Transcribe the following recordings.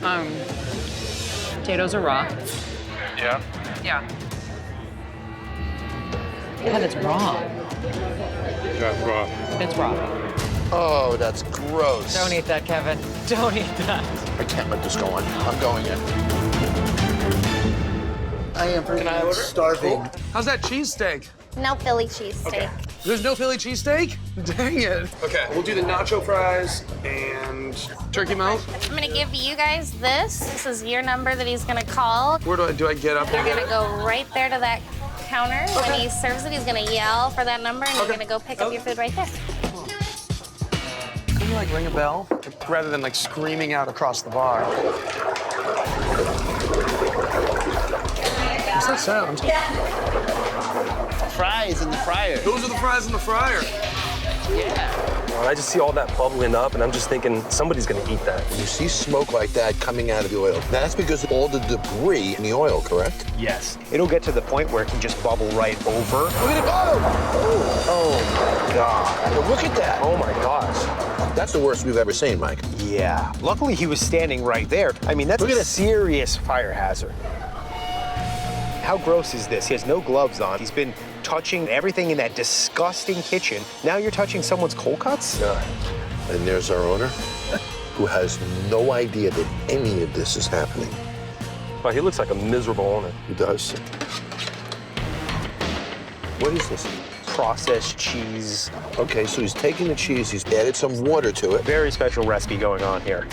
Potatoes are raw. Yeah. Yeah. Yeah, that's raw. Yeah, raw. It's raw. Oh, that's gross. Don't eat that, Kevin. Don't eat that. I can't let this go on. I'm going in. I am freaking starving. How's that cheesesteak? No Philly cheesesteak. Okay. There's no Philly cheesesteak? Dang it. Okay, we'll do the nacho fries and turkey melt. I'm gonna give you guys this. This is your number that he's gonna call. Where do I get up? You're gonna go right there to that counter. When he serves it, he's gonna yell for that number, and you're gonna go pick up your food right there. Can you like ring a bell? Rather than like screaming out across the bar. What's that sound? Fries in the fryer. Those are the fries in the fryer. Yeah. I just see all that bubbling up, and I'm just thinking somebody's gonna eat that. When you see smoke like that coming out of the oil, that's because of all the debris in the oil, correct? Yes. It'll get to the point where it can just bubble right over. Look at it go! Oh my God. Well, look at that. Oh my gosh. That's the worst we've ever seen, Mike. Yeah. Luckily, he was standing right there. I mean, that's Look at a this. serious fire hazard. How gross is this? He has no gloves on. He's been touching everything in that disgusting kitchen. Now you're touching someone's cold cuts? Yeah. And there's our owner, who has no idea that any of this is happening. Oh, he looks like a miserable owner. He does. What is this? Processed cheese. Okay, so he's taking the cheese, he's added some water to it. Very special recipe going on here.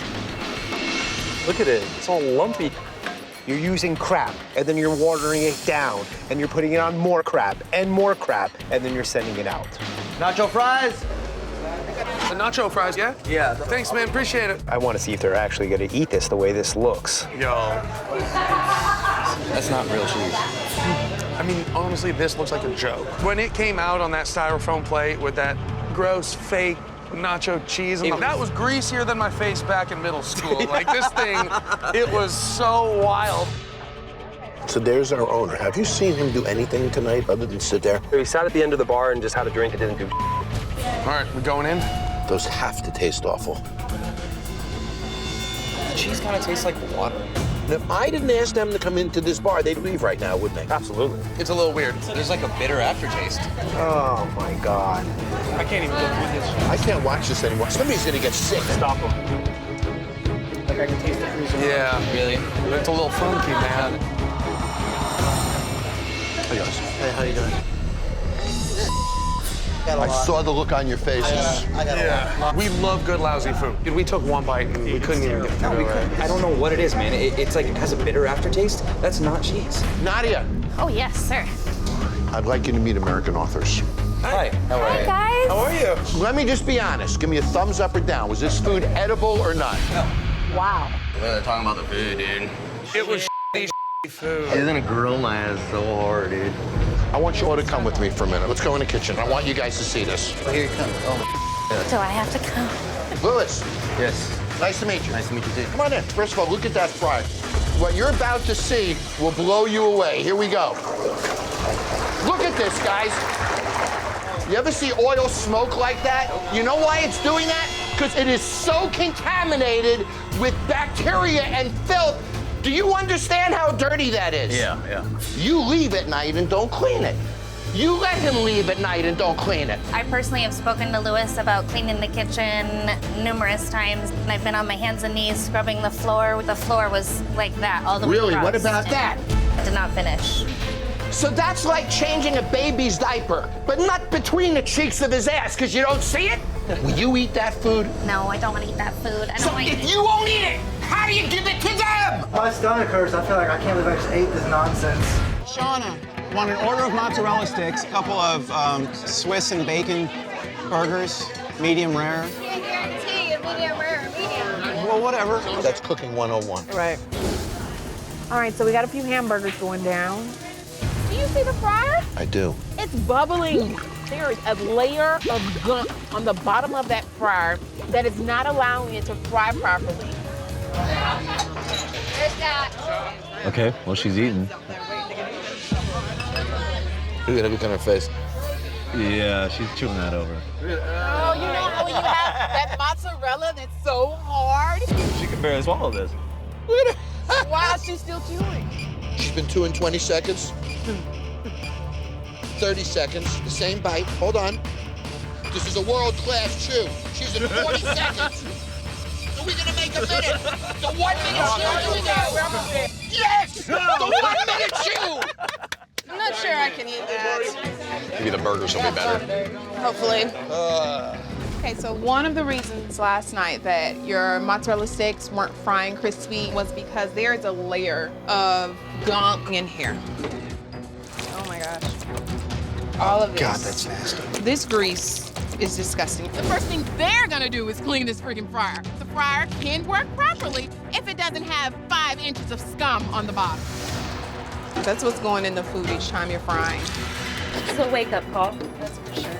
Look at it. It's all lumpy. You're using crap, and then you're watering it down, and you're putting it on more crap, and then you're sending it out. Nacho fries? The nacho fries, yeah? Yeah. Thanks, man. Appreciate it. I want to see if they're actually going to eat this the way this looks. Yo. That's not real cheese. I mean, honestly, this looks like a joke. When it came out on that styrofoam plate with that gross, fake nacho cheese, that was greasier than my face back in middle school. Like, this thing, it was so wild. So there's our owner. Have you seen him do anything tonight other than sit there? He sat at the end of the bar and just had a drink and didn't do. All right, we're going in. Those have to taste awful. The cheese kind of tastes like water. And if I didn't ask them to come into this bar, they'd leave right now, wouldn't they? Absolutely. It's a little weird. There's like a bitter aftertaste. Oh my God. I can't even go through this. I can't watch this anymore. Somebody's gonna get sick. Stop him. Like I can taste the freezer. Yeah. Really? It's a little funky, man. Hey, guys. Hey, how you doing? I saw the look on your faces. I got a lot. We love good, lousy food. Dude, we took one bite and we couldn't even get through it. I don't know what it is, man. It's like it has a bitter aftertaste. That's not cheese. Nadia, Oh, yes, sir. I'd like you to meet American authors. Hi. How are Hi, you? guys. How are you? Let me just be honest. Give me a thumbs up or down. Was this food edible or not? Wow. They're talking about the food, dude. It was food. He's gonna grill my ass so hard, dude. I want you all to come with me for a minute. Let's go in the kitchen. I want you guys to see this. Here he comes. Oh, Do I have to come? Lewis, yes. nice to meet you. Nice to meet you, too. Come on in. First of all, look at that fry. What you're about to see will blow you away. Here we go. Look at this, guys. You ever see oil smoke like that? You know why it's doing that? Because it is so contaminated with bacteria and filth. Do you understand how dirty that is? Yeah. You leave at night and don't clean it. You let him leave at night and don't clean it. I personally have spoken to Lewis about cleaning the kitchen numerous times. And I've been on my hands and knees scrubbing the floor. The floor was like that all the way Really? across. What about that? I did not finish. So that's like changing a baby's diaper, but not between the cheeks of his ass, because you don't see it? Will you eat that food? No, I don't want to eat that food. I don't So want to if eat you won't eat it, how do you give it to them? My stomach hurts. I feel like I can't believe I just ate this nonsense. Shauna, want an order of mozzarella sticks, a couple of Swiss and bacon burgers, medium rare. Can't guarantee a medium rare or medium. Well, whatever. That's cooking 101. Right. All right, so we got a few hamburgers going down. Do you see the fryer? I do. It's bubbling. There is a layer of gunk on the bottom of that fryer that is not allowing it to fry properly. There's that. Okay, well, she's eating. Look at look on her face. Yeah, she's chewing that over. Oh, you know how when you have that mozzarella that's so hard? She can barely swallow this. While she's still chewing. She's been chewing 20 seconds. 30 seconds, the same bite. Hold on. This is a world-class chew. She's in 40 seconds. Are we gonna make a minute? The 1 minute chew. Yes! The 1 minute chew! I'm not sure I can eat that. Maybe the burgers will be better. Hopefully. Okay, so one of the reasons last night that your mozzarella sticks weren't frying crispy was because there is a layer of gunk in here. Oh my gosh. All of this. God, that's nasty. This grease is disgusting. The first thing they're gonna do is clean this freaking fryer. The fryer can work properly if it doesn't have 5 inches of scum on the bottom. That's what's going in the food each time you're frying. It's a wake-up call, that's for sure.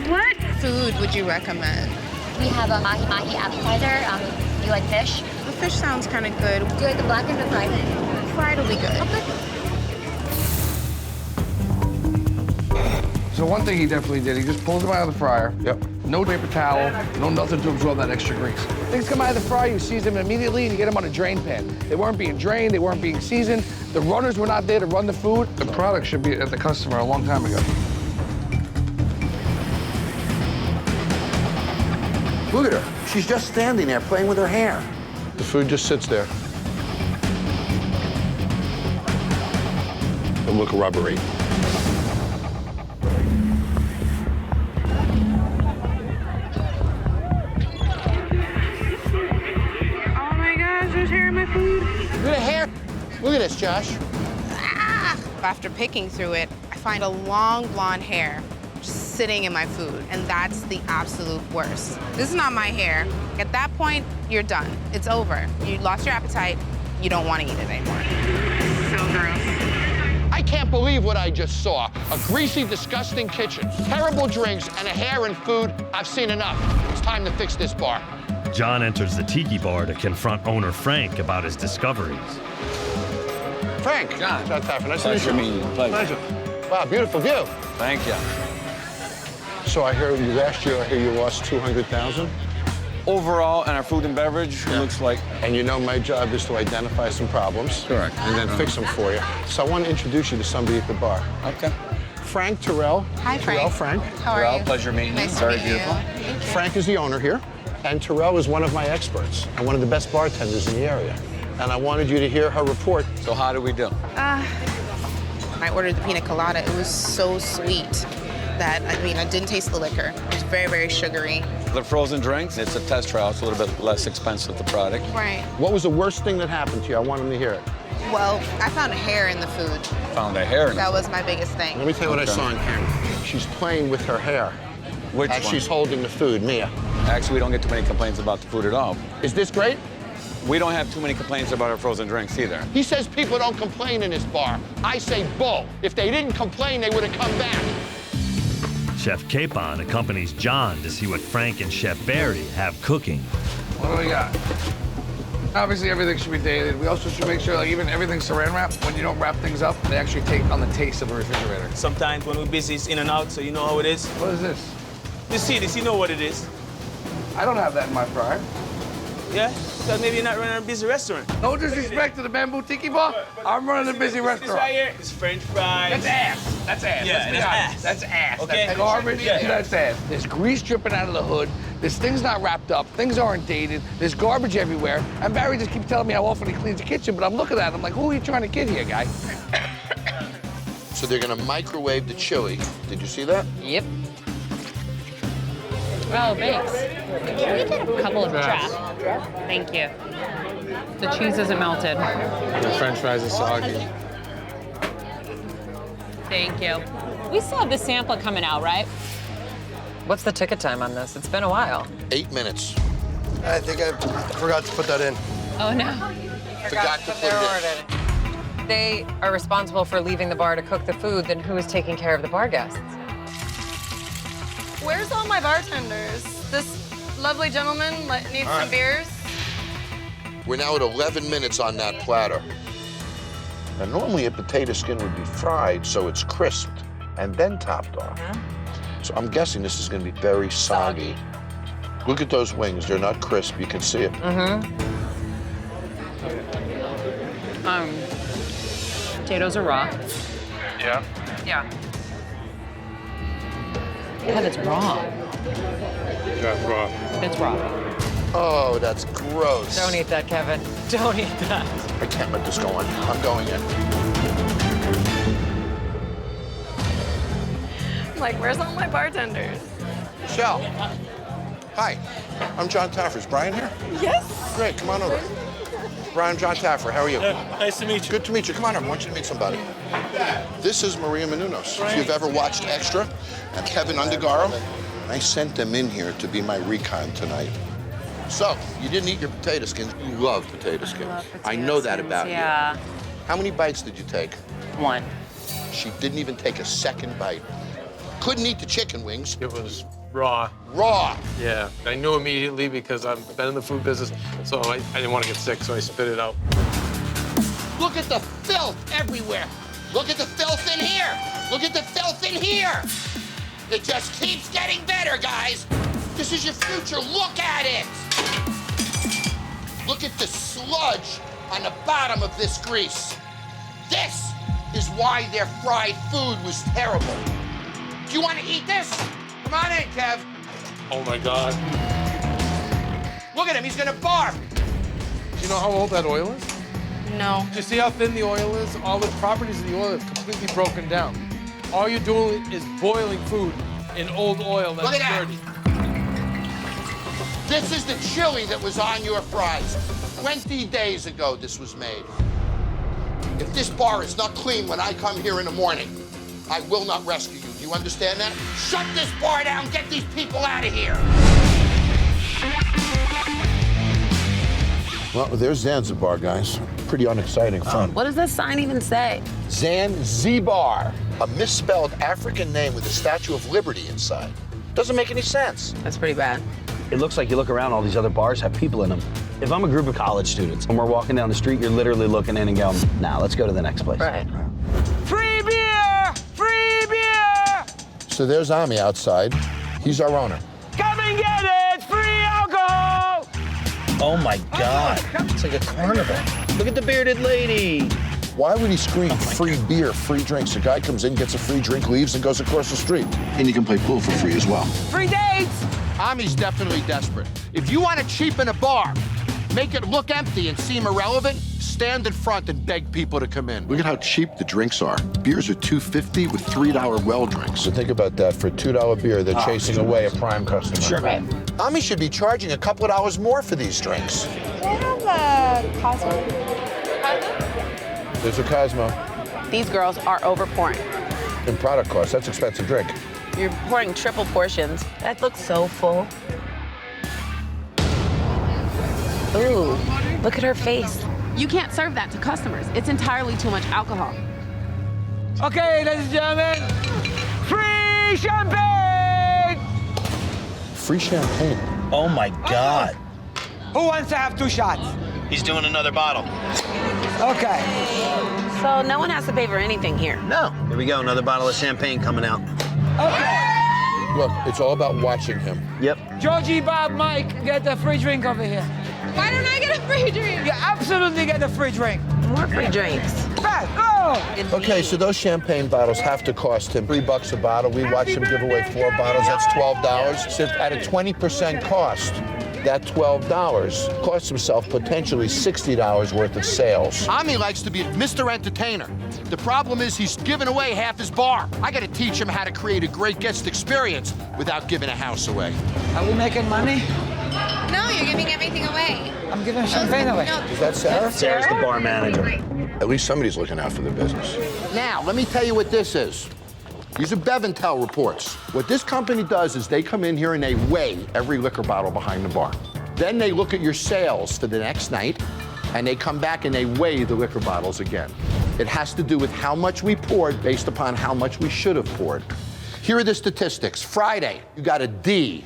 What food would you recommend? We have a mahi-mahi appetizer. You like fish? The fish sounds kind of good. Good, the black and the fried. Fried will be good. So one thing he definitely did, he just pulled them out of the fryer. Yep. No paper towel, no nothing to absorb that extra grease. Things come out of the fryer, you season them immediately, and you get them on a drain pan. They weren't being drained, they weren't being seasoned. The runners were not there to run the food. The product should be at the customer a long time ago. Look at her. She's just standing there playing with her hair. The food just sits there. It'll look rubbery. Oh my gosh, there's hair in my food. Look at the hair. Look at this, Josh. After picking through it, I find a long blonde hair just sitting in my food, and that's the absolute worst. This is not my hair. At that point, you're done. It's over. You lost your appetite. You don't want to eat it anymore. So gross. I can't believe what I just saw. A greasy, disgusting kitchen, terrible drinks, and a hair in food. I've seen enough. It's time to fix this bar. Jon enters the tiki bar to confront owner Frank about his discoveries. Frank. Jon Taffer, nice to meet you. Pleasure. Wow, beautiful view. Thank you. So I hear last year, you lost 200,000? Overall, in our food and beverage, it looks like... And you know my job is to identify some problems. Correct. And then fix them for you. So I want to introduce you to somebody at the bar. Okay. Frank Terrell. Hi, Frank. Terrell, Frank. How are Terrell, you? pleasure meeting you. Nice Very to meet beautiful. you. Frank is the owner here, and Terrell is one of my experts and one of the best bartenders in the area. And I wanted you to hear her report. So how do we do? I ordered the pina colada. It was so sweet that, I didn't taste the liquor. It was very, very sugary. The frozen drinks, it's a test trial. It's a little bit less expensive, the product. Right. What was the worst thing that happened to you? I want them to hear it. Well, I found hair in the food. Found a hair in That it. was my biggest thing. Let me tell you what I Okay. saw on camera. She's playing with her hair. Which as one? she's holding the food, Mia. Actually, we don't get too many complaints about the food at all. Is this great? We don't have too many complaints about our frozen drinks either. He says people don't complain in this bar. I say bull. If they didn't complain, they would have come back. Chef Capon accompanies Jon to see what Frank and Chef Barry have cooking. What do we got? Obviously, everything should be dated. We also should make sure, like, even everything's saran wrap. When you don't wrap things up, they actually take on the taste of a refrigerator. Sometimes when we're busy, it's in and out, so you know how it is. What is this? You see this, you know what it is. I don't have that in my fryer. Yeah? Because maybe you're not running a busy restaurant. No disrespect to the Bamboo Tiki Bar. I'm running a busy This restaurant. right here is French fries. That's ass. That's ass. Yeah, Let's be that's honest. ass. That's ass. Okay. That's garbage. Yeah. That's ass. There's grease dripping out of the hood. This thing's not wrapped up. Things aren't dated. There's garbage everywhere. And Barry just keeps telling me how often he cleans the kitchen, but I'm looking at him like, who are you trying to kid here, guy? So they're gonna microwave the chili. Did you see that? Yep. Oh, thanks. Can we get a couple of draft? Thank you. The cheese isn't melted. The French fries are soggy. Thank you. We still have the sampler coming out, right? What's the ticket time on this? It's been a while. 8 minutes. I think I forgot to put that in. Oh, no. Forgot to put it in. They are responsible for leaving the bar to cook the food, then who is taking care of the bar guests? Where's all my bartenders? This lovely gentleman needs some beers. We're now at 11 minutes on that platter. Now, normally a potato skin would be fried so it's crisped and then topped off. So I'm guessing this is gonna be very soggy. Look at those wings, they're not crisp, you can see it. Potatoes are raw. Yeah. Yeah. Yeah, that's raw. That's raw. It's raw. Oh, that's gross. Don't eat that, Kevin. Don't eat that. I can't let this go on. I'm going in. Like, where's all my bartenders? Michelle. Hi. I'm Jon Taffer. Is Brian here? Yes. Great. Come on over. Brian, Jon Taffer. How are you? Nice to meet you. Good to meet you. Come on over. I want you to meet somebody. This is Maria Menounos. If you've ever watched Extra and Kevin Undergaro, I sent them in here to be my recon tonight. So, you didn't eat your potato skins. You love potato skins. I know that about you. Yeah. How many bites did you take? 1. She didn't even take a second bite. Couldn't eat the chicken wings. It was raw. Raw. Yeah. I knew immediately because I've been in the food business, so I didn't want to get sick, so I spit it out. Look at the filth everywhere. Look at the filth in here. Look at the filth in here. It just keeps getting better, guys. This is your future. Look at it. Look at the sludge on the bottom of this grease. This is why their fried food was terrible. Do you want to eat this? Come on in, Kev. Oh my God. Look at him. He's going to barf. Do you know how old that oil is? No. Do you see how thin the oil is? All the properties of the oil have completely broken down. All you're doing is boiling food in old oil that's Look at that. dirty. This is the chili that was on your fries. 20 days ago, this was made. If this bar is not clean when I come here in the morning, I will not rescue you. Do you understand that? Shut this bar down. Get these people out of here. Well, there's Zanzibar, guys. Pretty unexciting fun. What does that sign even say? Zanzibar, a misspelled African name with a Statue of Liberty inside. Doesn't make any sense. That's pretty bad. It looks like you look around, all these other bars have people in them. If I'm a group of college students and we're walking down the street, you're literally looking in and going, nah, let's go to the next place. Right. Free beer! Free beer! So there's Ami outside. He's our owner. Come and get it! Free alcohol! Oh my God, it's like a carnival. Look at the bearded lady. Why would he scream free beer, free drinks? A guy comes in, gets a free drink, leaves, and goes across the street. And you can play pool for free as well. Free dates! Ami's definitely desperate. If you want to cheapen a bar, make it look empty and seem irrelevant, stand in front and beg people to come in. Look at how cheap the drinks are. Beers are $2.50 with $3 well drinks. So think about that. For a $2 beer, they're chasing away a prime customer. Sure. Right. Ami should be charging a couple of dollars more for these drinks. They have a Cosmo. There's a Cosmo. These girls are overpouring. In product cost, that's expensive drink. You're pouring triple portions. That looks so full. Ooh, look at her face. You can't serve that to customers. It's entirely too much alcohol. Okay, ladies and gentlemen, free champagne! Free champagne. Oh my God. Who wants to have 2 shots? He's doing another bottle. Okay. So no one has to pay for anything here. No. Here we go, another bottle of champagne coming out. Okay. Look, it's all about watching him. Yep. Georgie, Bob, Mike, get a free drink over here. Why don't I get a free drink? You absolutely get a free drink. More free drinks. Fast, go! Okay, so those champagne bottles have to cost him $3 a bottle. We watch him give away 4 bottles. That's $12. So at a 20% cost, that $12 costs himself potentially $60 worth of sales. Ami likes to be Mr. Entertainer. The problem is he's giving away half his bar. I gotta teach him how to create a great guest experience without giving a house away. Are we making money? No, you're giving everything away. I'm giving champagne away. Is that Sarah? Sarah's the bar manager. At least somebody's looking out for the business. Now, let me tell you what this is. These are Beventel reports. What this company does is they come in here and they weigh every liquor bottle behind the bar. Then they look at your sales for the next night, and they come back and they weigh the liquor bottles again. It has to do with how much we poured based upon how much we should have poured. Here are the statistics. Friday, you got a D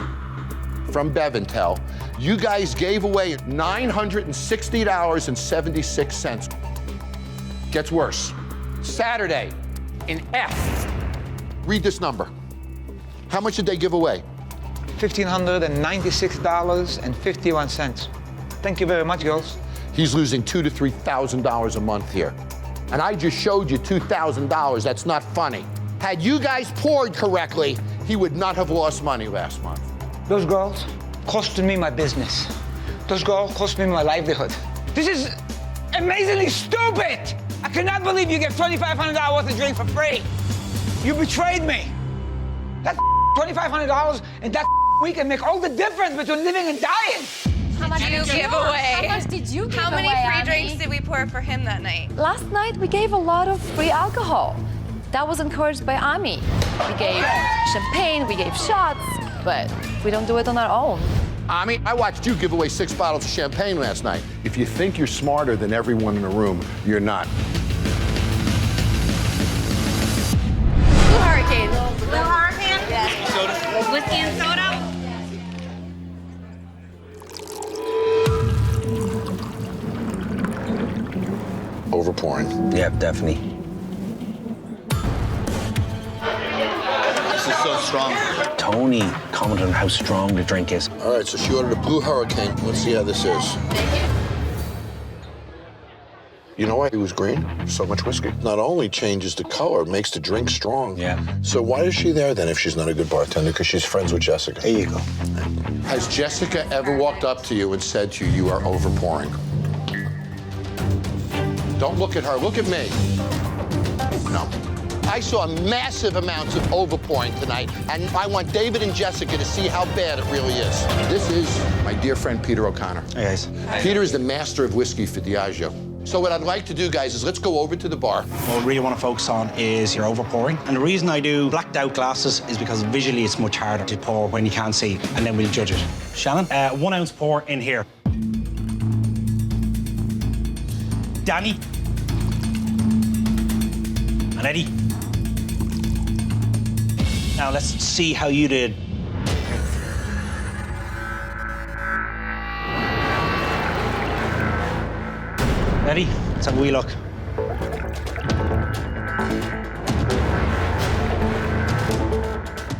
from Beventel. You guys gave away $960.76. Gets worse. Saturday, in F. Read this number. How much did they give away? $1,596.51. Thank you very much, girls. He's losing $2,000 to $3,000 a month here. And I just showed you $2,000. That's not funny. Had you guys poured correctly, he would not have lost money last month. Those girls costed me my business. Those girls cost me my livelihood. This is amazingly stupid! I cannot believe you get $2,500 worth of drink for free. You betrayed me. That $2,500 and that week can make all the difference between living and dying. How much did you give away? How much did you give away? How many free drinks did we pour for him that night? Last night we gave a lot of free alcohol. That was encouraged by Ami. We gave champagne, we gave shots, but we don't do it on our own. Ami, I watched you give away 6 bottles of champagne last night. If you think you're smarter than everyone in the room, you're not. Blue Hurricane. Blue Hurricane? Yes. Soda. Whiskey and soda? Overpouring. Yeah, definitely. This is so strong. Tony commented on how strong the drink is. All right, so she ordered a Blue Hurricane. Let's see how this is. You know why he was green? So much whiskey. Not only changes the color, makes the drink strong. Yeah. So why is she there then if she's not a good bartender? Because she's friends with Jessica. There you go. Has Jessica ever walked up to you and said to you, you are overpouring? Don't look at her, look at me. No. I saw massive amounts of overpouring tonight, and I want David and Jessica to see how bad it really is. This is my dear friend Peter O'Connor. Hey, guys. Peter is the master of whiskey for Diageo. So what I'd like to do, guys, is let's go over to the bar. What I really want to focus on is your overpouring. And the reason I do blacked out glasses is because visually it's much harder to pour when you can't see, and then we'll judge it. Shannon, 1 ounce pour in here. Danny. And Eddie. Now let's see how you did. Eddie, let's have a wee look.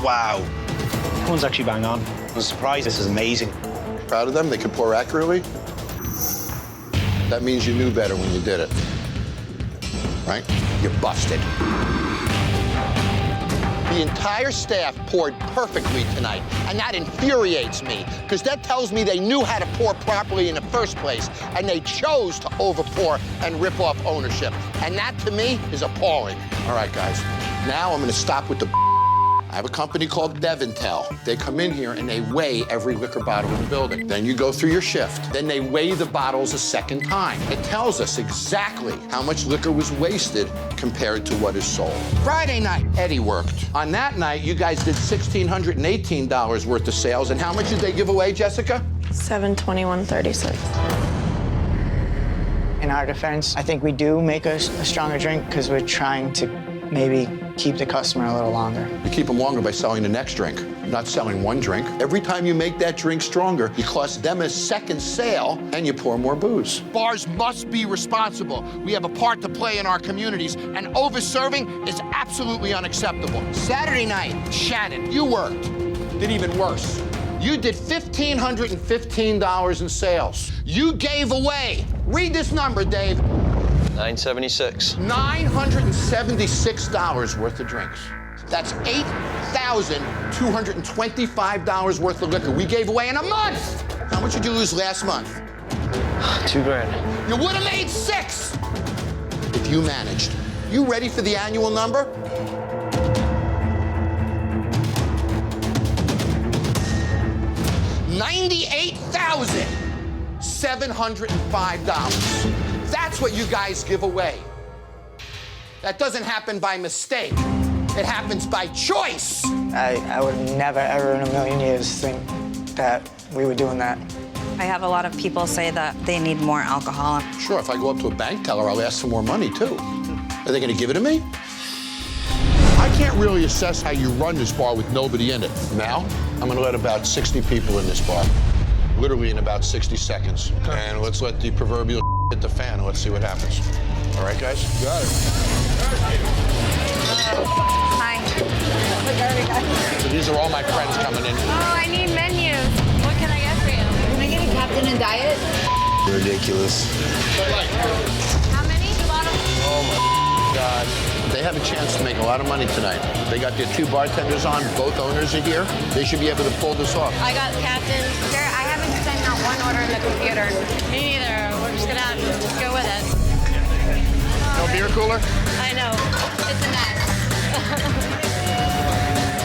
Wow. That one's actually bang on. I'm surprised. This is amazing. Proud of them? They can pour accurately? That means you knew better when you did it. Right? You busted. The entire staff poured perfectly tonight, and that infuriates me, because that tells me they knew how to pour properly in the first place, and they chose to overpour and rip off ownership. And that, to me, is appalling. All right, guys, now I'm gonna stop with the I have a company called Devintel. They come in here and they weigh every liquor bottle in the building. Then you go through your shift. Then they weigh the bottles a second time. It tells us exactly how much liquor was wasted compared to what is sold. Friday night, Eddie worked. On that night, you guys did $1,618 worth of sales. And how much did they give away, Jessica? $721.36. In our defense, I think we do make a stronger drink because we're trying to maybe keep the customer a little longer. You keep them longer by selling the next drink, not selling one drink. Every time you make that drink stronger, you cost them a second sale and you pour more booze. Bars must be responsible. We have a part to play in our communities, and over-serving is absolutely unacceptable. Saturday night, Shannon, you worked. Did even worse. You did $1,515 in sales. You gave away, read this number, Dave. $976. $976 worth of drinks. That's $8,225 worth of liquor we gave away in a month. How much did you lose last month? $2,000. You would have made $6,000 if you managed. You ready for the annual number? $98,705. That's what you guys give away. That doesn't happen by mistake. It happens by choice. I would never, ever in a million years think that we were doing that. I have a lot of people say that they need more alcohol. Sure, if I go up to a bank teller, I'll ask for more money, too. Are they gonna give it to me? I can't really assess how you run this bar with nobody in it. Now, I'm gonna let about 60 people in this bar, literally in about 60 seconds. And let's let the proverbial hit the fan and let's see what happens. All right, guys? Got it. Hi. So these are all my friends coming in. Oh, I need menus. What can I get for you? Can I get a Captain and Diet? Ridiculous. How many? Oh my God. They have a chance to make a lot of money tonight. They got their 2 bartenders on, both owners are here. They should be able to pull this off. I got Captain. I haven't sent out one order in the computer. Me neither. We're just gonna have to just go with it. No beer cooler? I know. It's a mess.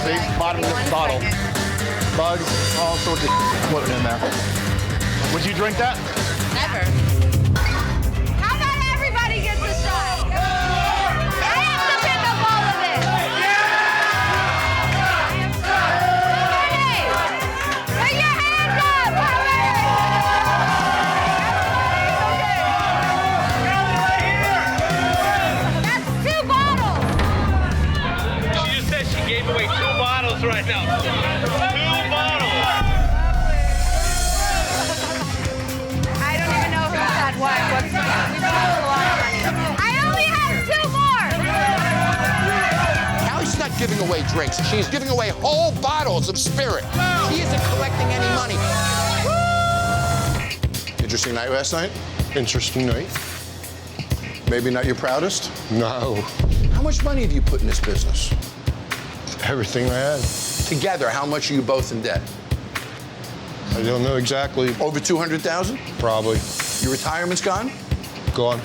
See, bottom of the bottle. Bugs, all sorts of floating in there. Would you drink that? Never. How about everybody gets a shot? I have to pick up all of it. Hey, put your hands up. That's 2 bottles. She just said she gave away 2 bottles right now. 2 bottles. I don't even know who said what. What's going on? We spent a lot of money. I only have 2 more. Callie's not giving away drinks. She's giving away whole bottles of spirit. She isn't collecting any money. Interesting night last night? Interesting night. Maybe not your proudest? No. How much money have you put in this business? Everything I had. Together, how much are you both in debt? I don't know exactly. Over 200,000? Probably. Your retirement's gone? Gone.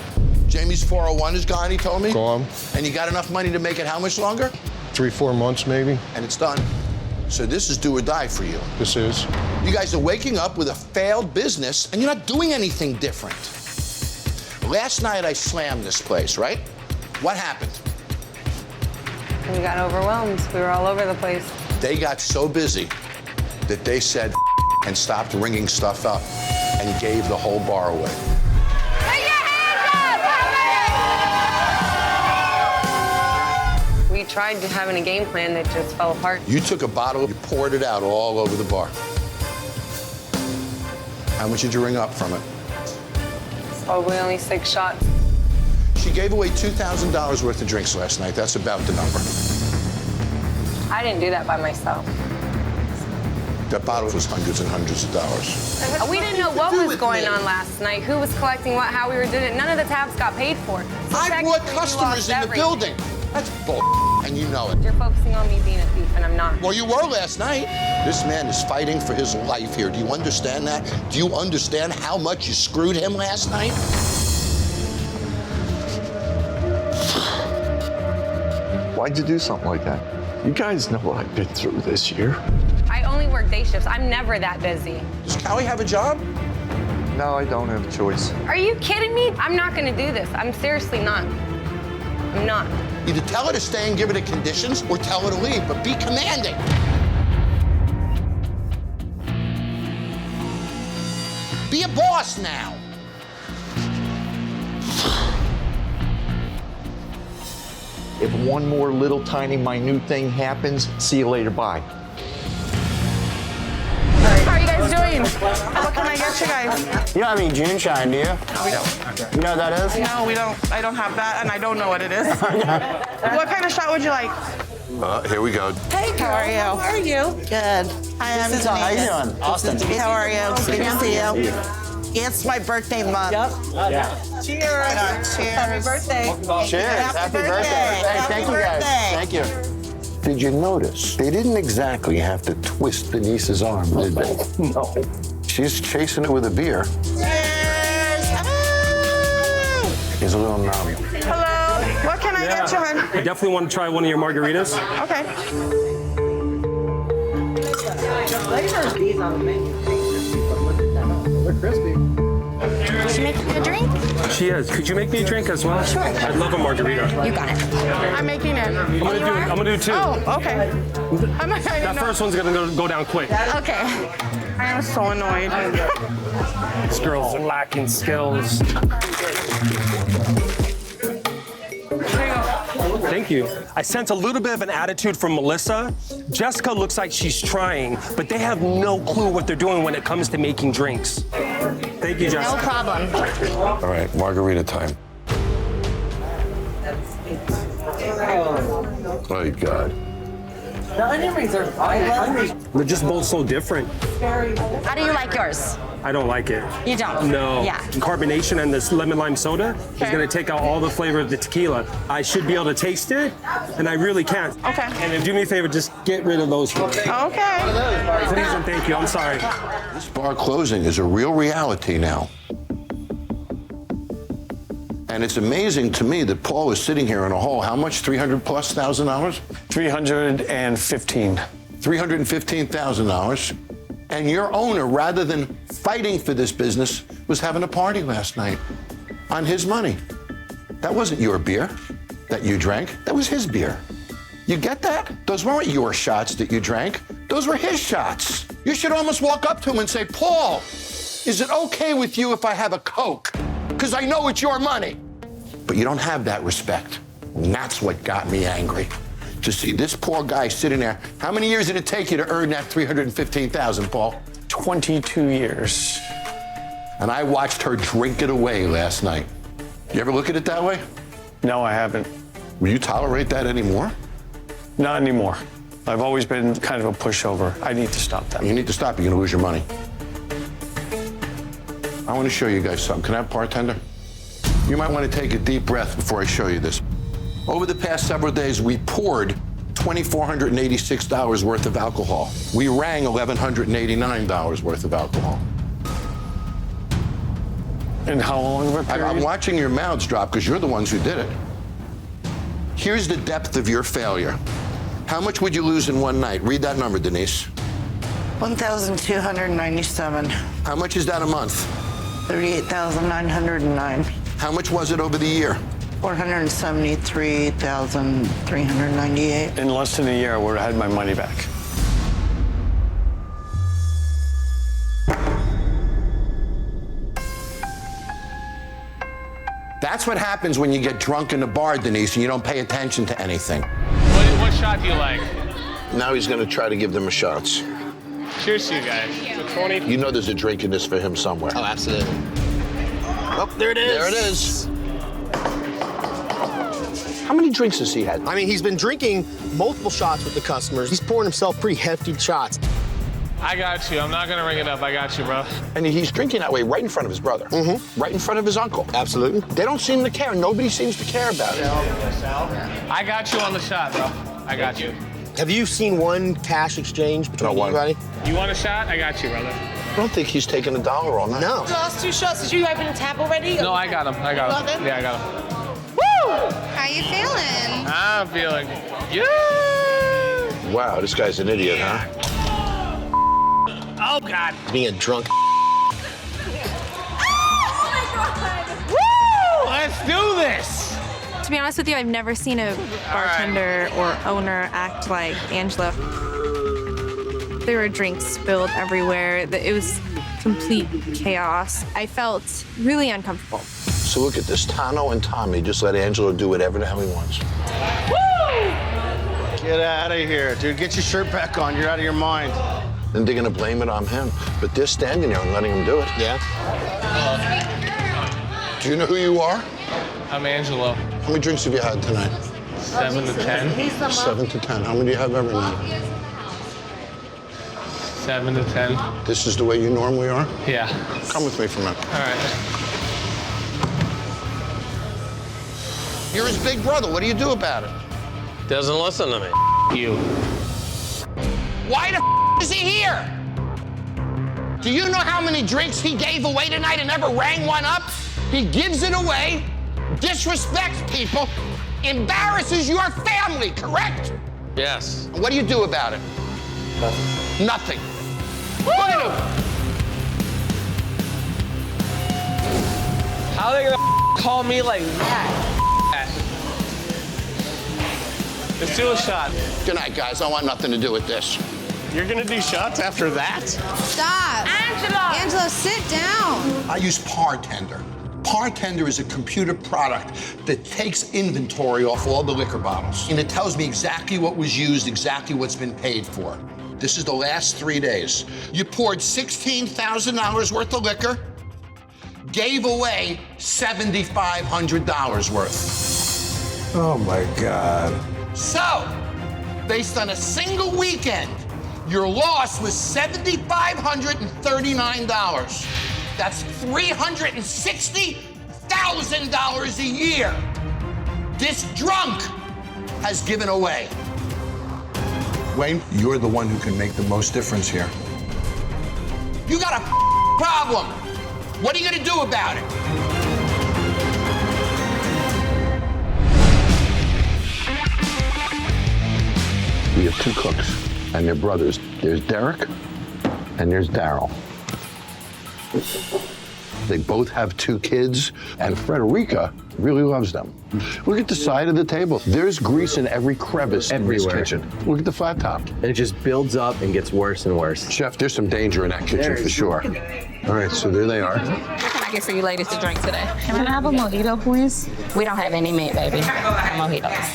Jamie's 401 is gone, he told me? Gone. And you got enough money to make it how much longer? 3-4 months, maybe. And it's done. So this is do or die for you. This is. You guys are waking up with a failed business, and you're not doing anything different. Last night, I slammed this place, right? What happened? We got overwhelmed. We were all over the place. They got so busy that they said and stopped ringing stuff up and gave the whole bar away. We tried to having a game plan that just fell apart. You took a bottle, you poured it out all over the bar. How much did you ring up from it? It's probably only 6 shots. She gave away $2,000 worth of drinks last night. That's about the number. I didn't do that by myself. That bottle was hundreds and hundreds of dollars. We didn't know what was going on last night, who was collecting what, how we were doing it. None of the tabs got paid for. So I brought customers in the building. That's bull, and you know it. You're focusing on me being a thief, and I'm not. Well, you were last night. This man is fighting for his life here. Do you understand that? Do you understand how much you screwed him last night? Why'd you do something like that? You guys know what I've been through this year. I only work day shifts. I'm never that busy. Does Callie have a job? No, I don't have a choice. Are you kidding me? I'm not gonna do this. I'm seriously not. I'm not. Either tell her to stay and give her the conditions or tell her to leave, but be commanding. Be a boss now. If one more little tiny minute thing happens, see you later, bye. How are you guys doing? What can I get you guys? You don't have any June Shine, do you? We don't. You know what that is? No, we don't. I don't have that, and I don't know what it is. What kind of shot would you like? Here we go. Hey, how are you? How are you? Good. Hi, I'm Denise. How you doing? Austin. How are you? Good to see you. It's my birthday month. Yep. Yeah. Cheers. Cheers. Happy birthday. Cheers. Happy birthday. Hey, thank you guys. Thank you. Did you notice? They didn't exactly have to twist Denise's arm, did they? No. She's chasing it with a beer. Cheers. He's a little numb. Hello. What can I get you, hon? I definitely want to try one of your margaritas. Okay. Flavors these on the menu. They're crispy. Is she making a drink? She is. Could you make me a drink as well? Sure. I'd love a margarita. You got it. I'm making it. I'm gonna do 2. Oh, okay. That first one's gonna go down quick. Okay. I am so annoyed. These girls are lacking skills. Thank you. I sense a little bit of an attitude from Melissa. Jessica looks like she's trying, but they have no clue what they're doing when it comes to making drinks. Thank you, Jessica. No problem. All right, margarita time. My God. The onion rings are fine. They're just both so different. How do you like yours? I don't like it. You don't? No. Yeah. Carbonation and this lemon lime soda is going to take out all the flavor of the tequila. I should be able to taste it, and I really can't. Okay. And then do me a favor, just get rid of those. Okay. Please and thank you. I'm sorry. This bar closing is a real reality now. And it's amazing to me that Paul is sitting here in a hole. How much? $300,000+? $315. $315,000. And your owner, rather than fighting for this business, was having a party last night on his money. That wasn't your beer that you drank. That was his beer. You get that? Those weren't your shots that you drank. Those were his shots. You should almost walk up to him and say, Paul, is it okay with you if I have a Coke? Because I know it's your money. But you don't have that respect. And that's what got me angry. To see this poor guy sitting there. How many years did it take you to earn that $315,000, Paul? 22 years. And I watched her drink it away last night. You ever look at it that way? No, I haven't. Will you tolerate that anymore? Not anymore. I've always been kind of a pushover. I need to stop that. You need to stop. You're going to lose your money. I want to show you guys something. Can I have a bartender? You might want to take a deep breath before I show you this. Over the past several days, we poured $2,486 worth of alcohol. We rang $1,189 worth of alcohol. And how long of a period? I'm watching your mouths drop because you're the ones who did it. Here's the depth of your failure. How much would you lose in one night? Read that number, Denise. 1,297. How much is that a month? 38,909. How much was it over the year? 473,398. In less than a year, I would have had my money back. That's what happens when you get drunk in the bar, Denise, and you don't pay attention to anything. What shot do you like? Now he's going to try to give them a shots. Cheers to you guys. So 20. You know there's a drink in this for him somewhere. Oh, absolutely. Oh, there it is. There it is. How many drinks has he had? I mean, he's been drinking multiple shots with the customers. He's pouring himself pretty hefty shots. I got you. I'm not gonna ring it up. I got you, bro. And he's drinking that way right in front of his brother. Mm-hmm. Right in front of his uncle. Absolutely. They don't seem to care. Nobody seems to care about it. I got you on the shot, bro. I got you. Have you seen one cash exchange between anybody? You want a shot? I got you, brother. I don't think he's taking $1 on that. No. The last two shots, did you open a tab already? No, I got him. I got him. Yeah, I got him. Woo! How you feeling? I'm feeling. Yeah. Wow, this guy's an idiot, huh? Oh God. Being drunk. Woo! Let's do this. To be honest with you, I've never seen a bartender or owner act like Angela. There were drinks spilled everywhere. It was complete chaos. I felt really uncomfortable. So look at this. Tano and Tommy just let Angelo do whatever the hell he wants. Get out of here, dude. Get your shirt back on. You're out of your mind. Then they're going to blame it on him. But they're standing there and letting him do it. Yeah. Do you know who you are? I'm Angelo. How many drinks have you had tonight? 7 to 10. 7 to 10. How many do you have every night? 7 to 10. This is the way you normally are? Yeah. Come with me for a minute. All right. You're his big brother. What do you do about it? Doesn't listen to me. You. Why the is he here? Do you know how many drinks he gave away tonight and never rang one up? He gives it away, disrespects people, embarrasses your family, correct? Yes. What do you do about it? Nothing. Look at him. How are they gonna call me like that? Let's do a shot. Good night, guys. I want nothing to do with this. You're gonna do shots after that? Stop. Angela! Angela, sit down. I use Partender. Partender is a computer product that takes inventory off all the liquor bottles. And it tells me exactly what was used, exactly what's been paid for. This is the last 3 days. You poured $16,000 worth of liquor, gave away $7,500 worth. Oh my God. So, based on a single weekend, Your loss was $7,539. That's $360,000 a year. This drunk has given away. Wayne, you're the one who can make the most difference here. You got a problem. What are you gonna do about it? We have two cooks, and they're brothers. There's Derek, and there's Daryl. They both have two kids, and Frederica really loves them. Look at the side of the table. There's grease in every crevice in this kitchen. Look at the flat top. And it just builds up and gets worse and worse. Chef, there's some danger in that kitchen for sure. All right, so there they are. What can I get for you ladies to drink today? Can I have a mojito, please? We don't have any meat, baby. Mojitos.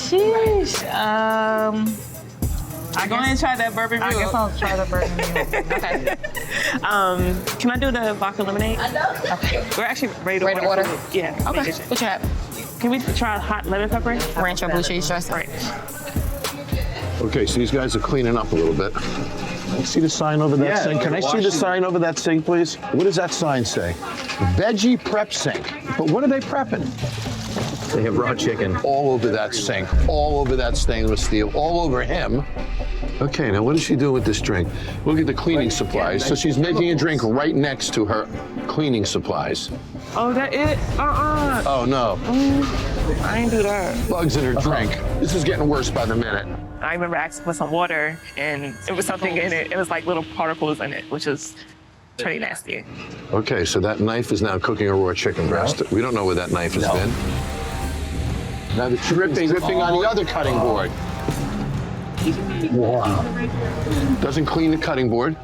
Sheesh. I go ahead and try that bourbon mule. I guess I'll try the bourbon mule. Okay. Can I do the vodka lemonade? Okay. We're actually ready to order. Yeah. Okay. What you have? Can we try hot lemon pepper? Ranch or blue cheese dressing? Right. Okay, so these guys are cleaning up a little bit. See the sign over that sink? Can I see the sign over that sink, please? What does that sign say? Veggie prep sink. But what are they prepping? They have raw chicken. All over that sink, all over that stainless steel, all over him. Okay, now what is she doing with this drink? Look at the cleaning supplies. So she's making a drink right next to her cleaning supplies. Oh, that it? Oh, no. I ain't do that. Bugs in her drink. This is getting worse by the minute. I remember asking for some water, and it was something in it. It was like little particles in it, which is pretty nasty. Okay, so that knife is now cooking a raw chicken breast. We don't know where that knife has been. Now the dripping on the other cutting board. Wow. Doesn't clean the cutting board.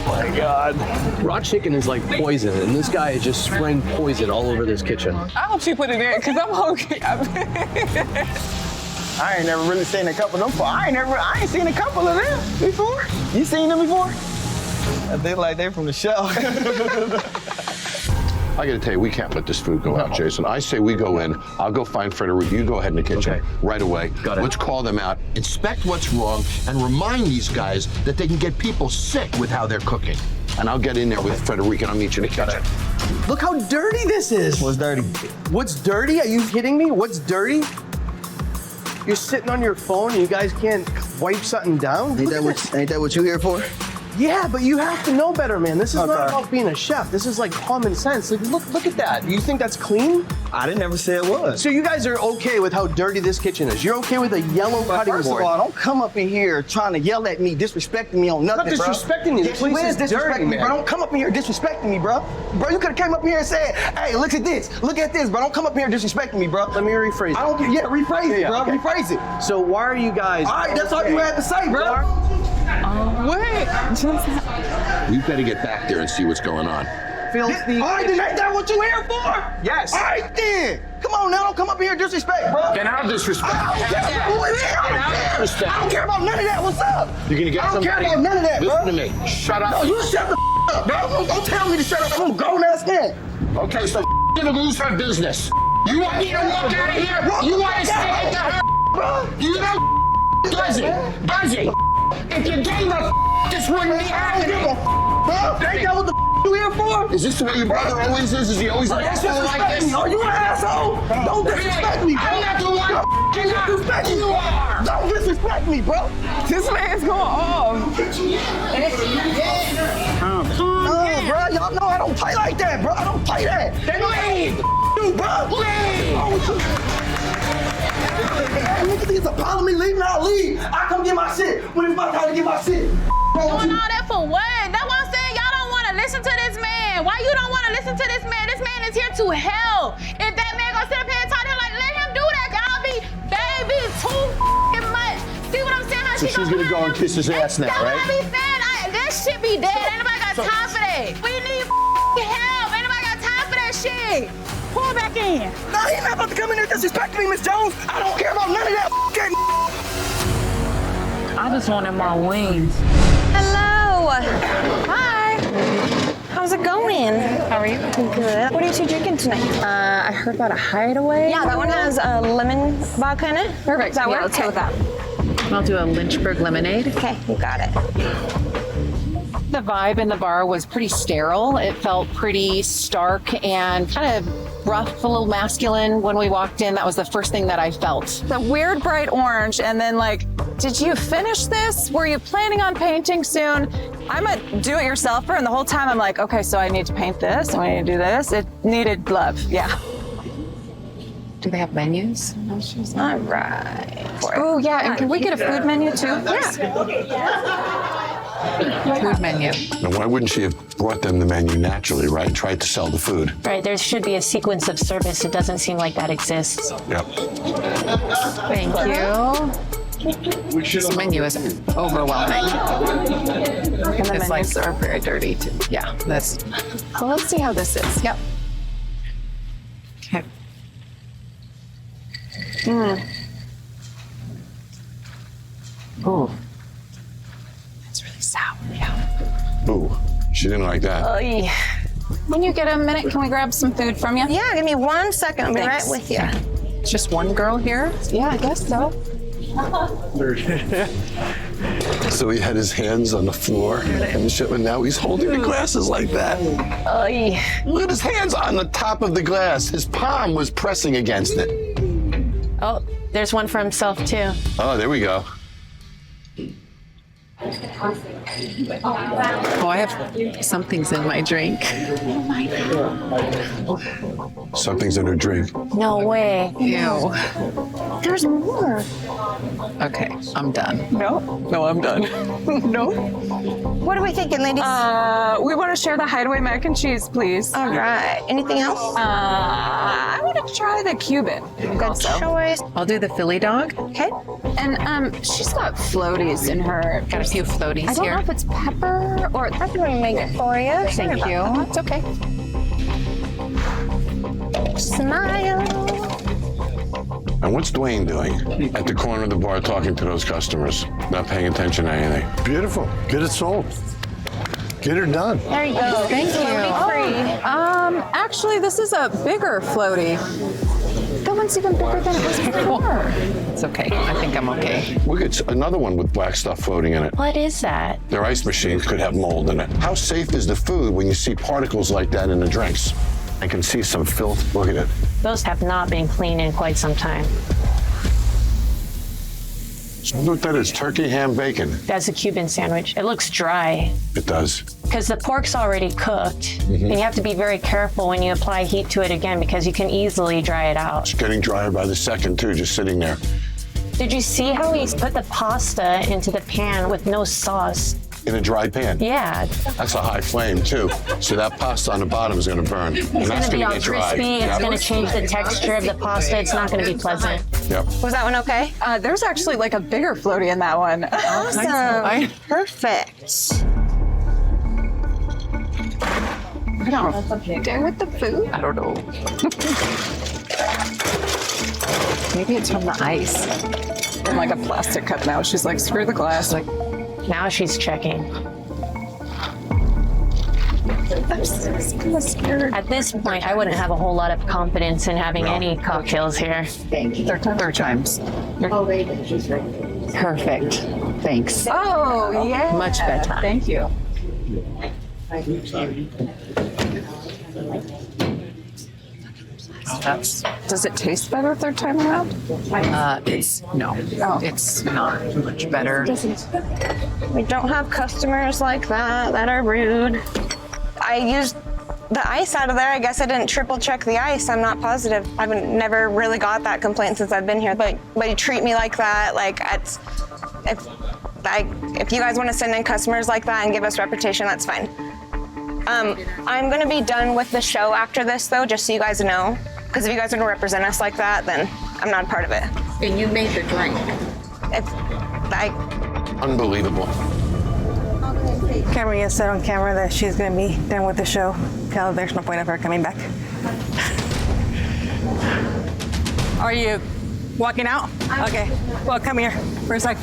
My God. Raw chicken is like poison, and this guy is just spraying poison all over this kitchen. I hope she put it in, because I'm hungry. I ain't never really seen a couple of them before. I ain't seen a couple of them before. You seen them before? They like they're from the show. I gotta tell you, we can't let this food go out, Jason. I say we go in. I'll go find Frederica. You go ahead in the kitchen right away. Got it. Let's call them out, inspect what's wrong, and remind these guys that they can get people sick with how they're cooking. And I'll get in there with Frederica and I'll meet you in the kitchen. Look how dirty this is. What's dirty? What's dirty? Are you kidding me? What's dirty? You're sitting on your phone and you guys can't wipe something down? Ain't that what you're here for? Yeah, but you have to know better, man. This is not about being a chef. This is like common sense. Like, look at that. You think that's clean? I didn't ever say it was. So you guys are okay with how dirty this kitchen is? You're okay with a yellow cutting board? First of all, don't come up in here trying to yell at me, disrespecting me on nothing, I'm not disrespecting you. Yes, This place you is disrespecting dirty, me, man. bro. Don't come up in here disrespecting me, bro. Bro, you could have came up here and said, hey, look at this, bro. Don't come up here disrespecting me, bro. Let me rephrase it. I don't, rephrase it, bro. Okay. Rephrase it. So why are you guys? All right, that's all you had to say, bro. What? We better get back there and see what's going on. All right, then ain't that what you here for? Yes. All right, then. Come on now, don't come up here disrespect, bro. Then I'll disrespect. I don't care about none of that. What's up? You're gonna get I don't care about none of that, bro. Listen to me. Shut up. No, you shut the up, bro. Don't tell me to shut up. I'm a grown-ass man. Okay, so gonna lose her business. You want me to walk out of here? You want to say it to her? Bro. You know, Buzzy, if you gave a this wouldn't be happening. Bro, ain't that what the you here for? Is this the way your brother always is? Is he always an asshole like this? Are you an asshole? Don't disrespect me, bro. I'm not the one. Don't disrespect me. You are. Don't disrespect me, bro. This man's going off. Bro, y'all know I don't play like that, bro. I don't play that. Then leave. You, bro. Leave. Nigga, it's a problem me leaving, I'll leave. I come get my shit when it's my time to get my shit. Doing all that for what? That's what I'm saying. Y'all don't want to listen to this man. Why you don't want to listen to this man? This man is here to help. If that man gonna sit up here and talk to him, like, let him do that. I'll be baby too much. See what I'm saying? How So she's gonna go and kiss his ass now, right? That's what I be saying. That shit be dead. Ain't nobody got time for that. We need help. Ain't nobody got time for that shit. Pull back in. No, he's not about to come in here disrespecting me, Miss Jones. I don't care about none of that. I just wanted my wings. Hello. Hi. How's it going? How are you? Good. What are you two drinking tonight? I heard about a hideaway. Yeah, that one has lemon vodka in it. Perfect. Does that work? Yeah, let's go with that. I'll do a Lynchburg lemonade. Okay, you got it. The vibe in the bar was pretty sterile. It felt pretty stark and kind of rough, a little masculine when we walked in. That was the first thing that I felt. The weird bright orange, and then like, did you finish this? Were you planning on painting soon? I'm a do-it-yourselfer, and the whole time I'm like, okay, so I need to paint this, and I need to do this. It needed love, yeah. Do they have menus? All right. Oh, yeah, and can we get a food menu too? Yeah. Food menu. Now, why wouldn't she have brought them the menu naturally, right? Tried to sell the food. Right, there should be a sequence of service. It doesn't seem like that exists. Yep. Thank you. This menu is overwhelming. And the menus are very dirty too. Yeah, that's. Well, let's see how this is. Yep. Okay. Oh. That's really sour. Yeah. Ooh, she didn't like that. When you get a minute, can we grab some food from you? Yeah, give me 1 second. I'll be right Thanks. with you. It's just one girl here? Yeah, I guess so. So he had his hands on the floor and shit, and now he's holding the glasses like that. Look at his hands on the top of the glass. His palm was pressing against it. Oh, there's one for himself too. Oh, there we go. Oh, I have something's in my drink. Something's in her drink. No way. Ew. There's more. Okay, I'm done. No? No, I'm done. No. What are we thinking, ladies? We want to share the Hideaway mac and cheese, please. All right. Anything else? I want to try the Cuban. Good choice. I'll do the Philly dog. Okay. And she's got floaties in her. Got a few floaties I don't here. know if it's pepper or. I can make it for you. Thank you. It's okay. Smile. And what's Dwayne doing at the corner of the bar talking to those customers, not paying attention to anything? Beautiful. Get it sold. Get her done. There you go. Thank you. Actually, this is a bigger floaty. That one's even bigger than it was before. It's okay. I think I'm okay. Look, it's another one with black stuff floating in it. What is that? Their ice machines could have mold in it. How safe is the food when you see particles like that in the drinks? I can see some filth. Look at it. Those have not been cleaned in quite some time. Look, that is turkey, ham, bacon. That's a Cuban sandwich. It looks dry It does. because the pork's already cooked. And you have to be very careful when you apply heat to it again because you can easily dry it out. It's getting drier by the second, too, just sitting there. Did you see how he put the pasta into the pan with no sauce? In a dry pan. Yeah. That's a high flame, too. So that pasta on the bottom is going to burn. It's and going that's to be going all to get dry. crispy. It's Yep. going to change the texture of the pasta. It's not going to be pleasant. Yep. Was that one okay? There's actually like a bigger floaty in that one. Awesome. Perfect. I don't dare with the food. I don't know. Maybe it's from the ice. In like a plastic cup now. She's like, screw the glass. Like, Now she's checking. I'm so scared. At this point, I wouldn't have a whole lot of confidence in having any cocktails here. Third times. Perfect. Thanks. Oh, yeah. Much better. Thank you. Does it taste better third time around? It's not much better. We don't have customers like that are rude. I used the ice out of there. I guess I didn't triple check the ice. I'm not positive. I've never really got that complaint since I've been here. But you treat me like that. Like if you guys want to send in customers like that and give us reputation, that's fine. I'm gonna be done with the show after this though, just so you guys know. Because if you guys are gonna represent us like that, then I'm not a part of it. And you made the drink. Unbelievable. Cameron said on camera that she's going to be done with the show. Tell her there's no point of her coming back. Are you walking out? Okay. Well, come here for a sec.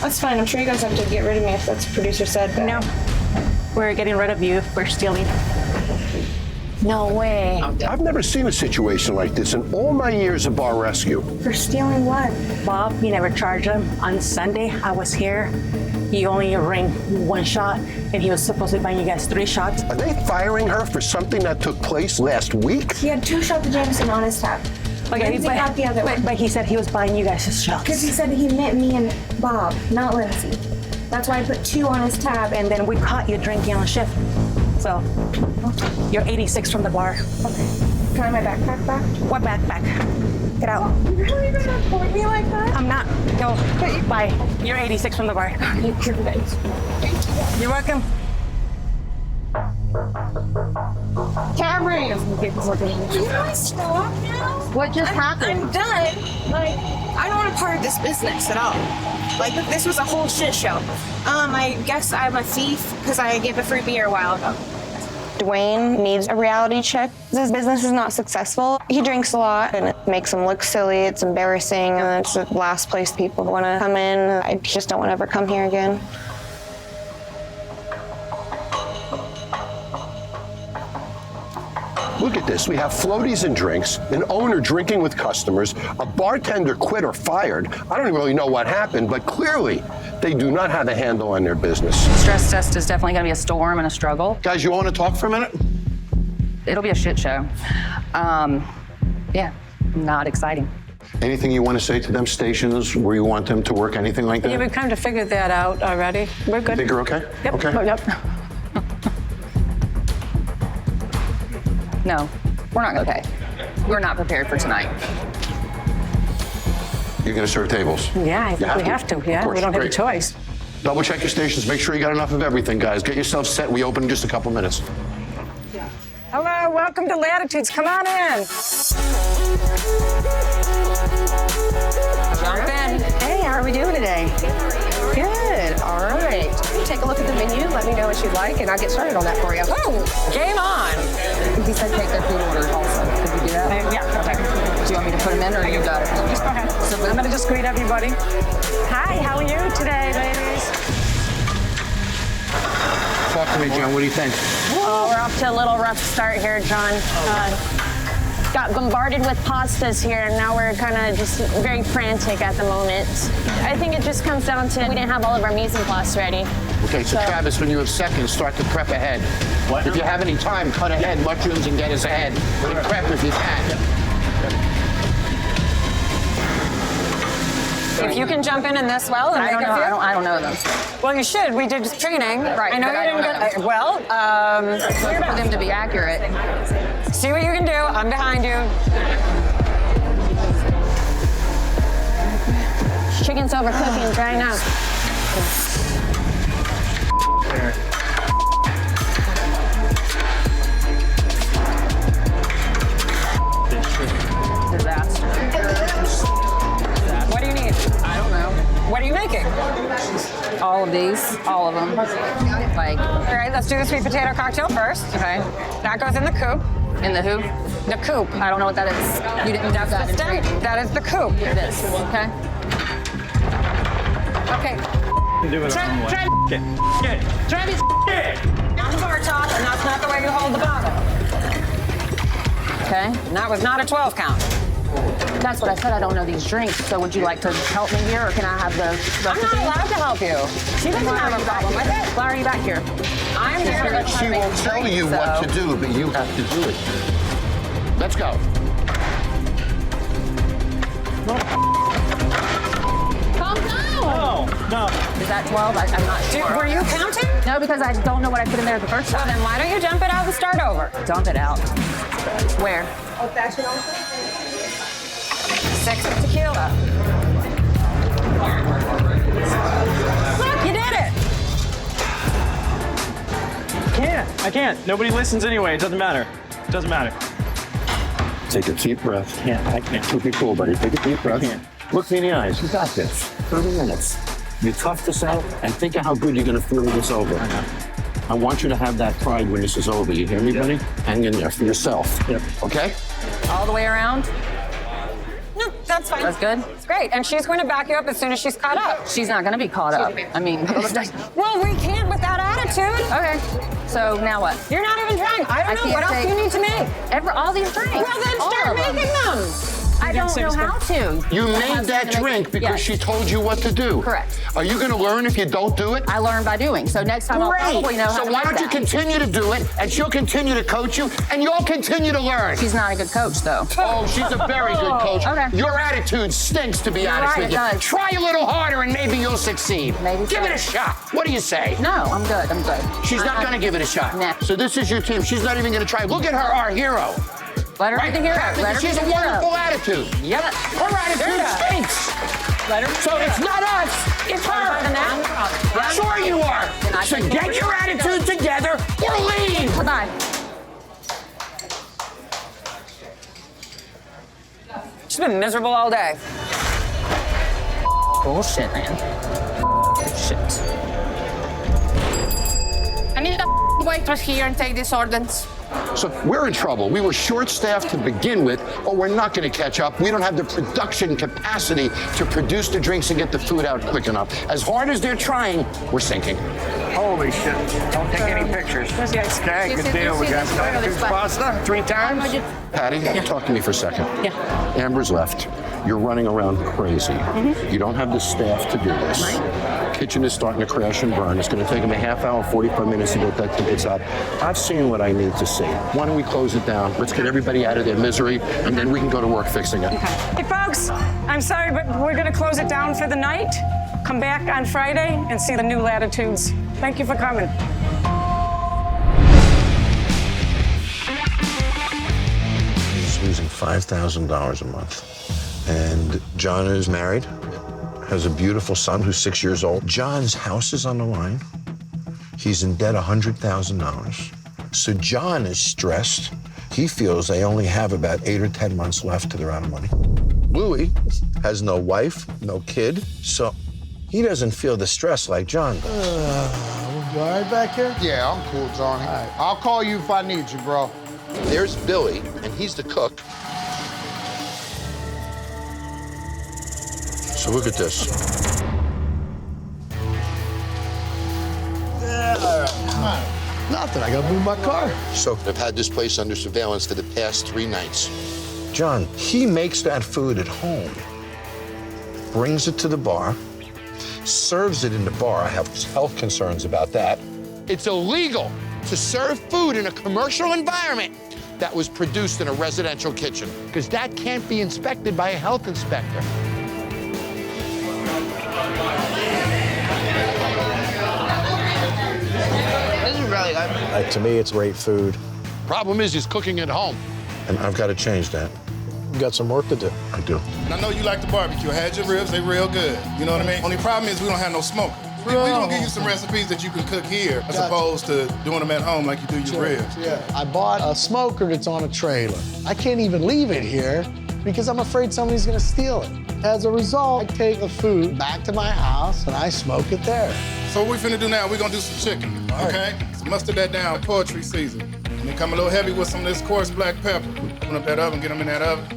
That's fine. I'm sure you guys have to get rid of me if that's what the producer said. But... No. We're getting rid of you if we're stealing. No way. I've never seen a situation like this in all my years of bar rescue. For stealing what? Bob, he never charged him. On Sunday, I was here. He only rang 1 shot, and he was supposed to be buying you guys 3 shots. Are they firing her for something that took place last week? He had 2 shots of Jameson on his tab. Okay, Lindsay had the other one. but he said he was buying you guys shots. Because he said he meant me and Bob, not Lindsay. That's why I put 2 on his tab. And then we caught you drinking on shift. So, you're 86 from the bar. Okay. Can I have my backpack back? What backpack? Get out. You're really gonna report me like that? I'm not. Go. Bye. You're 86 from the bar. You're welcome. Cameron! You guys stop now? What just happened? I'm done. Like, I don't want to part of this business at all. Like, this was a whole shit show. I guess I'm a thief because I gave a free beer a while ago. Dwayne needs a reality check. His business is not successful. He drinks a lot and it makes him look silly. It's embarrassing and it's the last place people want to come in. I just don't want to ever come here again. Look at this. We have floaties and drinks, an owner drinking with customers, a bartender quit or fired. I don't really know what happened, but clearly they do not have a handle on their business. Stress test is definitely going to be a storm and a struggle. Guys, you want to talk for a minute? It'll be a shit show. Yeah, not exciting. Anything you want to say to them, stations where you want them to work, anything like that? Yeah, we've kind of figured that out already. We're good. Think you're okay? Yep. Okay. Yep. No, we're not okay. We're not prepared for tonight. You're going to serve tables? Yeah, I think we have to. Yeah, Of course. we don't have a Great. choice. Double check your stations. Make sure you got enough of everything, guys. Get yourself set. We open in just a couple minutes. Hello, welcome to Latitudes. Come on in. Jump in. Hey, how are we doing today? Good. All right. Take a look at the menu. Let me know what you'd like, and I'll get started on that for you. Oh, game on. He said take their food order also. Could you do that? Yeah, okay. Do you want me to put them in, or you got it? Just go ahead. So I'm gonna just greet everybody. Hi, how are you today, ladies? Talk to me, John. What do you think? Oh, we're off to a little rough start here, John. Got bombarded with pastas here, and now we're kind of just very frantic at the moment. I think it just comes down to we didn't have all of our mise en place ready. Okay, so Travis, when you have seconds, start to prep ahead. What? If you have any time, cut ahead mushrooms and get us ahead. But prep if you can. If you can jump in this well and I don't make know. it feel. I don't know them. Well, you should. We did training. Right, I know but you I didn't don't get. know. Well, For them to be accurate. see what you can do. I'm behind you. Chicken's overcooking, drying out. Disaster. What do you need? I don't know. What are you making? All of these, all of them. Like, All right, let's do the sweet potato cocktail first. okay. That goes in the coop. In the who? The coop. I don't know what that is. You didn't That's that the steak. That is the coop. This, okay? Okay. Do it Try- way. try- Travis, Not bar top, and that's not the way you hold the bottle. Okay. And that was not a 12 count. That's what I said. I don't know these drinks. So would you like to help me here, or can I have the recipe? I'm not allowed to help you. She doesn't have a problem with it. Why are you back here? I'm here to She will tell you what to do, but you have to do it. Let's go. Calm down. no. Is that 12? I'm not sure. Were you counting? No, because I don't know what I put in there the first Well, time. then why don't you dump it out and start over? Dump it out. Where? 6 of tequila. Look, you did it. I can't. Nobody listens anyway. It doesn't matter. It doesn't matter. Take a deep breath. I can't. Be cool, buddy. Take a deep breath. can't. Look me in the eyes. You got this. 30 minutes. You tough this out and think of how good you're going to feel when it's over. I want you to have that pride when this is over. You hear me, buddy? Hang in there for yourself. Yep. Okay? All the way around? No, that that's fine. That's good? It's great. And she's going to back you up as soon as she's caught up. She's not going to be caught up. I mean, Well, we can't with that attitude. okay. So now what? You're not even trying. I don't know. What else do you need to make? All these drinks. Well, then start making them. I don't know how to. You made that drink because she told you what to do. Correct. Are you going to learn if you don't do it? I learned by doing. So next time I'll probably know how So to why make don't you that. continue to do it, and she'll continue to coach you, and you'll continue to learn. She's not a good coach, though. Oh, she's a very good coach. Okay. Your attitude stinks, to be honest right, with you. it does. Try a little harder, and maybe you'll succeed. Maybe Give so. it a shot. What do you say? No, I'm good. I'm good. She's not going to give it a shot. Nah. So this is your team. She's not even going to try. Look at her, our hero. Let her be the hero. Let her She has be a the hero. wonderful attitude. Yep. Her attitude stinks. Let her. So it's not us, it's her. Sure you are. So get your attitude together or leave. Bye. She's been miserable all day. Bullshit, man. Shit. I need a waitress here and take these orders. So we're in trouble. We were short-staffed to begin with, or we're not going to catch up. We don't have the production capacity to produce the drinks and get the food out quick enough. As hard as they're trying, we're sinking. Holy shit. Don't take any pictures. Okay, good deal. We got pasta 3 times. Patty, talk to me for a second. Yeah. Amber's left. You're running around crazy. You don't have the staff to do this. Kitchen is starting to crash and burn. It's going to take them a half hour, 45 minutes to get that to its out. I've seen what I need to see. Why don't we close it down? Let's get everybody out of their misery, and then we can go to work fixing it. Hey, folks, I'm sorry, but we're going to close it down for the night. Come back on Friday and see the new latitudes. Thank you for coming. He's losing $5,000 a month. And John is married, has a beautiful son who's 6 years old. John's house is on the line. He's in debt $100,000. So John is stressed. He feels they only have about 8 or 10 months left till they're out of money. Louis has no wife, no kid, so he doesn't feel the stress like John does. You all right back here? Yeah, I'm cool, Johnny. right. I'll call you if I need you, bro. There's Billy, and he's the cook. So look at this. Nothing. I gotta move my car. So I've had this place under surveillance for the past 3 nights. John, he makes that food at home, brings it to the bar, serves it in the bar. I have health concerns about that. It's illegal to serve food in a commercial environment that was produced in a residential kitchen, because that can't be inspected by a health inspector. This is really good. To me, it's great food, Problem is, he's cooking at home. and I've got to change that. You got some work to do. I do. And I know you like the barbecue. I had your ribs, they real good. You know what I mean? Only problem is we don't have no smoker. We're gonna give you some recipes that you can cook here as opposed to doing them at home like you do your ribs. Yeah. I bought a smoker that's on a trailer. I can't even leave it here because I'm afraid somebody's gonna steal it. As a result, I take the food back to my house and I smoke it there. So what we finna do now, we're gonna do some chicken, okay? So mustard that down, poultry season. And then come a little heavy with some of this coarse black pepper. Open up that oven, get them in that oven.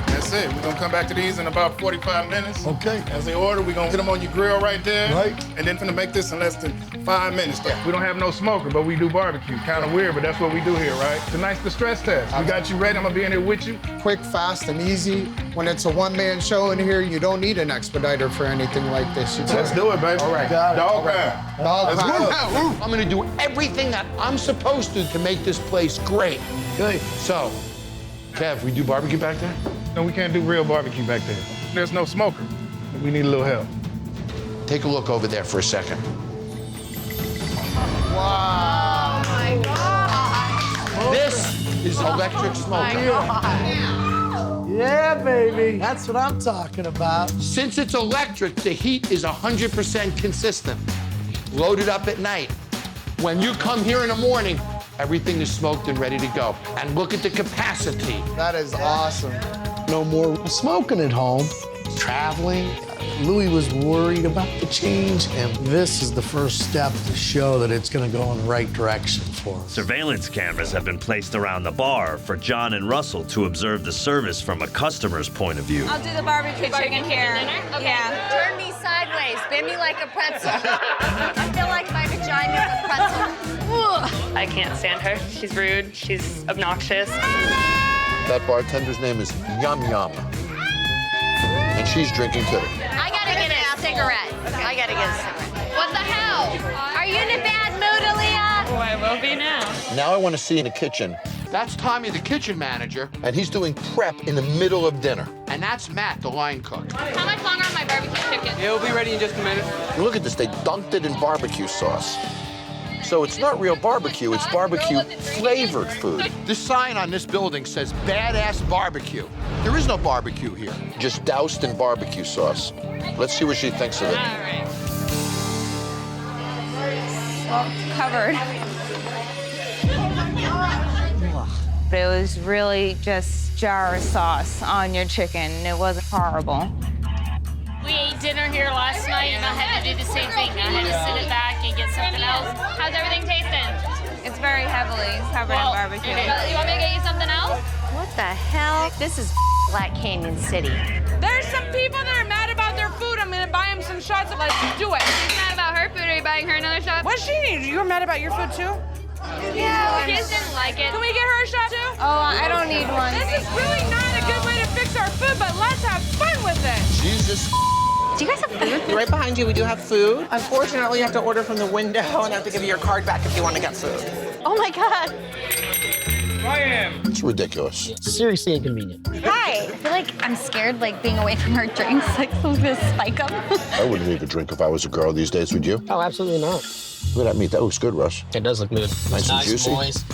That's it. We're gonna come back to these in about 45 minutes. Okay. As they order, we're gonna hit them on your grill right there. Right. And then finna make this in less than 5 minutes. We don't have no smoker, but we do barbecue. Kind of weird, but that's what we do here, right? Tonight's the stress test. We got you ready. I'm gonna be in here with you. Quick, fast, and easy. When it's a one-man show in here, you don't need an expediter for anything like this. Let's do it, baby. All right. Dog pound. Dog Let's pound. go. I'm gonna do everything that I'm supposed to make this place great. Good. So, Kev, we do barbecue back there? No, we can't do real barbecue back there. There's no smoker. We need a little help. Take a look over there for a second. Oh my God. This is electric smoker. Yeah, baby. That's what I'm talking about. Since it's electric, the heat is 100% consistent. Loaded up at night. When you come here in the morning, everything is smoked and ready to go. And look at the capacity. That is awesome. No more smoking at home. Traveling, Louis was worried about the change, and this is the first step to show that it's going to go in the right direction for us. Surveillance cameras have been placed around the bar for John and Russell to observe the service from a customer's point of view. I'll do the barbecue chicken here. Okay. Yeah. Turn me sideways. Bend me like a pretzel. I feel like my vagina is a pretzel. I can't stand her. She's rude. She's obnoxious. That bartender's name is Yum Yum. And she's drinking too. I gotta get a cigarette. Okay. I gotta get a cigarette. What the hell? Are you in a bad mood, Aaliyah? Oh, I will be now. Now I want to see in the kitchen. That's Tommy, the kitchen manager. And he's doing prep in the middle of dinner. And that's Matt, the line cook. How much longer on my barbecue chicken? It'll be ready in just a minute. Look at this, they dunked it in barbecue sauce. So it's not real barbecue, it's barbecue flavored food. This sign on this building says badass barbecue. There is no barbecue here. Just doused in barbecue sauce. Let's see what she thinks of it. All right. Well, covered. It was really just jar of sauce on your chicken. It wasn't horrible. We ate dinner here last night, and I had to do the same thing. I had to send it back and get something else. How's everything tasting? It's very heavily covered in barbecue. You want me to get you something else? What the hell? This is Black Canyon City. There's some people that are mad about their food. I'm gonna buy them some shots. Let's do it. She's mad about her food. Are you buying her another shot? What does she need? You were mad about your food too? Yeah, we just didn't like it. Can we get her a shot too? Oh, I don't need one. This is really not a good way to fix our food, but let's have fun with it. Jesus. Do you guys have food? Right behind you, we do have food. Unfortunately, you have to order from the window and have to give you your card back if you want to get food. Oh my God. It's ridiculous. Seriously inconvenient. Hi. I feel like I'm scared, like being away from our drinks, like someone's gonna spike them. I wouldn't need a drink if I was a girl these days, would you? Oh, absolutely not. Look at that meat, that looks good, Russ. It does look good. Nice and juicy. Moist.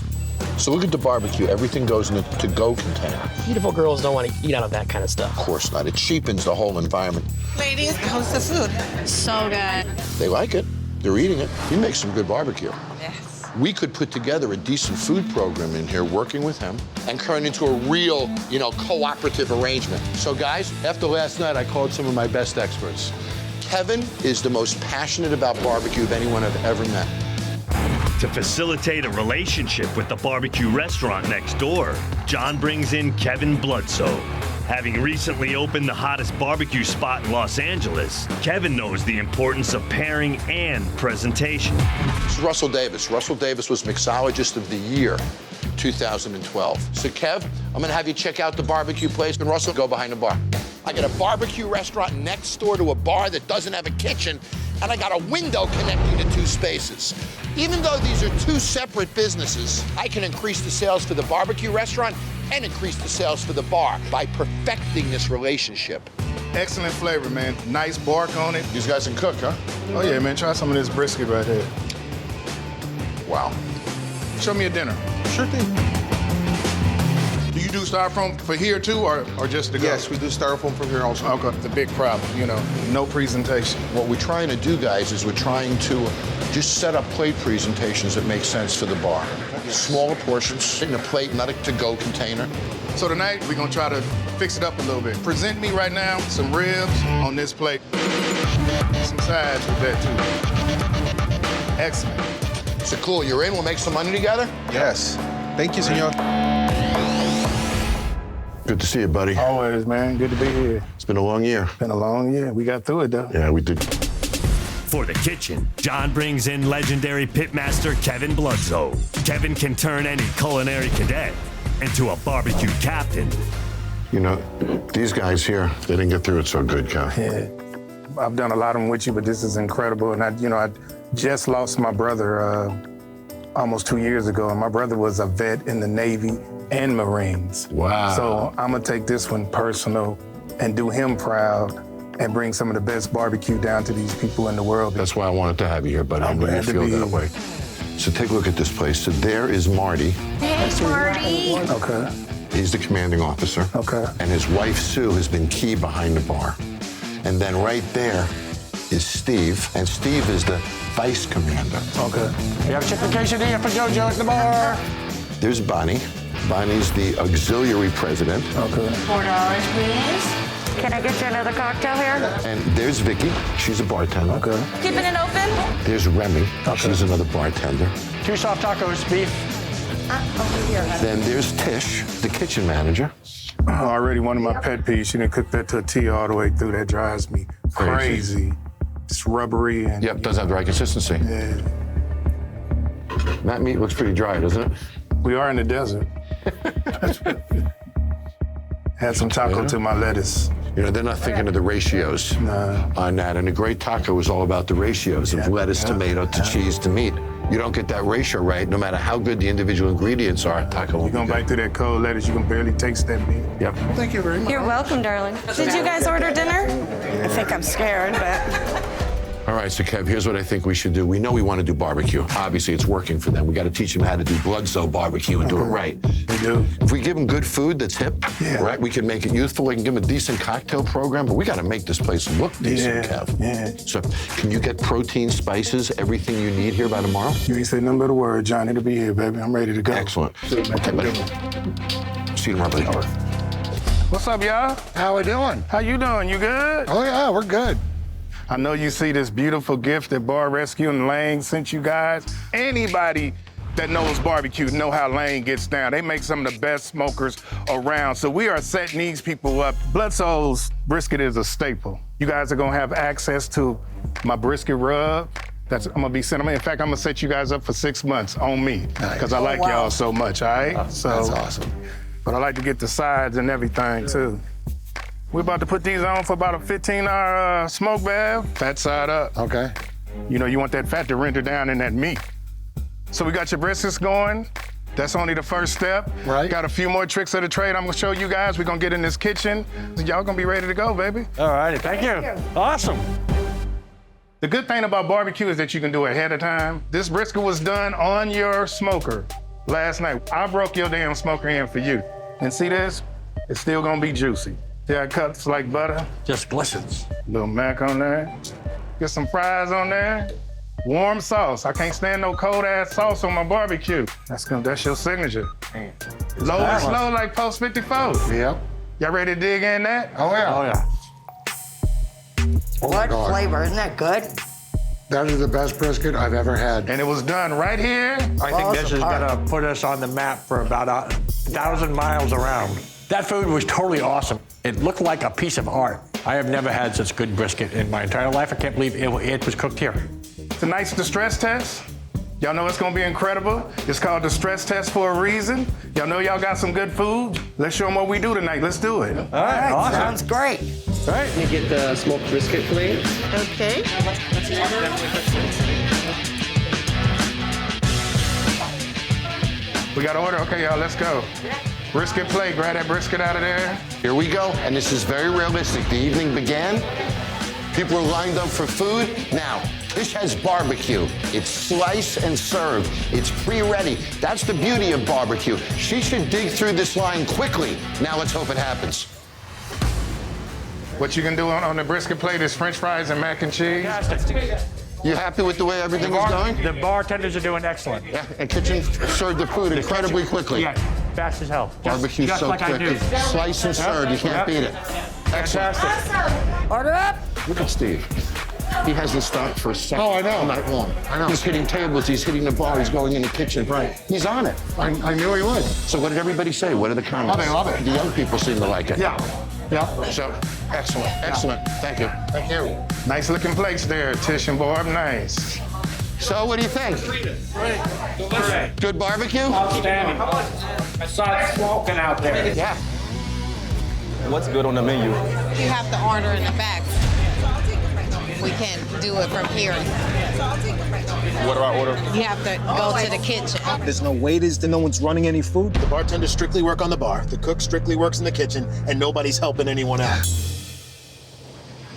So look at the barbecue, everything goes in a to-go container. Beautiful girls don't want to eat out of that kind of stuff. Of course not, it cheapens the whole environment. Ladies, how's the food? So good. They like it, they're eating it. You make some good barbecue. Yes. We could put together a decent food program in here, working with him, and turn into a real, cooperative arrangement. So guys, after last night, I called some of my best experts. Kevin is the most passionate about barbecue of anyone I've ever met. To facilitate a relationship with the barbecue restaurant next door, John brings in Kevin Bloodsoe. Having recently opened the hottest barbecue spot in Los Angeles, Kevin knows the importance of pairing and presentation. This is Russell Davis. Russell Davis was Mixologist of the Year, 2012. So Kev, I'm gonna have you check out the barbecue place, and Russell, go behind the bar. I got a barbecue restaurant next door to a bar that doesn't have a kitchen, and I got a window connecting the two spaces. Even though these are two separate businesses, I can increase the sales for the barbecue restaurant and increase the sales for the bar by perfecting this relationship. Excellent flavor, man. Nice bark on it. These guys can cook, huh? Oh yeah, man. Try some of this brisket right here. Wow. Show me a dinner. Sure thing. Do you do styrofoam for here too, or just to go? Yes, we do styrofoam from here also. Okay, it's a big problem, no presentation. What we're trying to do, guys, is we're trying to just set up plate presentations that make sense for the bar. Smaller portions in a plate, not a to-go container. So tonight, we're gonna try to fix it up a little bit. Present me right now some ribs on this plate. Some sides with that too. Excellent. So cool, you're in, we'll make some money together? Yes. Thank you, senor. Good to see you, buddy. Always, man. Good to be here. It's been a long year. Been a long year. We got through it, though. Yeah, we did. For the kitchen, John brings in legendary pitmaster Kevin Bloodsoe. Kevin can turn any culinary cadet into a barbecue captain. These guys here, they didn't get through it so good, Kev. Yeah. I've done a lot of them with you, but this is incredible. And I just lost my brother almost 2 years ago, and my brother was a vet in the Navy and Marines. Wow. So I'm gonna take this one personal and do him proud and bring some of the best barbecue down to these people in the world. That's why I wanted to have you here, buddy. I know you feel that way. So take a look at this place. So there is Marty. Hey, Marty. Okay. He's the commanding officer. Okay. And his wife, Sue, has been key behind the bar. And then right there is Steve, and Steve is the vice commander. Okay. We have chicken quesadilla for JoJo at the bar. There's Bonnie. Bonnie's the auxiliary president. Okay. $4, please. Can I get you another cocktail here? And there's Vicky. She's a bartender. Okay. Keeping it open? There's Remy. She's another bartender. 2 soft tacos, beef. Over here. Then there's Tish, the kitchen manager. Already one of my pet peeves. She didn't cook that tortilla all the way through. That drives me crazy. It's rubbery and. Yep, doesn't have the right consistency. Yeah. That meat looks pretty dry, doesn't it? We are in the desert. Add some taco to my lettuce. You know, they're not thinking of the ratios on that. And a great taco is all about the ratios of lettuce, tomato, to cheese, to meat. You don't get that ratio right, no matter how good the individual ingredients are, taco won't You're gonna bite through that cold lettuce, you can barely taste that meat. Yep. Thank you very much. You're welcome, darling. Did you guys order dinner? I think I'm scared, but. All right, so Kev, here's what I think we should do. We know we want to do barbecue. Obviously, it's working for them. We got to teach them how to do Bloodsoe barbecue and do it right. We do. If we give them good food that's hip, right, we can make it youthful. We can give them a decent cocktail program, but we got to make this place look decent, Kev. Yeah. So can you get protein, spices, everything you need here by tomorrow? You ain't say nothing but a word, John. It'll be here, baby. I'm ready to go. Excellent. Okay, buddy. See you tomorrow, buddy. What's up, y'all? How we doing? How you doing? You good? Oh, yeah, we're good. I know you see this beautiful gift that Bar Rescue and Lane sent you guys. Anybody that knows barbecue know how Lane gets down. They make some of the best smokers around. So we are setting these people up. Bloodsoe's brisket is a staple. You guys are gonna have access to my brisket rub. I'm gonna be sending them. In fact, I'm gonna set you guys up for 6 months on me because I like y'all so much, all right? That's awesome. But I like to get the sides and everything too. We're about to put these on for about a 15-hour smoke bath. Fat side up. Okay. You know, you want that fat to render down in that meat. So we got your briskets going. That's only the first step. Right. Got a few more tricks of the trade I'm gonna show you guys. We're gonna get in this kitchen. Y'all gonna be ready to go, baby. All righty, thank you. Awesome. The good thing about barbecue is that you can do it ahead of time. This brisket was done on your smoker last night. I broke your damn smoker in for you. And see this? It's still gonna be juicy. See how it cuts like butter? Just glistens. Little mac on there. Get some fries on there. Warm sauce. I can't stand no cold ass sauce on my barbecue. That's your signature. Low and slow like Post 54. Yep. Y'all ready to dig in that? Oh, yeah. Oh, yeah. What flavor, isn't that good? That is the best brisket I've ever had. And it was done right here. I think this is gonna put us on the map for about 1,000 miles around. That food was totally awesome. It looked like a piece of art. I have never had such good brisket in my entire life. I can't believe it was cooked here. Tonight's the stress test. Y'all know it's gonna be incredible. It's called the stress test for a reason. Y'all know y'all got some good food. Let's show them what we do tonight. Let's do it. All right, awesome. Sounds great. All right. Can you get the smoked brisket, please? Okay. We got order? Okay, y'all, let's go. Brisket plate, grab that brisket out of there. Here we go, and this is very realistic. The evening began. People are lined up for food. Now, Tish has barbecue. It's slice and serve. It's pre-ready. That's the beauty of barbecue. She should dig through this line quickly. Now let's hope it happens. What you can do on the brisket plate is French fries and mac and cheese. Fantastic. You happy with the way everything is going? The bartenders are doing excellent. Yeah, and kitchen served the food incredibly quickly. Yeah, fast as hell. Barbecue just so like quick. I do. Slice and serve, you can't beat it. Excellent. Fantastic. Order up. Look at Steve. He hasn't stopped for a second. Oh, I know. All night long. I know. He's hitting tables, he's hitting the bar, he's going in the kitchen. Right. He's on it. I knew he would. So what did everybody say? What are the comments? Oh, they love it. The young people seem to like it. Yeah. Yeah. So, excellent, excellent. Thank you. Thank you. Nice looking plates there, Tish and Barb, nice. So what do you think? Great. Good barbecue? Outstanding. I saw it smoking out there. Yeah. What's good on the menu? You have to order in the back. We can do it from here. What do I order? You have to go to the kitchen. There's no waiters, no one's running any food. The bartenders strictly work on the bar, the cook strictly works in the kitchen, and nobody's helping anyone out.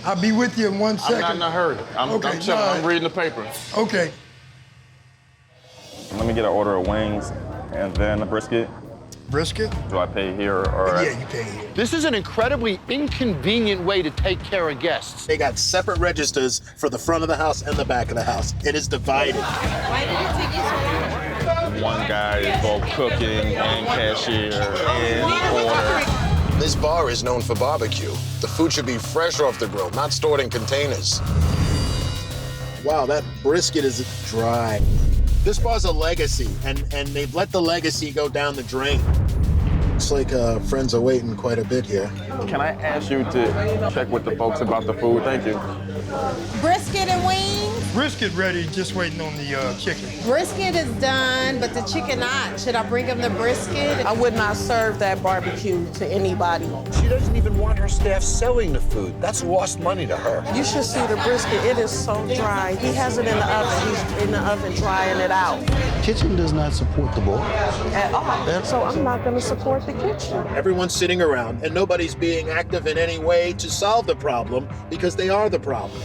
I'll be with you in 1 second. I'm not in a hurry. I'm chilling. I'm reading the paper. Okay. Let me get an order of wings and then a brisket. Brisket? Do I pay here or? Yeah, you pay here. This is an incredibly inconvenient way to take care of guests. They got separate registers for the front of the house and the back of the house. It is divided. One guy is both cooking and cashier and order. This bar is known for barbecue. The food should be fresh off the grill, not stored in containers. Wow, that brisket is dry. This bar's a legacy, and they've let the legacy go down the drain. Looks like friends are waiting quite a bit here. Can I ask you to check with the folks about the food? Thank you. Brisket and wings. Brisket ready, just waiting on the chicken. Brisket is done, but the chicken not. Should I bring them the brisket? I would not serve that barbecue to anybody. She doesn't even want her staff selling the food. That's lost money to her. You should see the brisket. It is so dry. He has it in the oven. He's in the oven drying it out. Kitchen does not support the bar. At all. So I'm not going to support the kitchen. Everyone's sitting around, and nobody's being active in any way to solve the problem because they are the problem.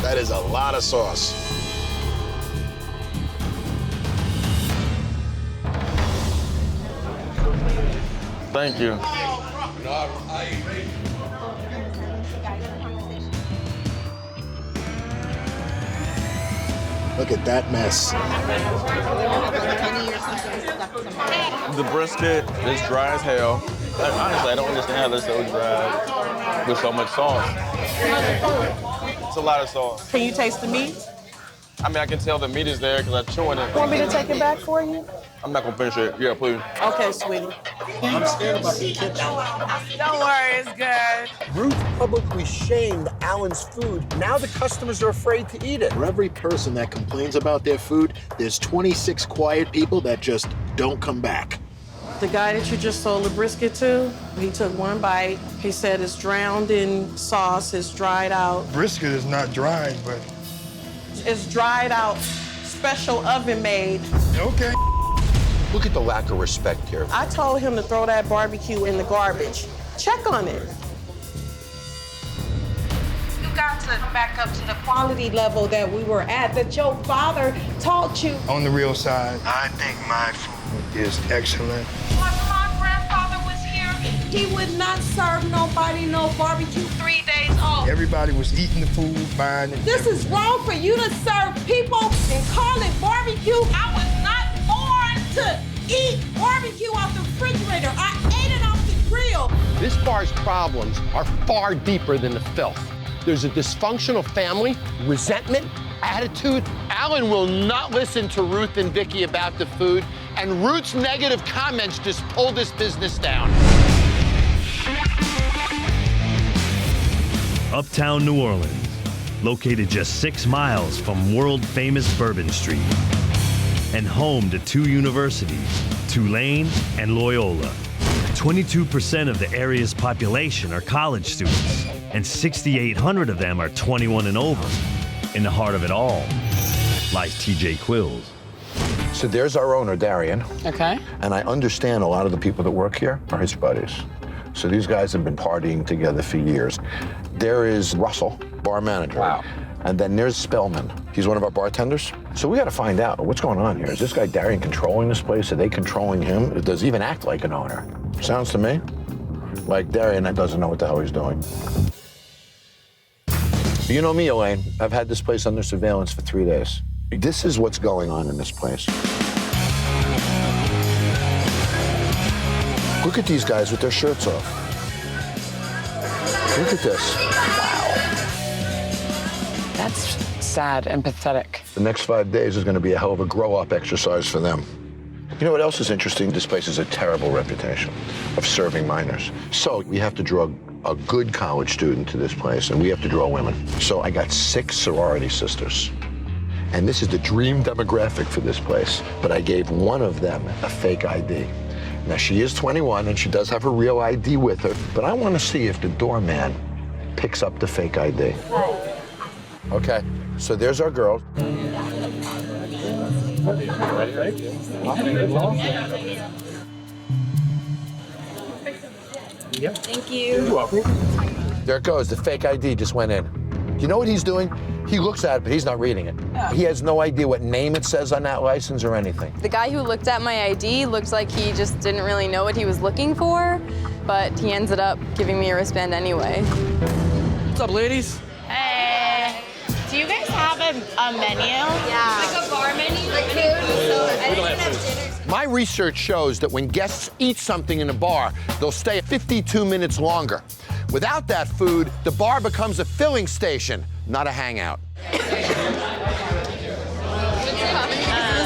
That is a lot of sauce. Thank you. Look at that mess. The brisket is dry as hell. Honestly, I don't understand how they're so dry with so much sauce. It's a lot of sauce. Can you taste the meat? I mean, I can tell the meat is there because I'm chewing it. Want me to take it back for you? I'm not gonna finish it. Yeah, please. Okay, sweetie. I'm scared about the kitchen. Don't worry, it's good. Ruth publicly shamed Alan's food. Now the customers are afraid to eat it. For every person that complains about their food, there's 26 quiet people that just don't come back. The guy that you just sold the brisket to, he took one bite. He said it's drowned in sauce, it's dried out. Brisket is not dried, but... It's dried out, special oven made. Okay. Look at the lack of respect here. I told him to throw that barbecue in the garbage. Check on it. You got to back up to the quality level that we were at, that your father taught you. On the real side, I think my food is excellent. When my grandfather was here, he would not serve nobody no barbecue 3 days off. Everybody was eating the food, buying it. This is wrong for you to serve people and call it barbecue. I was not born to eat barbecue off the refrigerator. I ate it off the grill. This bar's problems are far deeper than the filth. There's a dysfunctional family, resentment, attitude. Alan will not listen to Ruth and Vicky about the food, and Ruth's negative comments just pulled this business down. Uptown New Orleans, located just 6 miles from world-famous Bourbon Street, and home to 2 universities, Tulane and Loyola. 22% of the area's population are college students, and 6,800 of them are 21 and over. In the heart of it all lies TJ Quills. So there's our owner, Darian. Okay. And I understand a lot of the people that work here are his buddies. So these guys have been partying together for years. There is Russell, bar manager. Wow. And then there's Spellman. He's one of our bartenders. So we got to find out what's going on here. Is this guy Darian controlling this place? Are they controlling him? Does he even act like an owner? Sounds to me like Darian doesn't know what the hell he's doing. You know me, Elaine. I've had this place under surveillance for 3 days. This is what's going on in this place. Look at these guys with their shirts off. Look at this. That's sad and pathetic. The next 5 days is going to be a hell of a grow-up exercise for them. You know what else is interesting? This place has a terrible reputation of serving minors. So we have to draw a good college student to this place, and we have to draw women. So I got 6 sorority sisters. And this is the dream demographic for this place. But I gave one of them a fake ID. Now, she is 21, and she does have her real ID with her, but I want to see if the doorman picks up the fake ID. Okay, so there's our girl. Thank you. There it goes, the fake ID just went in. You know what he's doing? He looks at it, but he's not reading it. He has no idea what name it says on that license or anything. The guy who looked at my ID looked like he just didn't really know what he was looking for, but he ended up giving me a wristband anyway. What's up, ladies? Hey, do you guys have a menu? Yeah. Like a bar menu? Like food? So I didn't have dinner. My research shows that when guests eat something in a bar, they'll stay 52 minutes longer. Without that food, the bar becomes a filling station, not a hangout.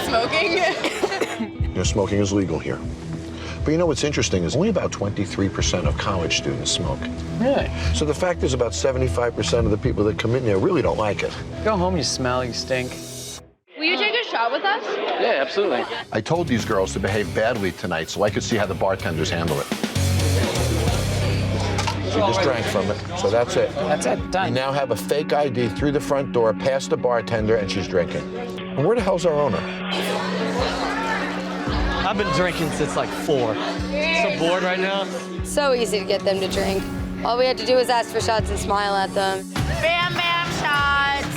Smoking? Smoking is legal here. But you know what's interesting is only about 23% of college students smoke. Really? So the fact is about 75% of the people that come in here really don't like it. Go home, you smell, you stink. Will you take a shot with us? Yeah, absolutely. I told these girls to behave badly tonight so I could see how the bartenders handle it. She just drank from it, so that's it. That's it, done. You now have a fake ID through the front door, past the bartender, and she's drinking. And where the hell's our owner? I've been drinking since like 4. So bored right now. So easy to get them to drink. All we had to do was ask for shots and smile at them. Bam, bam, shots.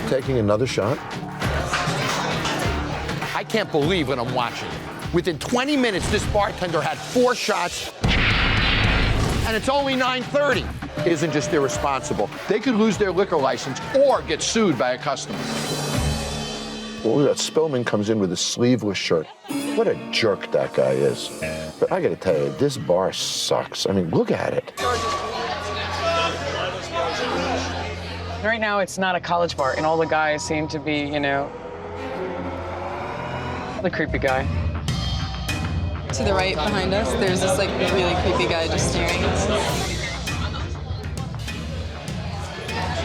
Taking another shot? I can't believe what I'm watching. Within 20 minutes, this bartender had 4 shots, and it's only 9:30. Isn't just irresponsible. They could lose their liquor license or get sued by a customer. Well, look at that. Spellman comes in with a sleeveless shirt. What a jerk that guy is. But I gotta tell you, this bar sucks. I mean, look at it. Right now, it's not a college bar, and all the guys seem to be, the creepy guy. To the right behind us, there's this like really creepy guy just staring at us.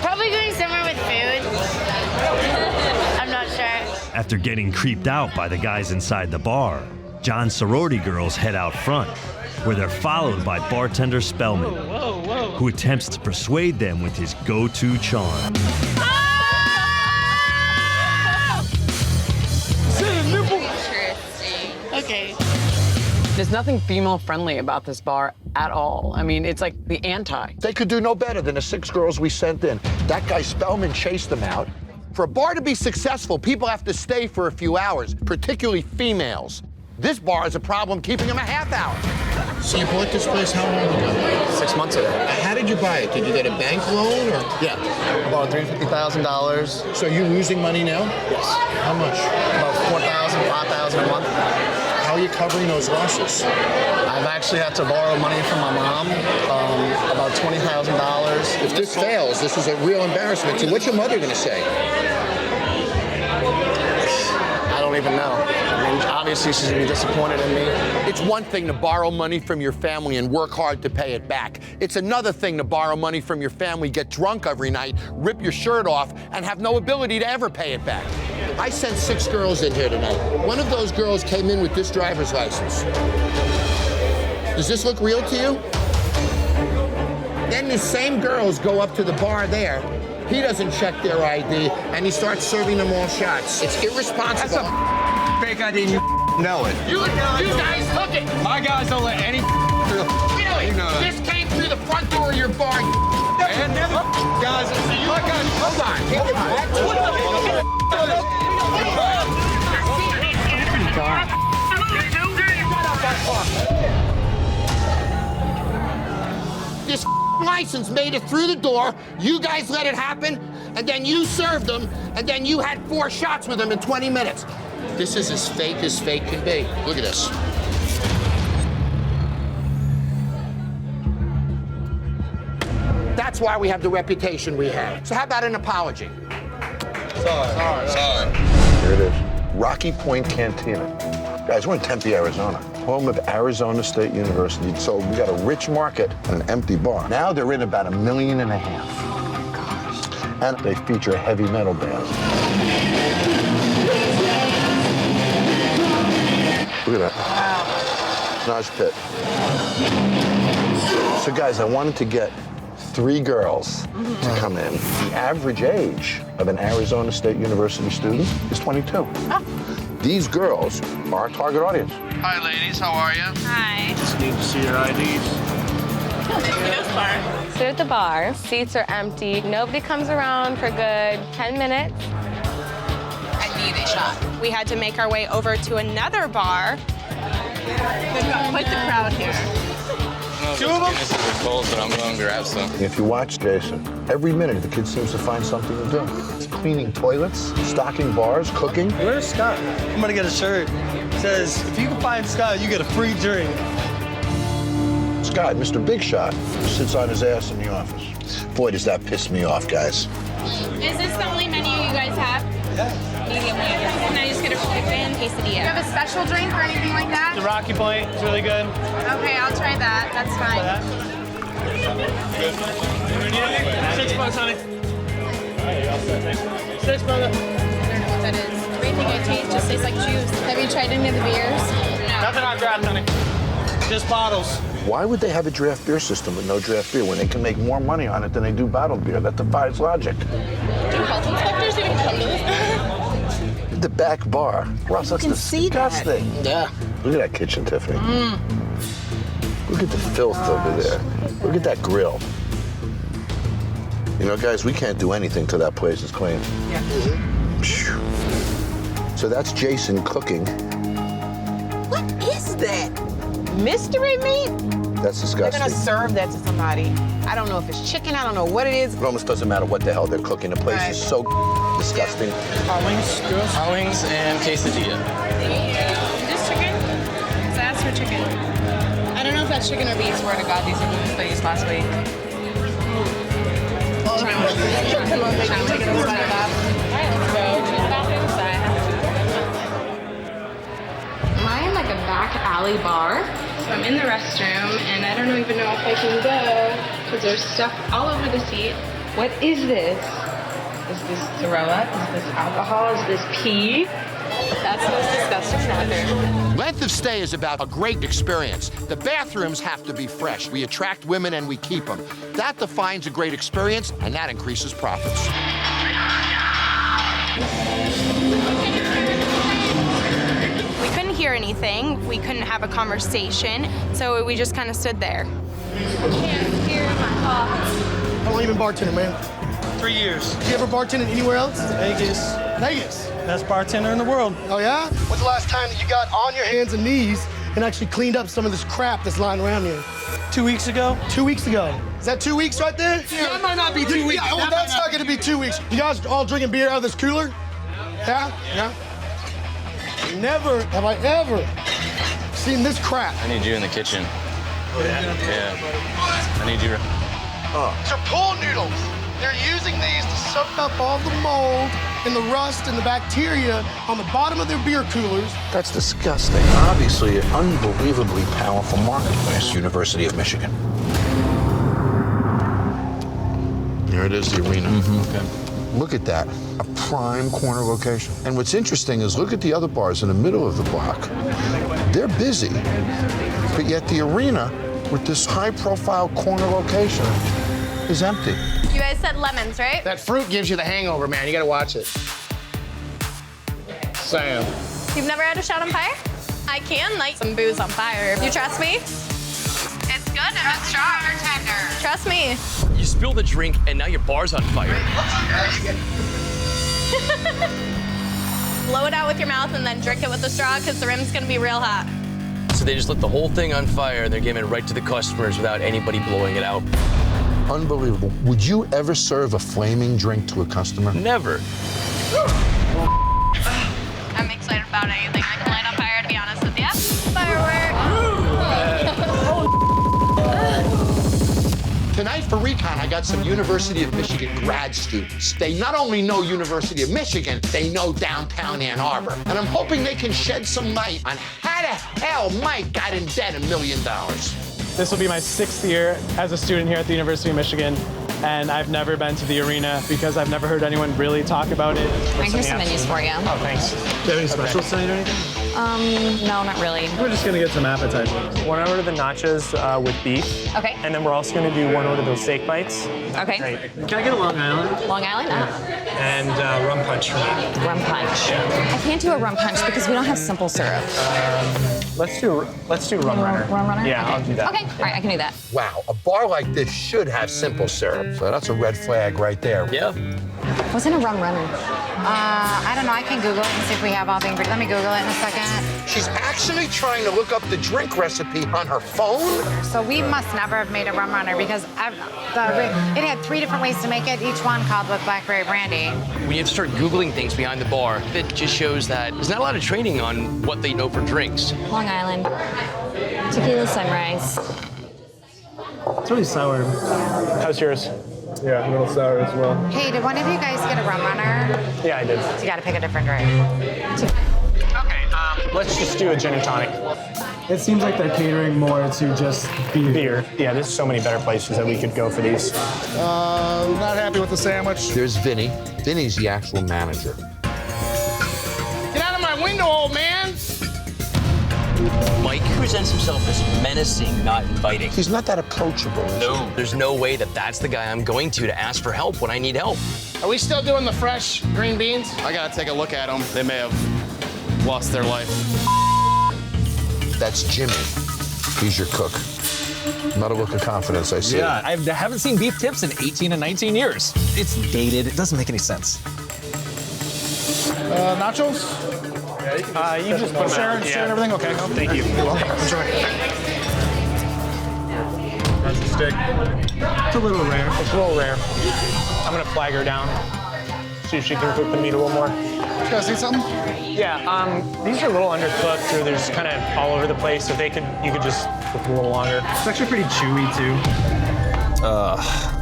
Probably going somewhere with food. I'm not sure. After getting creeped out by the guys inside the bar, John's sorority girls head out front, where they're followed by bartender Spellman, who attempts to persuade them with his go-to charm. Interesting. Okay. There's nothing female-friendly about this bar at all. I mean, it's like the anti. They could do no better than the 6 girls we sent in. That guy Spellman chased them out. For a bar to be successful, people have to stay for a few hours, particularly females. This bar has a problem keeping them a half hour. So you bought this place how long ago? 6 months ago. How did you buy it? Did you get a bank loan or? Yeah, about $350,000. So you're losing money now? Yes. How much? About $4,000, $5,000 a month. How are you covering those losses? I've actually had to borrow money from my mom, about $20,000. If this fails, this is a real embarrassment. So what's your mother going to say? I don't even know. I mean, obviously she's gonna be disappointed in me. It's one thing to borrow money from your family and work hard to pay it back. It's another thing to borrow money from your family, get drunk every night, rip your shirt off, and have no ability to ever pay it back. I sent 6 girls in here tonight. One of those girls came in with this driver's license. Does this look real to you? Then the same girls go up to the bar there. He doesn't check their ID, and he starts serving them all shots. It's irresponsible. That's a fake ID, and you know it. You guys, look it! My guys don't let any through. Really? You know that. This came through the front door of your bar. Man, never guys. My guys, Hold on. This license made it through the door, you guys let it happen, and then you served them, and then you had 4 shots with them in 20 minutes. This is as fake can be. Look at this. That's why we have the reputation we have. So how about an apology? Sorry. Here it is. Rocky Point Cantina. Guys, we're in Tempe, Arizona, home of Arizona State University. So we got a rich market and an empty bar. Now they're in about $1.5 million. Oh my gosh. And they feature a heavy metal band. Look at that. Wow. Nice pit. So guys, I wanted to get 3 girls to come in. The average age of an Arizona State University student is 22. Oh. These girls are our target audience. Hi, ladies. How are you? Hi. Just need to see your IDs. So at the bar, seats are empty. Nobody comes around for a good 10 minutes. I need a shot. We had to make our way over to another bar. We've got quite the crowd here. Two of them? This is cold, but I'm going to grab some. If you watch Jason, every minute the kid seems to find something to do. He's cleaning toilets, stocking bars, cooking. Where's Scott? I'm gonna get a shirt. It says, if you can find Scott, you get a free drink. Scott, Mr. Big Shot, sits on his ass in the office. Boy, does that piss me off, guys. Is this the only menu you guys have? Yeah. Medium well. Can I just get a chicken quesadilla? Do you have a special drink or anything like that? The Rocky Point is really good. Okay, I'll try that. That's fine. $6, honey. $6. I don't know what that is. Everything I taste just tastes like juice. Have you tried any of the beers? No. Nothing on draft, honey. Just bottles. Why would they have a draft beer system with no draft beer when they can make more money on it than they do bottled beer? That defies logic. Do health inspectors even come to this? The back bar. Ross, that's disgusting. Yeah. Look at that kitchen, Tiffany. Look at the filth over there. Look at that grill. You know, guys, we can't do anything till that place is clean. Yeah. So that's Jason cooking. What is that? Mystery meat? That's disgusting. They're gonna serve that to somebody. I don't know if it's chicken, I don't know what it is. It almost doesn't matter what the hell they're cooking. The place is so disgusting. Hot wings, girls? Hot wings and quesadilla. Is this chicken? So that's for chicken. I don't know if that's chicken or beef. Swear to God, these are the I used last week. Trying to take a little bite of that. All right, let's go to the bathroom side. Am I in like a back alley bar? So I'm in the restroom, and I don't even know if I can go because there's stuff all over the seat. What is this? Is this throw up? Is this alcohol? Is this pee? That's what's disgusting out there. Length of stay is about a great experience. The bathrooms have to be fresh. We attract women and we keep them. That defines a great experience, and that increases profits. We couldn't hear anything. We couldn't have a conversation. So we just kind of stood there. Can't hear my thoughts. How long you been bartending, man? 3 years. Did you ever bartended anywhere else? Vegas. Vegas? Best bartender in the world. Oh, yeah? When's the last time that you got on your hands and knees and actually cleaned up some of this crap that's lying around here? 2 weeks ago. 2 weeks ago. Is that 2 weeks right there? Yeah. That might not be 2 weeks. Yeah, well, that's not going to be 2 weeks. You guys all drinking beer out of this cooler? Yeah? Yeah? Never have I ever seen this crap. I need you in the kitchen. Oh, yeah? Yeah. I need you. These are pool noodles. They're using these to soak up all the mold and the rust and the bacteria on the bottom of their beer coolers. That's disgusting. Obviously, an unbelievably powerful marketplace. University of Michigan. Here it is, the arena. Okay. Look at that, a prime corner location. And what's interesting is look at the other bars in the middle of the block. They're busy, but yet the arena with this high-profile corner location is empty. You guys said lemons, right? That fruit gives you the hangover, man. You gotta watch it. Sam. You've never had a shot on fire? I can light some booze on fire. You trust me? It's good. I'm a strong bartender. Trust me. You spilled the drink and now your bar's on fire. Blow it out with your mouth and then drink it with a straw because the rim's gonna be real hot. So they just lit the whole thing on fire and they're giving it right to the customers without anybody blowing it out. Unbelievable. Would you ever serve a flaming drink to a customer? Never. I'm excited about anything I can light on fire, to be honest with you. Fireworks. Tonight for Recon, I got some University of Michigan grad students. They not only know University of Michigan, they know downtown Ann Arbor. And I'm hoping they can shed some light on how the hell Mike got in debt $1 million. This will be my 6th year as a student here at the University of Michigan, and I've never been to the arena because I've never heard anyone really talk about it. Here's some menus for you. Oh, thanks. Do you have any specials tonight or anything? No, not really. We're just gonna get some appetizers. One order of the nachos with beef. Okay. And then we're also gonna do one order of those steak bites. Okay. Great. Can I get a Long Island? Long Island? And rum punch for me. Rum punch. I can't do a rum punch because we don't have simple syrup. Let's do rum runner. Rum runner? Yeah, okay. I'll do that. Okay, all right, I can do that. Wow, a bar like this should have simple syrup. So that's a red flag right there. Yeah. What's in a rum runner? I don't know. I can Google it and see if we have all the ingredients. Let me Google it in a second. She's actually trying to look up the drink recipe on her phone? So we must never have made a rum runner because it had 3 different ways to make it, each one called with blackberry brandy. We have to start Googling things behind the bar. It just shows that there's not a lot of training on what they know for drinks. Long Island. Tequila Sunrise. It's really sour. How's yours? Yeah, a little sour as well. Hey, did one of you guys get a rum runner? Yeah, I did. So you got to pick a different drink. Let's just do a gin and tonic. It seems like they're catering more to just beer. Yeah, there's so many better places that we could go for these. Not happy with the sandwich. There's Vinny. Vinny's the actual manager. Get out of my window, old man! Mike presents himself as menacing, not inviting. He's not that approachable. No, there's no way that that's the guy I'm going to ask for help when I need help. Are we still doing the fresh green beans? I gotta take a look at them. They may have lost their life. That's Jimmy. He's your cook. Not a look of confidence, I see. Yeah, I haven't seen beef tips in 18 and 19 years. It's dated. It doesn't make any sense. Nachos? You just put Sharon, everything? Okay. Thank you. You're welcome. Enjoy. That's the steak. It's a little rare. It's a little rare. I'm gonna flag her down. See if she can cook the meat a little more. You guys need something? Yeah, these are a little undercooked, or they're just kind of all over the place. So you could just cook a little longer. It's actually pretty chewy too.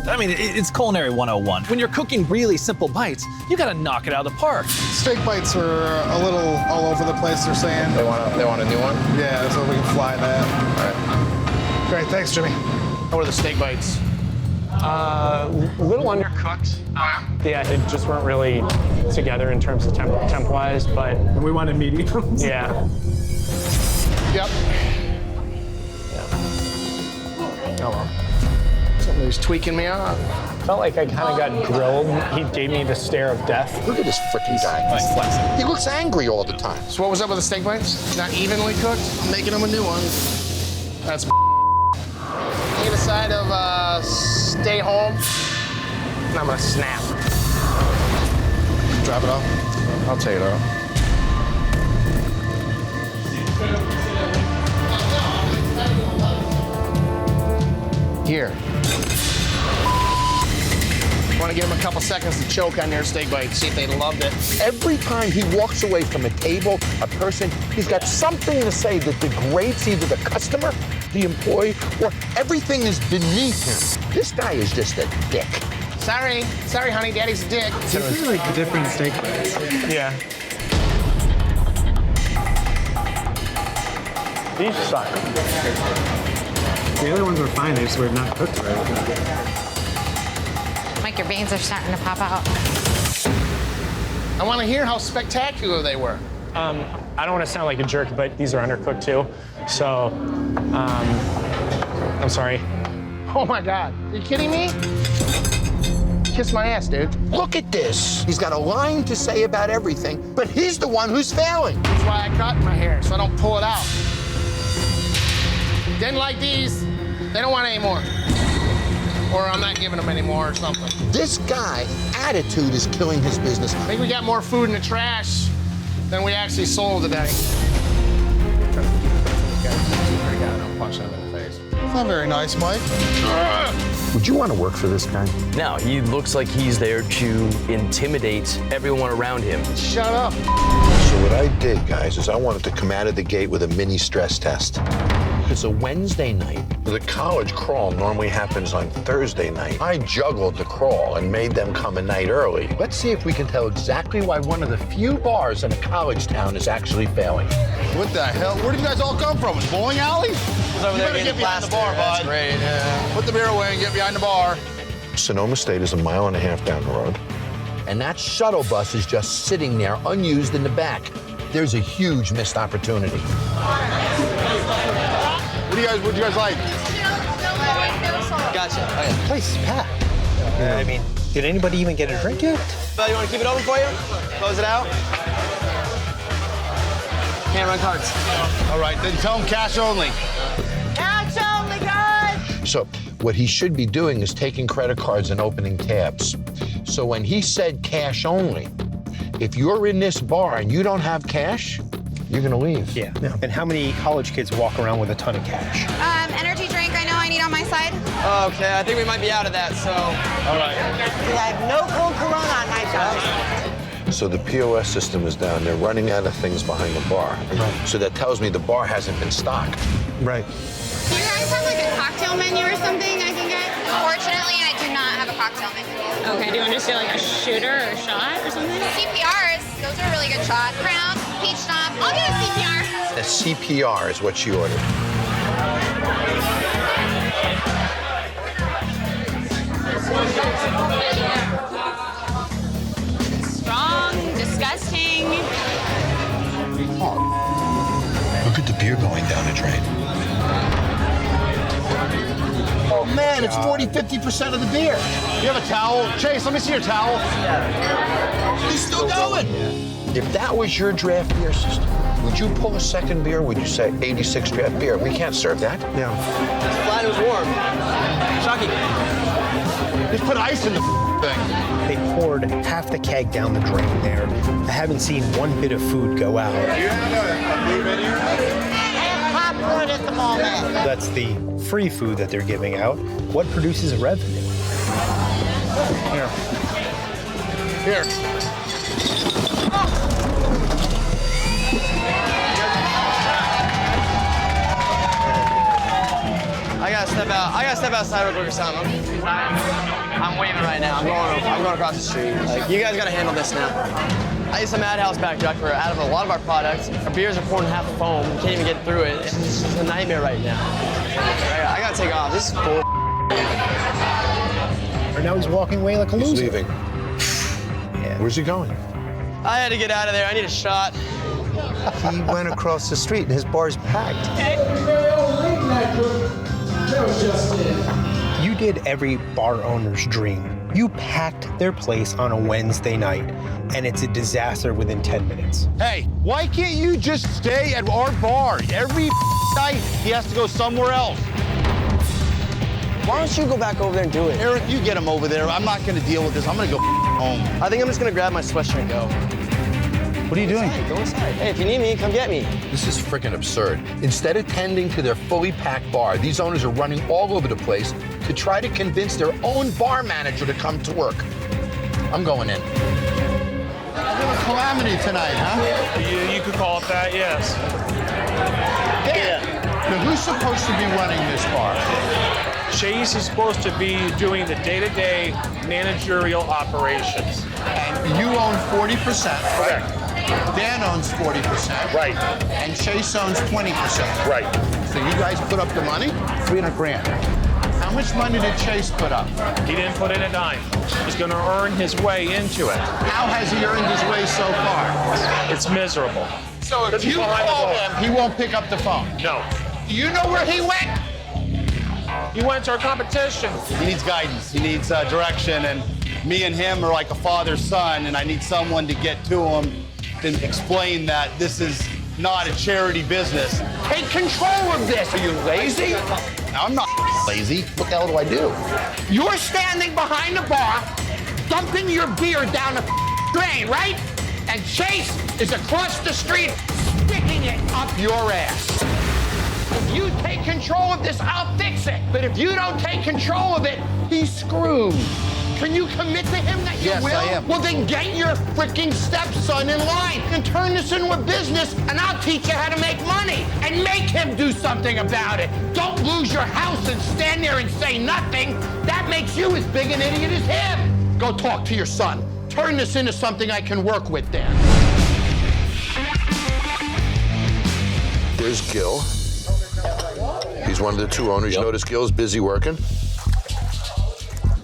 I mean, it's culinary 101. When you're cooking really simple bites, you gotta knock it out of the park. Steak bites are a little all over the place, they're saying. They want a new one? Yeah, so we can fly that. All right. Great, thanks, Jimmy. How are the steak bites? A little undercooked. Yeah, they just weren't really together in terms of temp-wise, but... And we wanted mediums. Yeah. Yep. Oh well. Somebody's tweaking me out. Felt like I kind of got grilled. He gave me the stare of death. Look at this freaking guy. He's flexing. He looks angry all the time. So what was up with the steak bites? Not evenly cooked? I'm making them a new one. That's Need a side of stay home. And I'm gonna snap. Drop it off? I'll take it off. Here. Want to give them a couple seconds to choke on their steak bites, see if they loved it. Every time he walks away from a table, a person, he's got something to say that degrades either the customer, the employee, or everything is beneath him. This guy is just a dick. Sorry, honey, daddy's a dick. These are like different steak bites. Yeah. These suck. The other ones were fine, they just were not cooked right. Mike, your veins are starting to pop out. I want to hear how spectacular they were. I don't want to sound like a jerk, but these are undercooked too. So, I'm sorry. Oh my God, are you kidding me? Kiss my ass, dude. Look at this. He's got a line to say about everything, but he's the one who's failing. That's why I cut my hair, so I don't pull it out. Didn't like these, they don't want any more. Or I'm not giving them any more or something. This guy, attitude is killing his business. I think we got more food in the trash than we actually sold today. Punch him in the face. Not very nice, Mike. Would you want to work for this guy? No, he looks like he's there to intimidate everyone around him. Shut up. So what I did, guys, is I wanted to come out of the gate with a mini stress test. It's a Wednesday night. The college crawl normally happens on Thursday night. I juggled the crawl and made them come a night early. Let's see if we can tell exactly why one of the few bars in a college town is actually failing. What the hell? Where did you guys all come from? A bowling alley? You better get behind the bar, bud. That's great, yeah. Put the beer away and get behind the bar. Sonoma State is 1.5 miles down the road. And that shuttle bus is just sitting there unused in the back. There's a huge missed opportunity. What'd you guys like? Gotcha. Okay. Place is packed. I mean, did anybody even get a drink yet? Well, you want to keep it open for you? Close it out? Can't run cards. All right, then tell them cash only. Cash only, guys! So what he should be doing is taking credit cards and opening tabs. So when he said cash only, if you're in this bar and you don't have cash, you're gonna leave. Yeah. And how many college kids walk around with a ton of cash? Energy drink I know I need on my side. Okay, I think we might be out of that, so. All right. I have no cold Corona on my side. So the POS system is down. They're running out of things behind the bar. Right. So that tells me the bar hasn't been stocked. Right. Do you guys have like a cocktail menu or something I can get? Unfortunately, I do not have a cocktail menu. Okay, do you want to just get like a shooter or a shot or something? CPRs, those are a really good shot. Crown, peach stomp. I'll get a CPR. A CPR is what she ordered. Strong, disgusting. Look at the beer going down the drain. Oh man, it's 40–50% of the beer. You have a towel? Chase, let me see your towel. He's still going. If that was your draft beer system, would you pull a second beer? Would you say 86 draft beer? We can't serve that. Yeah. Glad it was warm. Shocking. Just put ice in the thing. They poured half the keg down the drain there. I haven't seen one bit of food go out. I have popcorn at the moment. That's the free food that they're giving out. What produces revenue? Here. I gotta step outside real quick or something. I'm waving right now. I'm going across the street. Like, you guys gotta handle this now. I use some Madhouse back Jack for out of a lot of our products. Our beers are pouring half foam. We can't even get through it. It's just a nightmare right now. I gotta take off. This is bull. And now he's walking away like a loser. He's leaving. Yeah. Where's he going? I had to get out of there. I need a shot. He went across the street and his bar's packed. You did every bar owner's dream. You packed their place on a Wednesday night, and it's a disaster within 10 minutes. Hey, why can't you just stay at our bar? Every night he has to go somewhere else. Why don't you go back over there and do it? Eric, you get him over there. I'm not gonna deal with this. I'm gonna go home. I think I'm just gonna grab my sweatshirt and go. What are you doing? Go inside. Hey, if you need me, come get me. This is freaking absurd. Instead of tending to their fully packed bar, these owners are running all over the place to try to convince their own bar manager to come to work. I'm going in. A little calamity tonight, huh? You could call it that, yes. Yeah. Now, who's supposed to be running this bar? Chase is supposed to be doing the day-to-day managerial operations. And you own 40%. Correct. Dan owns 40%. Right. And Chase owns 20%. Right. So you guys put up the money? 300 grand. How much money did Chase put up? He didn't put in a dime. He's going to earn his way into it. How has he earned his way so far? It's miserable. So if you call him, he won't pick up the phone? No. Do you know where he went? He went to our competition. He needs guidance. He needs direction. And me and him are like a father-son, and I need someone to get to him and explain that this is not a charity business. Take control of this. Are you lazy? No, I'm not lazy. What the hell do I do? You're standing behind the bar, dumping your beer down the drain, right? And Chase is across the street, sticking it up your ass. If you take control of this, I'll fix it. But if you don't take control of it, he's screwed. Can you commit to him that you will? Yes, I am. Well, then get your freaking stepson in line and turn this into a business, and I'll teach you how to make money and make him do something about it. Don't lose your house and stand there and say nothing. That makes you as big an idiot as him. Go talk to your son. Turn this into something I can work with, Dan. There's Gil. He's one of the two owners. You notice Gil's busy working.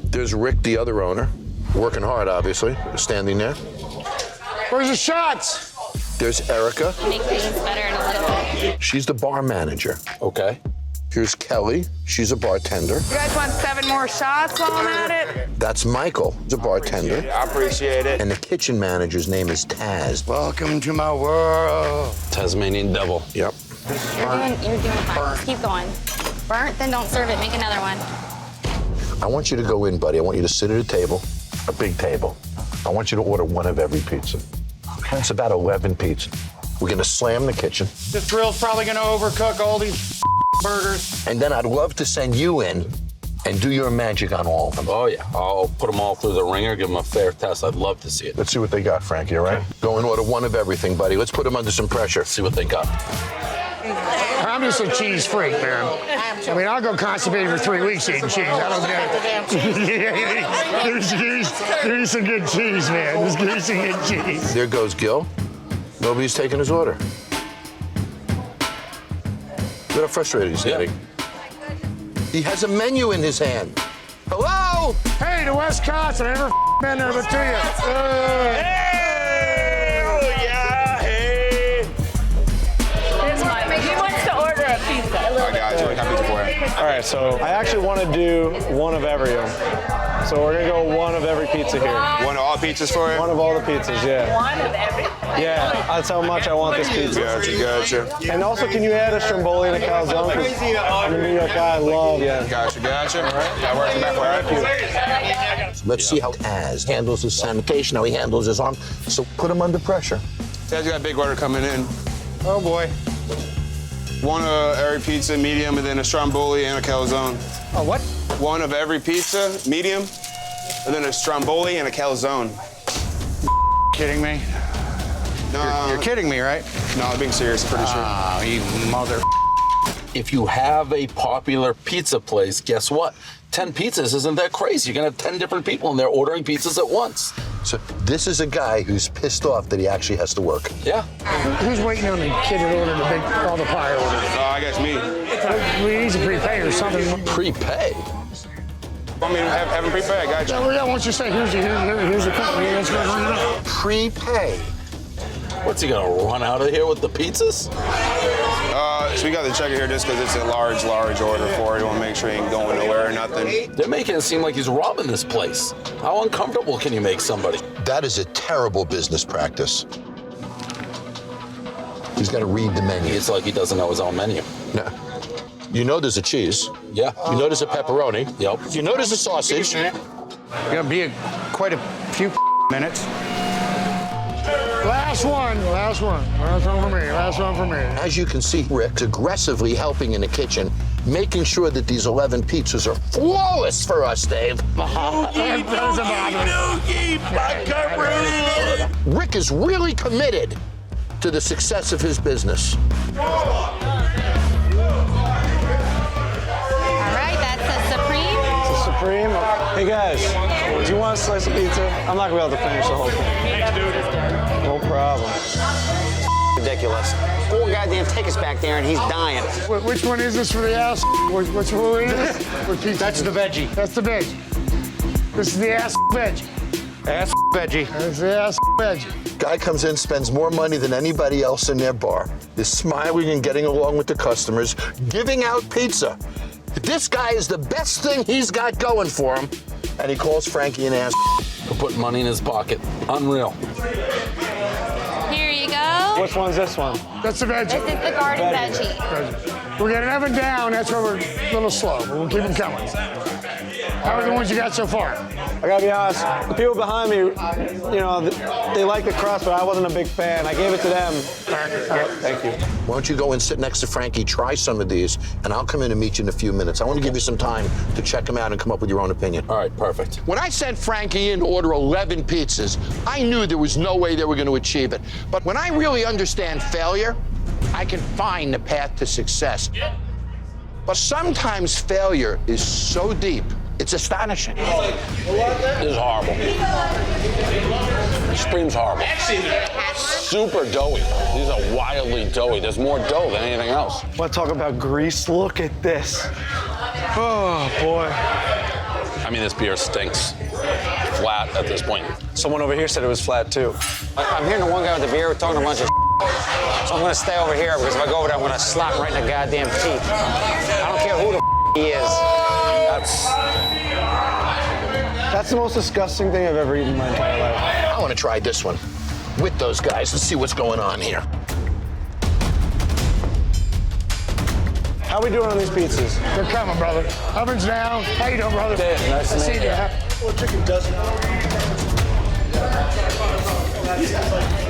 There's Rick, the other owner, working hard, obviously, standing there. Where's the shots? There's Erica. Make things better in a little bit. She's the bar manager. Okay. Here's Kelly. She's a bartender. You guys want 7 more shots while I'm at it? That's Michael. He's a bartender. I appreciate it. And the kitchen manager's name is Taz. Welcome to my world. Tasmanian devil. Yep. You're doing fine. Just keep going. Burnt, then don't serve it. Make another one. I want you to go in, buddy. I want you to sit at a table. a big table. I want you to order one of every pizza. It's about 11 pizzas. We're gonna slam the kitchen. This grill's probably gonna overcook all these burgers. And then I'd love to send you in and do your magic on all of them. Oh, yeah. I'll put them all through the ringer, give them a fair test. I'd love to see it. Let's see what they got, Frankie, all right? Go and order one of everything, buddy. Let's put them under some pressure. See what they got. I'm just a cheese freak, man. I mean, I'll go constipated for 3 weeks eating cheese. I don't get it. Give me some good cheese, man. Just give me some good cheese. There goes Gil. Nobody's taking his order. Look how frustrated he's getting. He has a menu in his hand. Hello? Hey, to Wisconsin. I never been there but to you. He wants to order a pizza. I got you. I got pizza for you. All right, so I actually want to do one of every. So we're gonna go one of every pizza here. One of all pizzas for you? One of all the pizzas, yeah. One of every? Yeah, that's how much I want this pizza. Gotcha. And also, can you add a stromboli and a calzone? 'Cause I'm a New York guy, I love. Yeah. Gotcha. That works back for you. Let's see how Taz handles his sanitation, how he handles his arm. So put him under pressure. Taz got a big order coming in. Oh, boy. One of every pizza, medium, and then a stromboli and a calzone. A what? One of every pizza, medium, and then a stromboli and a calzone. Kidding me? No. You're kidding me, right? No, I'm being serious, I'm pretty sure. Oh, you mother. If you have a popular pizza place, guess what? 10 pizzas isn't that crazy. You're gonna have 10 different people and they're ordering pizzas at once. So this is a guy who's pissed off that he actually has to work. Yeah. Who's waiting on the kid that ordered all the pie orders? Oh, I guess me. We need to prepay or something. Prepay? I mean, have him prepay, I got you. Yeah, once you say, here's the company, let's go run it up. Prepay? What's he gonna run out of here with the pizzas? So we got to check it here just because it's a large order for it. We want to make sure he ain't going nowhere or nothing. They're making it seem like he's robbing this place. How uncomfortable can you make somebody? That is a terrible business practice. He's got to read the menu. It's like he doesn't know his own menu. No. You know there's a cheese. Yeah. You know there's a pepperoni. Yep. You know there's a sausage. Gonna be quite a few minutes. Last one for me. As you can see, Rick's aggressively helping in the kitchen, making sure that these 11 pizzas are flawless for us, Dave. Rick is really committed to the success of his business. All right, that's a Supreme. It's a Supreme. Hey guys, do you want a slice of pizza? I'm not gonna be able to finish the whole thing. No problem. Ridiculous. 4 goddamn tickets back there and he's dying. Which one is this for the ass? Which one is this? That's the veggie. That's the veggie. This is the ass veggie. Ass veggie. That's the ass veggie. Guy comes in, spends more money than anybody else in their bar. Is smiling and getting along with the customers, giving out pizza. This guy is the best thing he's got going for him, and he calls Frankie an ass. For putting money in his pocket. Unreal. Here you go. Which one's this one? That's the veggie. This is the garden veggie. We're getting Evan down. That's where we're a little slow, but we'll keep him coming. How are the ones you got so far? I gotta be honest, the people behind me, you know, they like the crust, but I wasn't a big fan. I gave it to them. Thank you. Why don't you go and sit next to Frankie, try some of these, and I'll come in and meet you in a few minutes. I want to give you some time to check them out and come up with your own opinion. All right, perfect. When I sent Frankie in to order 11 pizzas, I knew there was no way they were going to achieve it. But when I really understand failure, I can find the path to success. But sometimes failure is so deep, it's astonishing. This is horrible. Supreme's horrible. Super doughy. These are wildly doughy. There's more dough than anything else. Want to talk about grease? Look at this. Oh, boy. I mean, this beer stinks. Flat at this point. Someone over here said it was flat, too. I'm hearing the one guy with the beer talking a bunch of so I'm gonna stay over here because if I go over there, I'm gonna slap him right in the goddamn teeth. I don't care who the he is. That's the most disgusting thing I've ever eaten in my entire life. I want to try this one with those guys. Let's see what's going on here. How we doing on these pizzas? They're coming, brother. Oven's down. How you doing, brother? Nice to meet you. Well, chicken doesn't.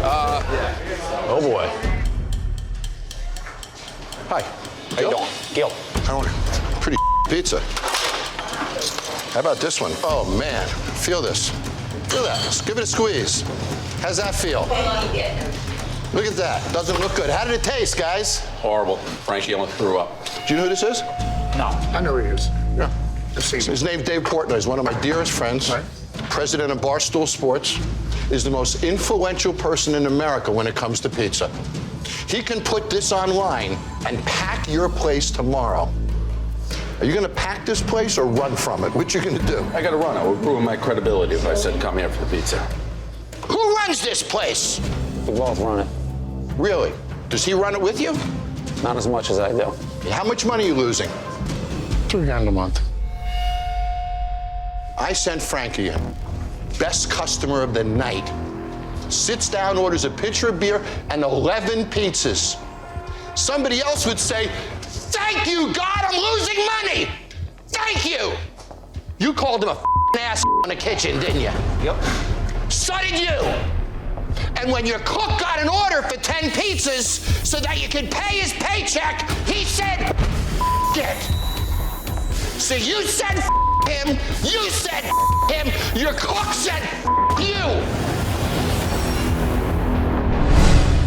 Oh boy. Hi. How you doing? Gil. I want pretty pizza. How about this one? Oh man, feel this. Feel that. Just give it a squeeze. How's that feel? Look at that. Doesn't look good. How did it taste, guys? Horrible. Frankie almost threw up. Do you know who this is? No. I know who he is. Yeah. His name's Dave Portnoy. He's one of my dearest friends. Right. President of Barstool Sports. Is the most influential person in America when it comes to pizza. He can put this online and pack your place tomorrow. Are you gonna pack this place or run from it? What you gonna do? I gotta run. I would ruin my credibility if I said come here for the pizza. Who runs this place? We both run it. Really? Does he run it with you? Not as much as I do. How much money are you losing? $3,000 a month. I sent Frankie in. Best customer of the night. Sits down, orders a pitcher of beer and 11 pizzas. Somebody else would say, thank you, God, I'm losing money. Thank you. You called him a ass in the kitchen, didn't you? Yep. So did you. And when your cook got an order for 10 pizzas so that you could pay his paycheck, he said, it. So you said him, you said him, your cook said you.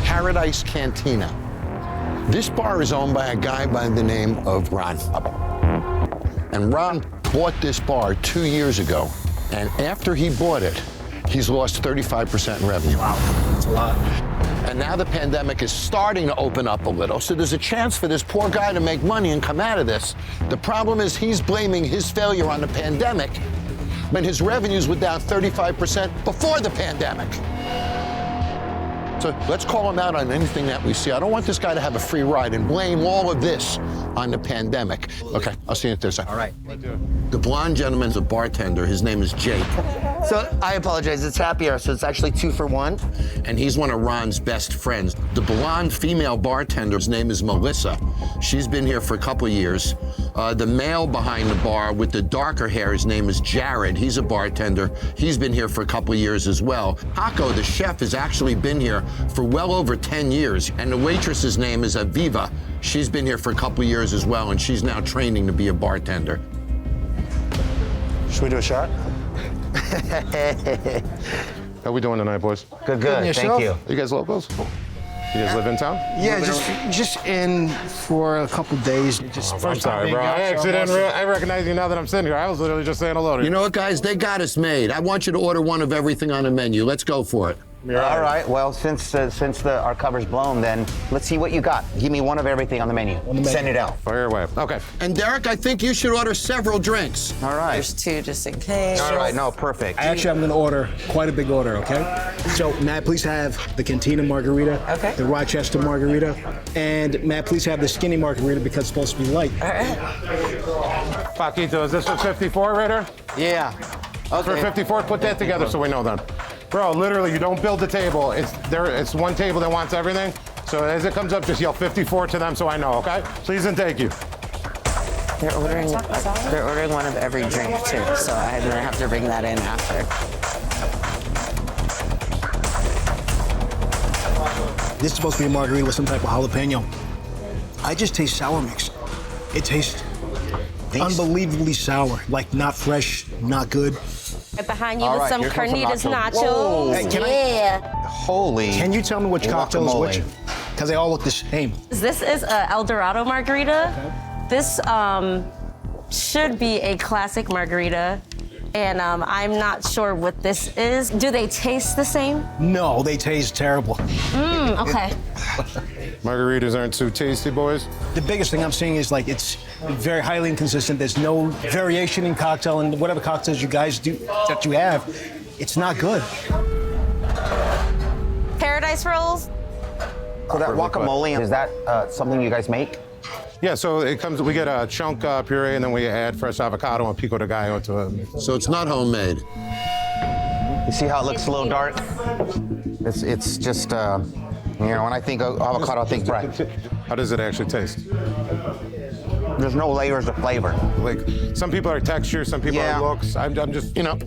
Paradise Cantina. This bar is owned by a guy by the name of Ron. And Ron bought this bar 2 years ago. And after he bought it, he's lost 35% in revenue. Wow, that's a lot. And now the pandemic is starting to open up a little, so there's a chance for this poor guy to make money and come out of this. The problem is he's blaming his failure on the pandemic when his revenues were down 35% before the pandemic. So let's call him out on anything that we see. I don't want this guy to have a free ride and blame all of this on the pandemic. Okay, I'll see you in Thursday. All right. The blonde gentleman's a bartender. His name is Jake. So I apologize, it's happy hour, so it's actually 2 for 1. And he's one of Ron's best friends. The blonde female bartender's name is Melissa. She's been here for a couple years. The male behind the bar with the darker hair, his name is Jared. He's a bartender. He's been here for a couple years as well. Paco, the chef, has actually been here for well over 10 years. And the waitress's name is Aviva. She's been here for a couple years as well, and she's now training to be a bartender. Should we do a shot? How we doing tonight, boys? Good, thank you. You guys locals? You guys live in town? Yeah, just in for a couple days. I'm sorry, bro. I recognize you now that I'm sitting here. I was literally just saying hello to you. You know what, guys? They got us made. I want you to order one of everything on the menu. Let's go for it. All right, well, since our cover's blown, then let's see what you got. Give me one of everything on the menu. Send it out. Fire away. Okay. And Derek, I think you should order several drinks. All right. There's 2 just in case. All right, no, perfect. Actually, I'm gonna order quite a big order, okay? So, may I please have the Cantina Margarita, the Rochester Margarita, and may I please have the Skinny Margarita because it's supposed to be light. All right. Paquito, is this for 54 right here? Yeah. Okay. For 54, put that together so we know then. Bro, literally, you don't build the table. It's one table that wants everything. So as it comes up, just yell 54 to them so I know, okay? Please and thank you. They're ordering one of every drink too, so I'm gonna have to bring that in after. This is supposed to be a margarita with some type of jalapeno. I just taste sour mix. It tastes unbelievably sour, like not fresh, not good. Right behind you with some carnitas nachos. Hey, Holy. Can you tell me which cocktail is which? Because they all look the same. This is a El Dorado margarita. Okay. This should be a classic margarita. And I'm not sure what this is. Do they taste the same? No, they taste terrible. Okay. Margaritas aren't too tasty, boys. The biggest thing I'm seeing is like it's very highly inconsistent. There's no variation in cocktail, and whatever cocktails you guys do that you have, it's not good. Paradise rolls. So that guacamole, is that something you guys make? Yeah, so it comes. We get a chunk puree, and then we add fresh avocado and pico de gallo to it. So it's not homemade. You see how it looks a little dark? It's just, you know, when I think of avocado, I think bread. How does it actually taste? There's no layers of flavor. Like, some people are texture, some people are looks. I'm just, you know.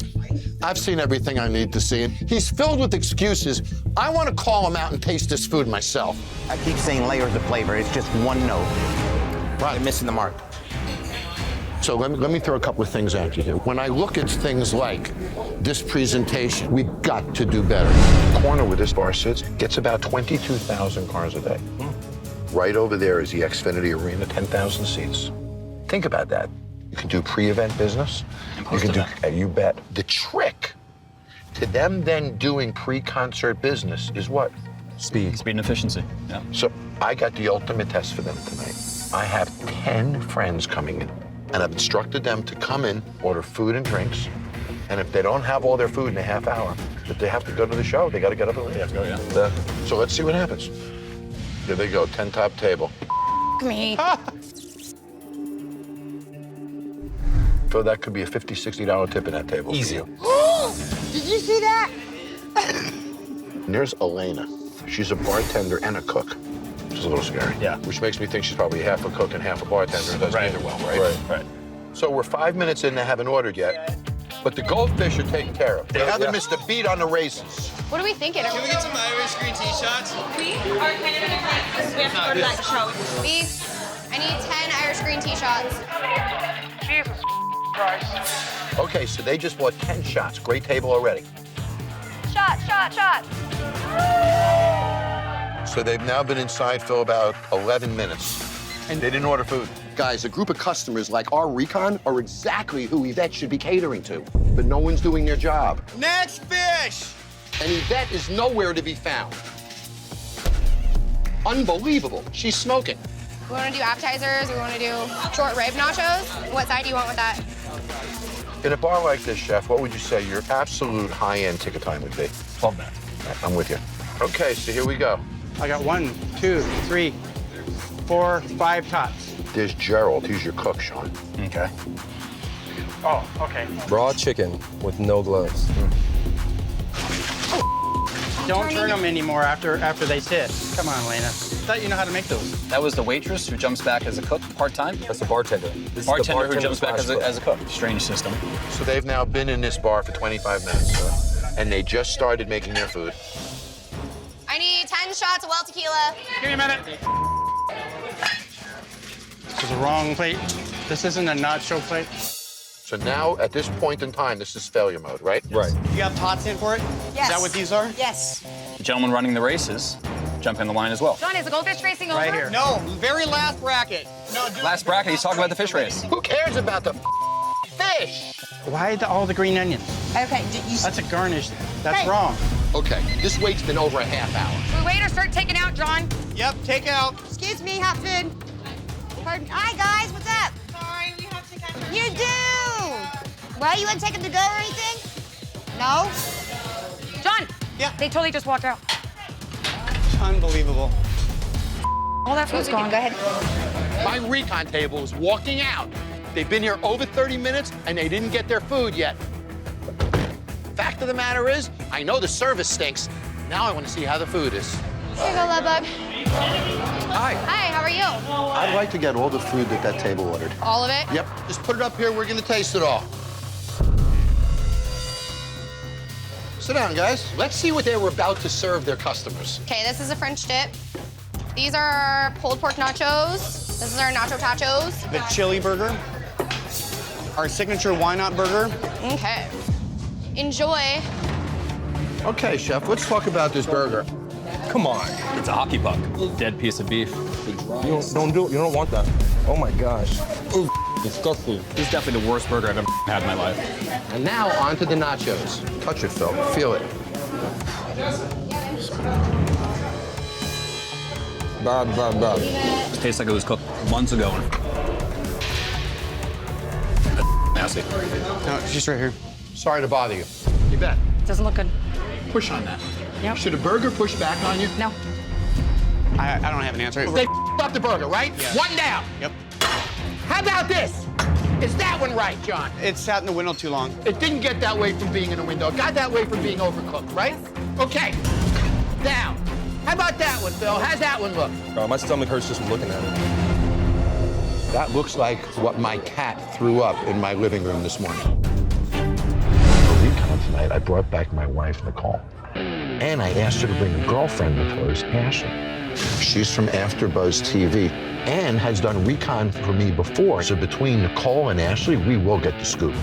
I've seen everything I need to see, and he's filled with excuses. I want to call him out and taste this food myself. I keep saying layers of flavor. It's just one note. Right. You're missing the mark. So let me throw a couple of things at you here. When I look at things like this presentation, we've got to do better. The corner where this bar sits gets about 22,000 cars a day. Right over there is the Xfinity Arena, 10,000 seats. Think about that. You can do pre-event business. You can do, you bet. The trick to them then doing pre-concert business is what? Speed and efficiency. Yeah. So I got the ultimate test for them tonight. I have 10 friends coming in, and I've instructed them to come in, order food and drinks, and if they don't have all their food in a half hour, if they have to go to the show, they got to get up and leave. So let's see what happens. Here they go, 10 top table. Me. So that could be a $50, $60 tip in that table. Easy. Did you see that? And there's Elena. She's a bartender and a cook, which is a little scary. Yeah. Which makes me think she's probably half a cook and half a bartender and does neither well, right? Right. So we're 5 minutes in, they haven't ordered yet, but the goldfish are taken care of. They haven't missed a beat on the races. What are we thinking? Can we get some Irish green tea shots? We are kind of because we have to go to that show. Beef. I need 10 Irish green tea shots. Jesus Christ. Okay, so they just bought 10 shots. Great table already. Shot, shot, shot. So they've now been inside for about 11 minutes, and they didn't order food. Guys, a group of customers like our recon are exactly who Yvette should be catering to, but no one's doing their job. Next fish! And Yvette is nowhere to be found. Unbelievable. She's smoking. We want to do appetizers. We want to do short rib nachos. What side do you want with that? In a bar like this, Chef, what would you say your absolute high-end ticket time would be? 12 minutes. I'm with you. Okay, so here we go. I got 1, 2, 3, 4, 5 tops. There's Gerald. He's your cook, Sean. Okay. Oh, okay. Raw chicken with no gloves. Don't turn them anymore after they sit. Come on, Lena. I thought you know how to make those. That was the waitress who jumps back as a cook part-time? That's the bartender. Bartender who jumps back as a cook. Strange system. So they've now been in this bar for 25 minutes, and they just started making their food. I need 10 shots of well tequila. Give me a minute. This is the wrong plate. This isn't a nacho plate. So now, at this point in time, this is failure mode, right? Right. You got pots in for it? Yes. Is that what these are? Yes. The gentleman running the races jump in the line as well. John, is the goldfish racing over? Right here. No, very last bracket. No, Last bracket, he's talking about the fish race. Who cares about the fish? Why all the green onions? Okay, That's a garnish. That's Hey. wrong. Okay, this wait's been over a half hour. Should we wait or start taking out, John? Yep, take out. excuse me, hot food. Pardon. Hi, guys, what's up? Sorry, we have to catch You do! Why, you want to take them to go or anything? No? John! Yeah. They totally just walked out. Unbelievable. All that food's gone. Go ahead. My recon table is walking out. They've been here over 30 minutes, and they didn't get their food yet. Fact of the matter is, I know the service stinks. Now I want to see how the food is. Here you go, love bug. Hi. Hi, how are you? I'd like to get all the food that table ordered. All of it? Yep, just put it up here. We're going to taste it all. Sit down, guys. Let's see what they were about to serve their customers. Okay, this is a French dip. These are our pulled pork nachos. This is our nacho tachos. The chili burger. Our signature why not burger. Okay. Enjoy. Okay, Chef, let's talk about this burger. Come on. It's a hockey puck. Dead piece of beef. You don't do it. You don't want that. Oh my gosh. Ooh, disgusting. This is definitely the worst burger I've ever had in my life. And now on to the nachos. Touch it, Phil. Feel it. Bad. It tastes like it was cooked months ago. Nasty. No, she's right here. Sorry to bother you. You bet. Doesn't look good. Push on that. Yep. Should a burger push back on you? No. I don't have an answer. They up the burger, right? Yes. One down. Yep. How about this? Is that one right, John? It sat in the window too long. It didn't get that way from being in a window. It got that way from being overcooked, right? Okay. Down. How about that one, Phil? How's that one look? Oh, my stomach hurts just from looking at it. That looks like what my cat threw up in my living room this morning. For recon night, I brought back my wife, Nicole. And I asked her to bring a girlfriend of hers, Ashley. She's from AfterBuzz TV and has done recon for me before. So between Nicole and Ashley, we will get the scoop.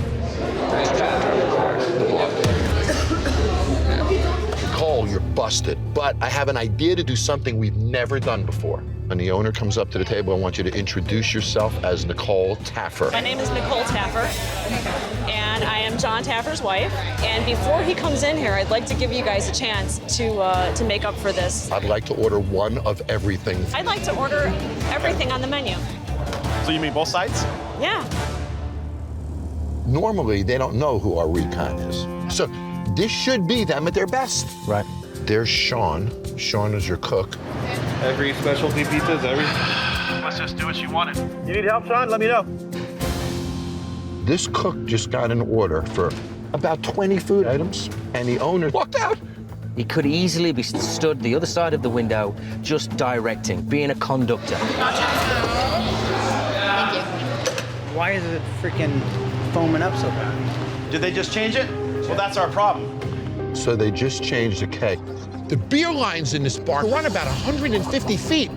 Nicole, you're busted. But I have an idea to do something we've never done before. When the owner comes up to the table, I want you to introduce yourself as Nicole Taffer. My name is Nicole Taffer, and I am Jon Taffer's wife. And before he comes in here, I'd like to give you guys a chance to make up for this. I'd like to order one of everything. I'd like to order everything on the menu. So you mean both sides? Yeah. Normally, they don't know who our recon is. So this should be them at their best. Right. There's Sean. Sean is your cook. Every specialty pizzas, every... Let's just do what you wanted. You need help, Sean? Let me know. This cook just got an order for about 20 food items, and the owner walked out. He could easily be stood the other side of the window, just directing, being a conductor. Thank you. Why is it freaking foaming up so bad? Did they just change it? Well, that's our problem. So they just changed the keg. The beer lines in this bar run about 150 feet.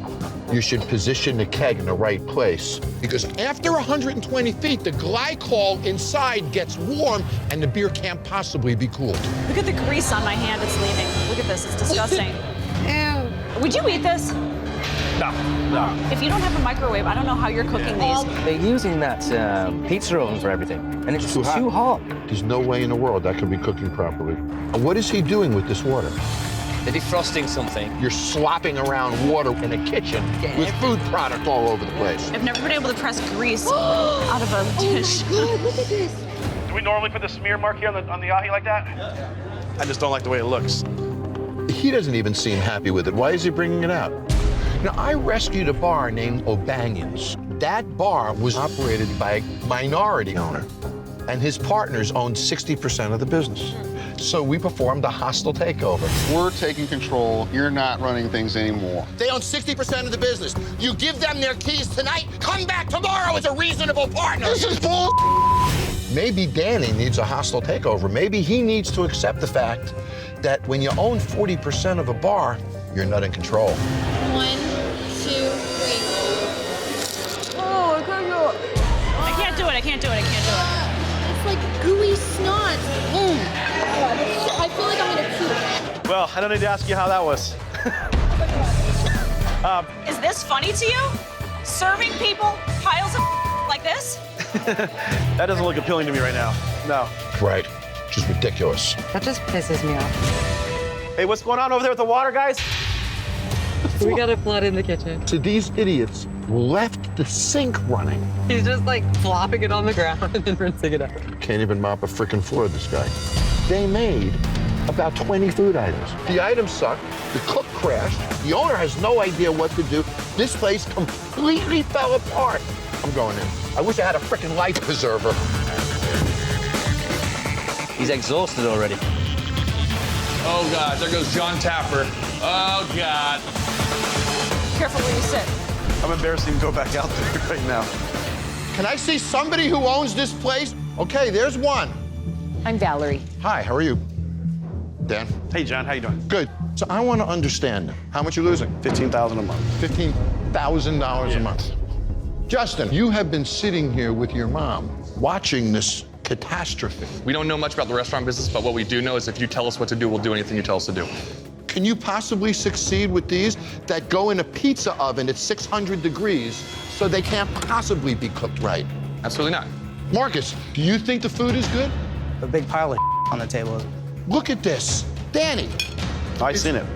You should position the keg in the right place. Because after 120 feet, the glycol inside gets warm and the beer can't possibly be cooled. Look at the grease on my hand, it's leaving. Look at this, it's disgusting. Ew. Would you eat this? No. If you don't have a microwave, I don't know how you're cooking these. They're using that pizza oven for everything, and it's too hot. There's no way in the world that could be cooking properly. And what is he doing with this water? They're defrosting something. You're slopping around water in a kitchen with food product all over the place. I've never been able to press grease out of a dish. Oh my God, look at this. Do we normally put the smear mark here on the ahi like that? Yeah. I just don't like the way it looks. He doesn't even seem happy with it. Why is he bringing it out? Now, I rescued a bar named O'Banion's. That bar was operated by a minority owner, and his partners owned 60% of the business. So we performed a hostile takeover. We're taking control. You're not running things anymore. They own 60% of the business. You give them their keys tonight, come back tomorrow as a reasonable partner. This is bull. Maybe Danny needs a hostile takeover. Maybe he needs to accept the fact that when you own 40% of a bar, you're not in control. 1, 2, 3. Oh, I can't do it, I can't do it, I can't do it. It's like gooey snot. I feel like I'm gonna puke. Well, I don't need to ask you how that was. Is this funny to you? Serving people piles of like this? That doesn't look appealing to me right now. No. Right. Which is ridiculous. That just pisses me off. Hey, what's going on over there with the water, guys? We got a flood in the kitchen. So these idiots left the sink running. He's just like flopping it on the ground and then rinsing it out. Can't even mop a frickin' floor, this guy. They made about 20 food items. The items sucked, the cook crashed, the owner has no idea what to do. This place completely fell apart. I'm going in. I wish I had a frickin' life preserver. He's exhausted already. Oh, God, there goes Jon Taffer. Oh, God. Careful where you sit. I'm embarrassed to even go back out there right now. Can I see somebody who owns this place? Okay, there's one. I'm Valerie. Hi, how are you? Dan? Hey, John, how you doing? Good. So I want to understand, how much you losing? $15,000 a month. $15,000 a month. Justin, you have been sitting here with your mom watching this catastrophe. We don't know much about the restaurant business, but what we do know is if you tell us what to do, we'll do anything you tell us to do. Can you possibly succeed with these that go in a pizza oven at 600 degrees so they can't possibly be cooked right? Absolutely not. Marcus, do you think the food is good? A big pile of on the table. Look at this. Danny. I've seen it.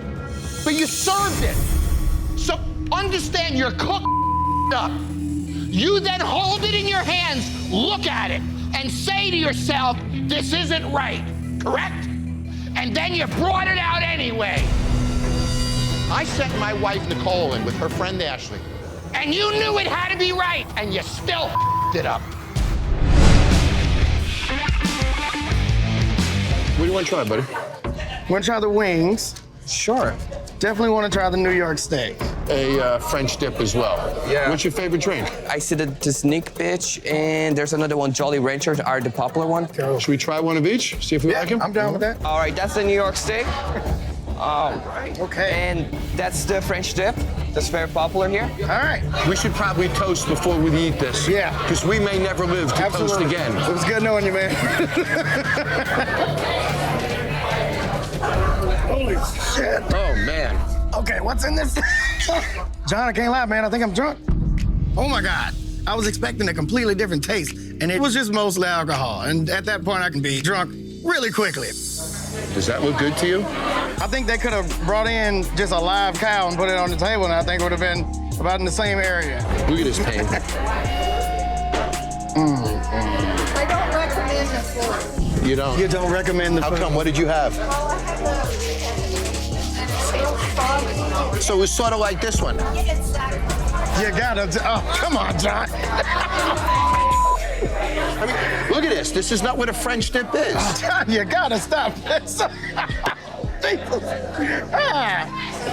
But you served it. So understand you're cooked up. You then hold it in your hands, look at it, and say to yourself, this isn't right, correct? And then you brought it out anyway. I sent my wife Nicole in with her friend Ashley, and you knew it had to be right, and you still it up. What do you want to try, buddy? Want to try the wings? Sure. Definitely want to try the New York steak. A French dip as well. Yeah. What's your favorite drink? I see the Sneak Bitch, and there's another one, Jolly Ranchers are the popular one. Should we try one of each? See if we like them? I'm down with that. All right, that's the New York steak. Okay. And that's the French dip. That's very popular here. All right. We should probably toast before we eat this. Yeah. Because we may never live to toast again. It was good knowing you, man. Holy shit. Oh, man. Okay, what's in this? John, I can't lie, man. I think I'm drunk. Oh, my God. I was expecting a completely different taste, and it was just mostly alcohol. And at that point, I can be drunk really quickly. Does that look good to you? I think they could have brought in just a live cow and put it on the table, and I think it would have been about in the same area. Look at this pain. I don't recommend the food. You don't? You don't recommend the food? How come? What did you have? So it was sort of like this one. You gotta, oh, come on, John. I mean, look at this. This is not what a French dip is. John, you gotta stop this.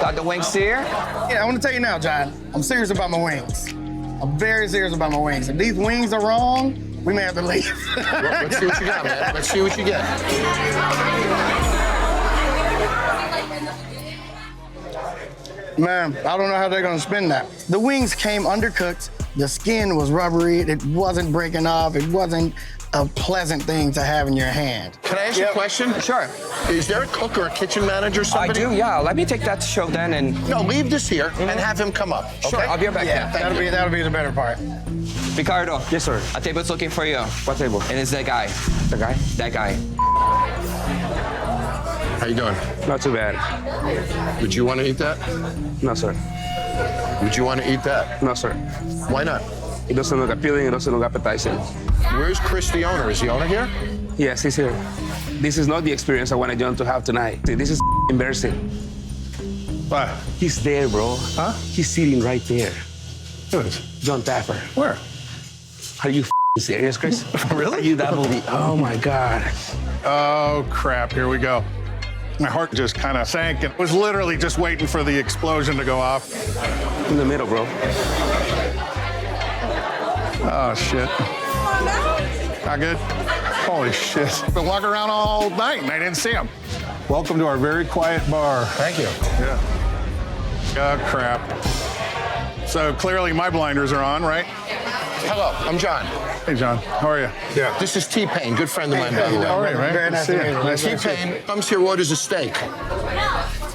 Got the wings here? Yeah, I want to tell you now, John. I'm serious about my wings. I'm very serious about my wings. If these wings are wrong, we may have to leave. Let's see what you got, man. Let's see what you get. Man, I don't know how they're gonna spin that. The wings came undercooked. The skin was rubbery. It wasn't breaking off. It wasn't a pleasant thing to have in your hand. Can I ask you a question? Sure. Is there a cook or a kitchen manager or somebody? I do, yeah. Let me take that to show then and... No, leave this here and have him come up, okay? Sure, I'll be right back. Yeah, that'll be the better part. Ricardo. Yes, sir. A table's looking for you. What table? And it's that guy. The guy? That guy. How you doing? Not too bad. Would you want to eat that? No, sir. Would you want to eat that? No, sir. Why not? It doesn't look appealing. It doesn't look appetizing. Where's Chris, the owner? Is the owner here? Yes, he's here. This is not the experience I wanted Jon to have tonight. This is embarrassing. What? He's there, bro. Huh? He's sitting right there. Who is? Jon Taffer. Where? Are you serious, Chris? Really? Are you that movie? Oh my God. Oh, crap. Here we go. My heart just kind of sank and was literally just waiting for the explosion to go off. In the middle, bro. Oh, shit. Not good? Holy shit. Been walking around all night and I didn't see him. Welcome to our very quiet bar. Thank you. Yeah. Oh, crap. So clearly my blinders are on, right? Hello, I'm John. Hey, John. How are you? Yeah. This is T-Pain, good friend of mine, by the way. All right, right? Very nice to meet you. T-Pain comes here, orders a steak.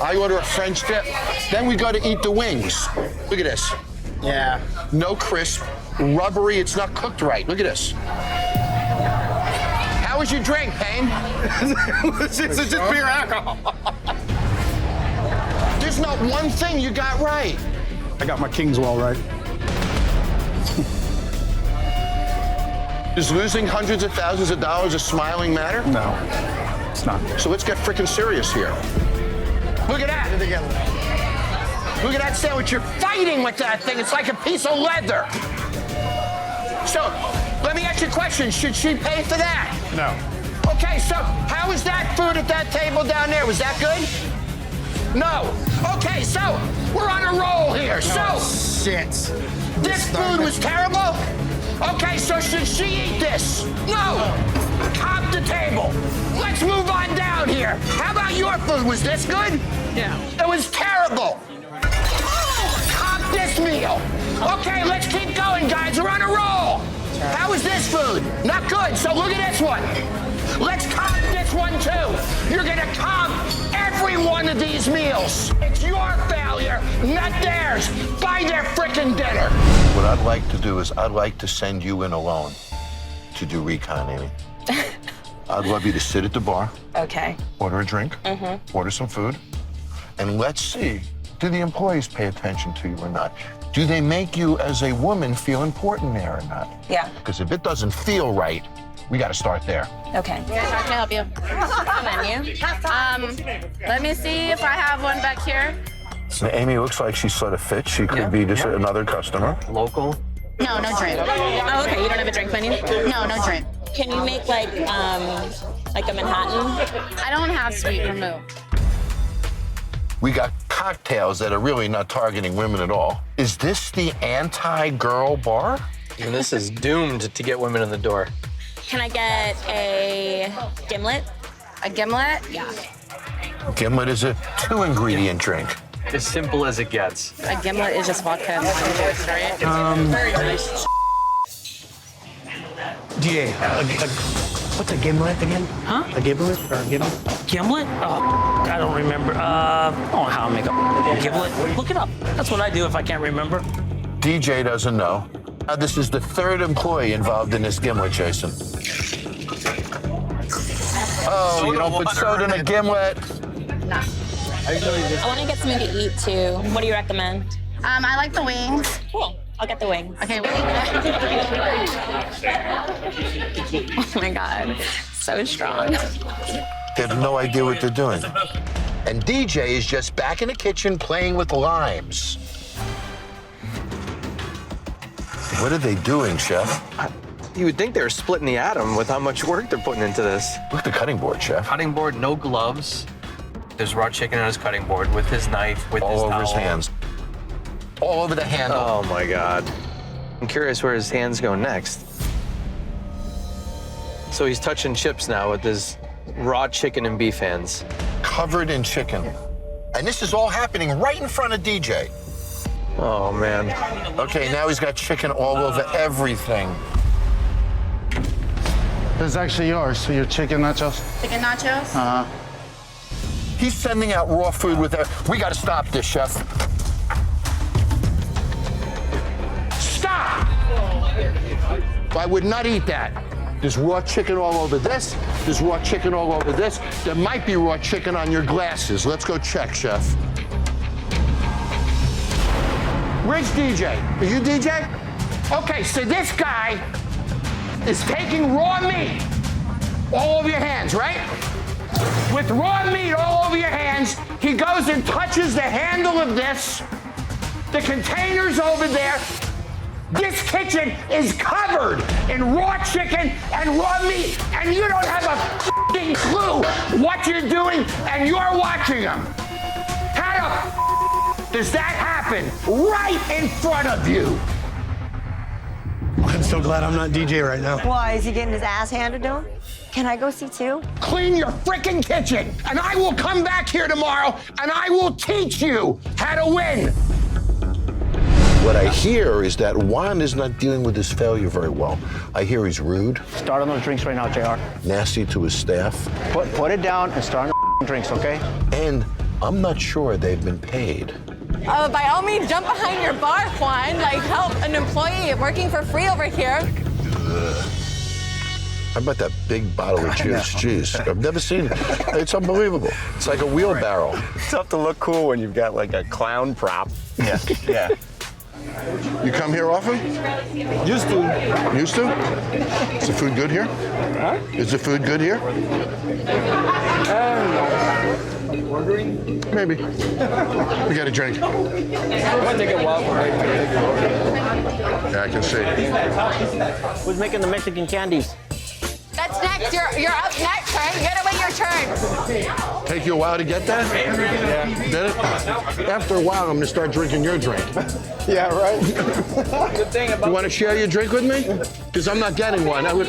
I order a French dip. Then we go to eat the wings. Look at this. Yeah. No crisp, rubbery, it's not cooked right. Look at this. How was your drink, Payne? It's just pure alcohol. There's not one thing you got right. I got my Kingswell right. Is losing hundreds of thousands of dollars a smiling matter? No, it's not. So let's get freaking serious here. Look at that. Look at that sandwich. You're fighting with that thing. It's like a piece of leather. So, let me ask you a question. Should she pay for that? No. Okay, so how was that food at that table down there? Was that good? No. Okay, so we're on a roll here. Oh, So, shit. this food was terrible? Okay, so should she eat this? No! Top the table. Let's move on down here. How about your food? Was this good? Yeah. It was terrible. Top this meal. Okay, let's keep going, guys. We're on a roll. How was this food? Not good. So look at this one. Let's comp this one too. You're gonna comp every one of these meals. It's your failure, not theirs. Buy their frickin' dinner. What I'd like to do is I'd like to send you in alone to do recon, Amy. I'd love you to sit at the bar, Okay. order a drink, order some food, and let's see, do the employees pay attention to you or not? Do they make you as a woman feel important there or not? Yeah. Because if it doesn't feel right, we got to start there. Okay. How can I help you? Menu. Let me see if I have one back here. So Amy looks like she's sort of fit. She could be just another customer. Local. No, no drink. Oh, okay. You don't have a drink menu? No, no drink. Can you make like a Manhattan? I don't have sweet vermouth. We got cocktails that are really not targeting women at all. Is this the anti-girl bar? And this is doomed to get women in the door. Can I get a gimlet? A gimlet? Yeah. Gimlet is a 2-ingredient drink. As simple as it gets. A gimlet is just vodka and lemon juice, right? Very nice. DA, what's a gimlet again? Huh? A gimlet or a gimlet? Gimlet? Oh, I don't remember. I don't know how to make a gimlet. Look it up. That's what I do if I can't remember. DJ doesn't know. This is the 3rd employee involved in this gimlet, Jason. Oh, you don't put soda in a gimlet. No. I want to get something to eat too. What do you recommend? I like the wings. Cool. I'll get the wings. Okay. Oh my God, so strong. They have no idea what they're doing. And DJ is just back in the kitchen playing with limes. What are they doing, Chef? You would think they were splitting the atom with how much work they're putting into this. Look at the cutting board, Chef. Cutting board, no gloves. There's raw chicken on his cutting board with his knife, with all his over his towel. hands. All over the handle. Oh my God. I'm curious where his hands go next. So he's touching chips now with his raw chicken and beef hands. Covered in chicken. And this is all happening right in front of DJ. Oh, man. Okay, now he's got chicken all over everything. This is actually yours, so your chicken nachos. Chicken nachos? Uh-huh. He's sending out raw food with her. We gotta stop this, Chef. Stop! I would not eat that. There's raw chicken all over this. There's raw chicken all over this. There might be raw chicken on your glasses. Let's go check, Chef. Where's DJ? Are you DJ? Okay, so this guy is taking raw meat all over your hands, right? With raw meat all over your hands, he goes and touches the handle of this. The container's over there. This kitchen is covered in raw chicken and raw meat, and you don't have a f***ing clue what you're doing, and you're watching them. How the f*** does that happen right in front of you? I'm so glad I'm not DJ right now. Why, is he getting his ass handed to him? Can I go see too? Clean your freaking kitchen, and I will come back here tomorrow, and I will teach you how to win. What I hear is that Juan is not dealing with his failure very well. I hear he's rude. Start on those drinks right now, JR. Nasty to his staff. Put it down and start on the drinks, okay? And I'm not sure they've been paid. By all means, jump behind your bar, Juan. Like, help an employee working for free over here. Ugh. How about that big bottle of juice? Jeez, I've never seen it. It's unbelievable. It's like a wheelbarrow. It's tough to look cool when you've got like a clown prop. Yeah, yeah. You come here often? Used to. Used to? Is the food good here? Huh? Is the food good here? Ordering? Maybe. We got a drink. It might take a while for me to take the order. Yeah, I can see. Who's making the Mexican candies? That's next. You're up next, right? You gotta wait your turn. Take you a while to get that? Yeah. Did it? After a while, I'm gonna start drinking your drink. Yeah, right. Good thing about you want to share your drink with me? Because I'm not getting one. I would.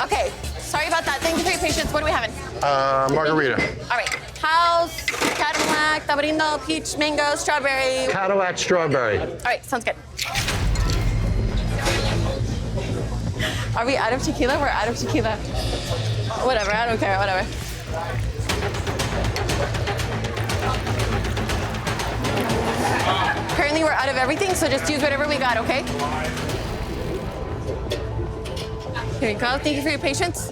Okay, sorry about that. Thank you for your patience. What are we having? Margarita. All right. House, Cadillac, tamarindo, peach, mango, strawberry. Cadillac strawberry. All right, sounds good. Are we out of tequila? We're out of tequila. Whatever, I don't care, whatever. Apparently we're out of everything, so just use whatever we got, okay? Here you go, thank you for your patience.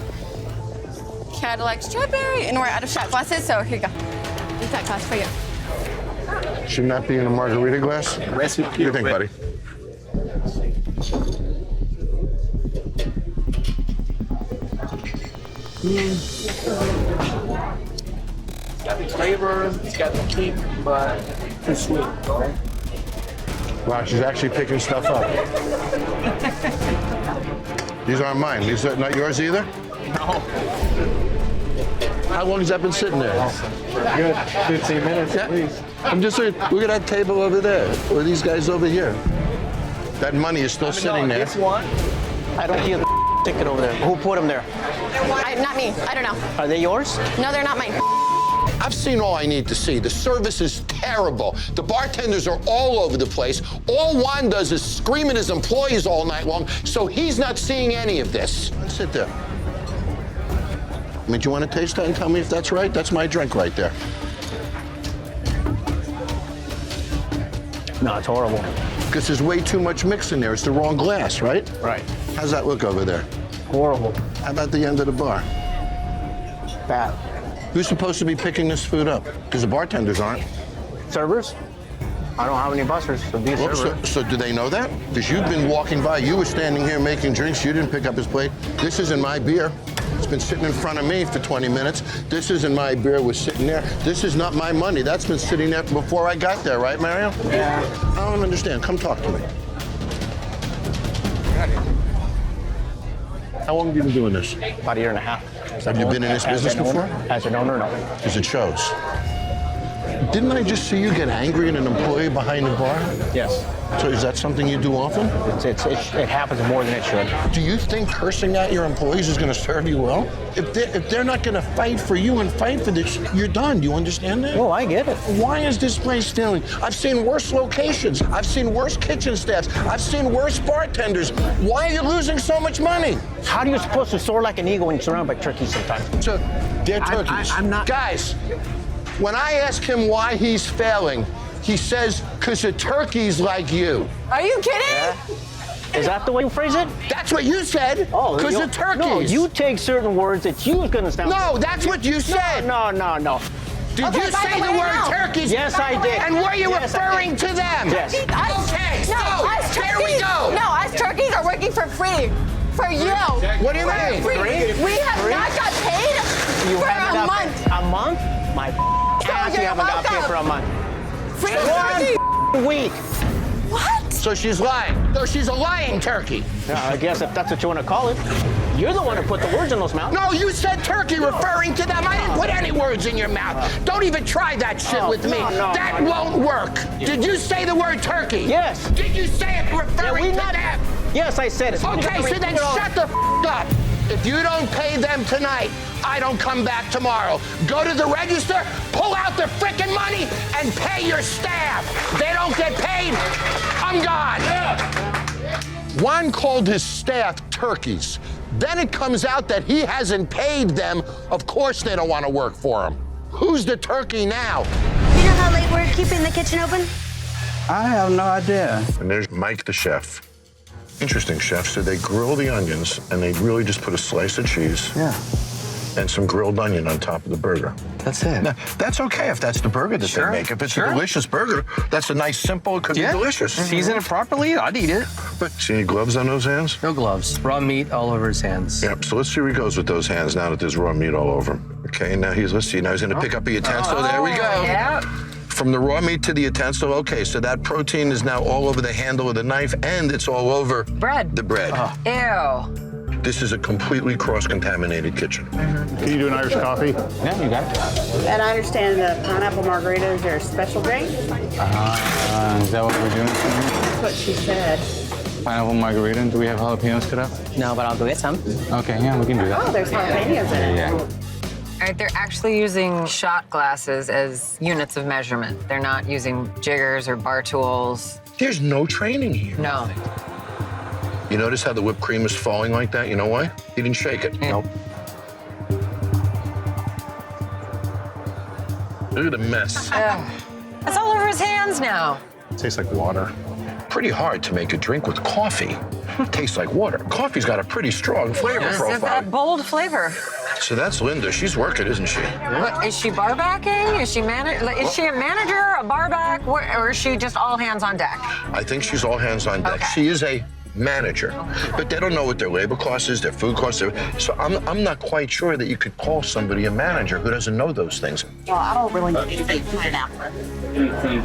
Cadillac strawberry, and we're out of shot glasses, so here you go. Use that glass for you. Shouldn't that be in a margarita glass? What do you think, buddy? It's got the flavor, it's got the kick, but too sweet. Wow, she's actually picking stuff up. These aren't mine. These are not yours either? No. How long has that been sitting there? Good, 15 minutes at least. I'm just saying, look at that table over there, or these guys over here. That money is still sitting there. This one, I don't hear the ticket over there. Who put them there? Not me. I don't know. Are they yours? No, they're not mine. I've seen all I need to see. The service is terrible. The bartenders are all over the place. All Juan does is scream at his employees all night long, so he's not seeing any of this. Sit there. I mean, do you want to taste that and tell me if that's right? That's my drink right there. No, it's horrible. Because there's way too much mix in there. It's the wrong glass, right? Right. How's that look over there? Horrible. How about the end of the bar? Bad. Who's supposed to be picking this food up? Because the bartenders aren't. Servers? I don't have any bussers, so be a server. So do they know that? Because you've been walking by. You were standing here making drinks. You didn't pick up his plate. This isn't my beer. It's been sitting in front of me for 20 minutes. This isn't my beer. Was sitting there. This is not my money. That's been sitting there before I got there, right, Mario? Yeah. I don't understand. Come talk to me. How long have you been doing this? About a year and a half. Have you been in this business before? As an owner, no. Because it shows. Didn't I just see you get angry at an employee behind the bar? Yes. So is that something you do often? It happens more than it should. Do you think cursing at your employees is going to serve you well? If they're not going to fight for you and fight for this, you're done. Do you understand that? Oh, I get it. Why is this place failing? I've seen worse locations. I've seen worse kitchen staffs. I've seen worse bartenders. Why are you losing so much money? How are you supposed to soar like an eagle when you're surrounded by turkeys sometimes? So they're turkeys. I'm not. Guys, when I ask him why he's failing, he says, because of turkeys like you. Are you kidding? Yeah. Is that the way you phrase it? That's what you said. Oh, because of turkeys. No, you take certain words that you was going to sound. No, that's what you said. No. Did you say the word turkeys? Yes, I did. And were you referring to them? Yes. Okay, so here we go. No, us turkeys are working for free. For you. What do you mean? We have not got paid for a month. A month? My ass, you haven't got paid for a month. Free turkey. 1 week. What? So she's lying. So she's a lying turkey. Yeah, I guess if that's what you want to call it. You're the one who put the words in those mouths. No, you said turkey referring to them. I didn't put any words in your mouth. Don't even try that shit with me. That won't work. Did you say the word turkey? Yes. Did you say it referring to them? Yes, I said it. Okay, so then shut the up. If you don't pay them tonight, I don't come back tomorrow. Go to the register, pull out the frickin' money, and pay your staff. They don't get paid, I'm gone. Juan called his staff turkeys. Then it comes out that he hasn't paid them. Of course they don't want to work for him. Who's the turkey now? You know how late we're keeping the kitchen open? I have no idea. And there's Mike, the chef. Interesting chef. So they grill the onions, and they really just put a slice of cheese. Yeah. And some grilled onion on top of the burger. That's it. Now, that's okay if that's the burger that they make. If it's a delicious burger, that's a nice, simple, it could be delicious. Season it properly, I'd eat it. But see any gloves on those hands? No gloves. Raw meat all over his hands. Yep, so let's see where he goes with those hands now that there's raw meat all over him. Okay, now let's see, now he's gonna pick up a utensil. There we go. Yeah. From the raw meat to the utensil, okay, so that protein is now all over the handle of the knife, and it's all over bread. The bread. Ew. This is a completely cross-contaminated kitchen. Can you do an Irish coffee? Yeah, you got it. And I understand the pineapple margarita is your special drink? Is that what we're doing? That's what she said. Pineapple margarita. Do we have jalapenos cut up? No, but I'll go get some. Okay, yeah, we can do that. Oh, there's jalapenos in it. Yeah. All right, they're actually using shot glasses as units of measurement. They're not using jiggers or bar tools. There's no training here. No. You notice how the whipped cream is falling like that? You know why? He didn't shake it. Nope. Look at the mess. It's all over his hands now. It tastes like water. Pretty hard to make a drink with coffee. Tastes like water. Coffee's got a pretty strong flavor profile. It's that bold flavor. So that's Linda. She's working, isn't she? What, is she bar backing? Is she Is she a manager, a bar back, or is she just all hands on deck? I think she's all hands on deck. Okay. She is a manager, but they don't know what their labor cost is, their food cost. So I'm not quite sure that you could call somebody a manager who doesn't know those things. Well, I don't really need to say pineapple.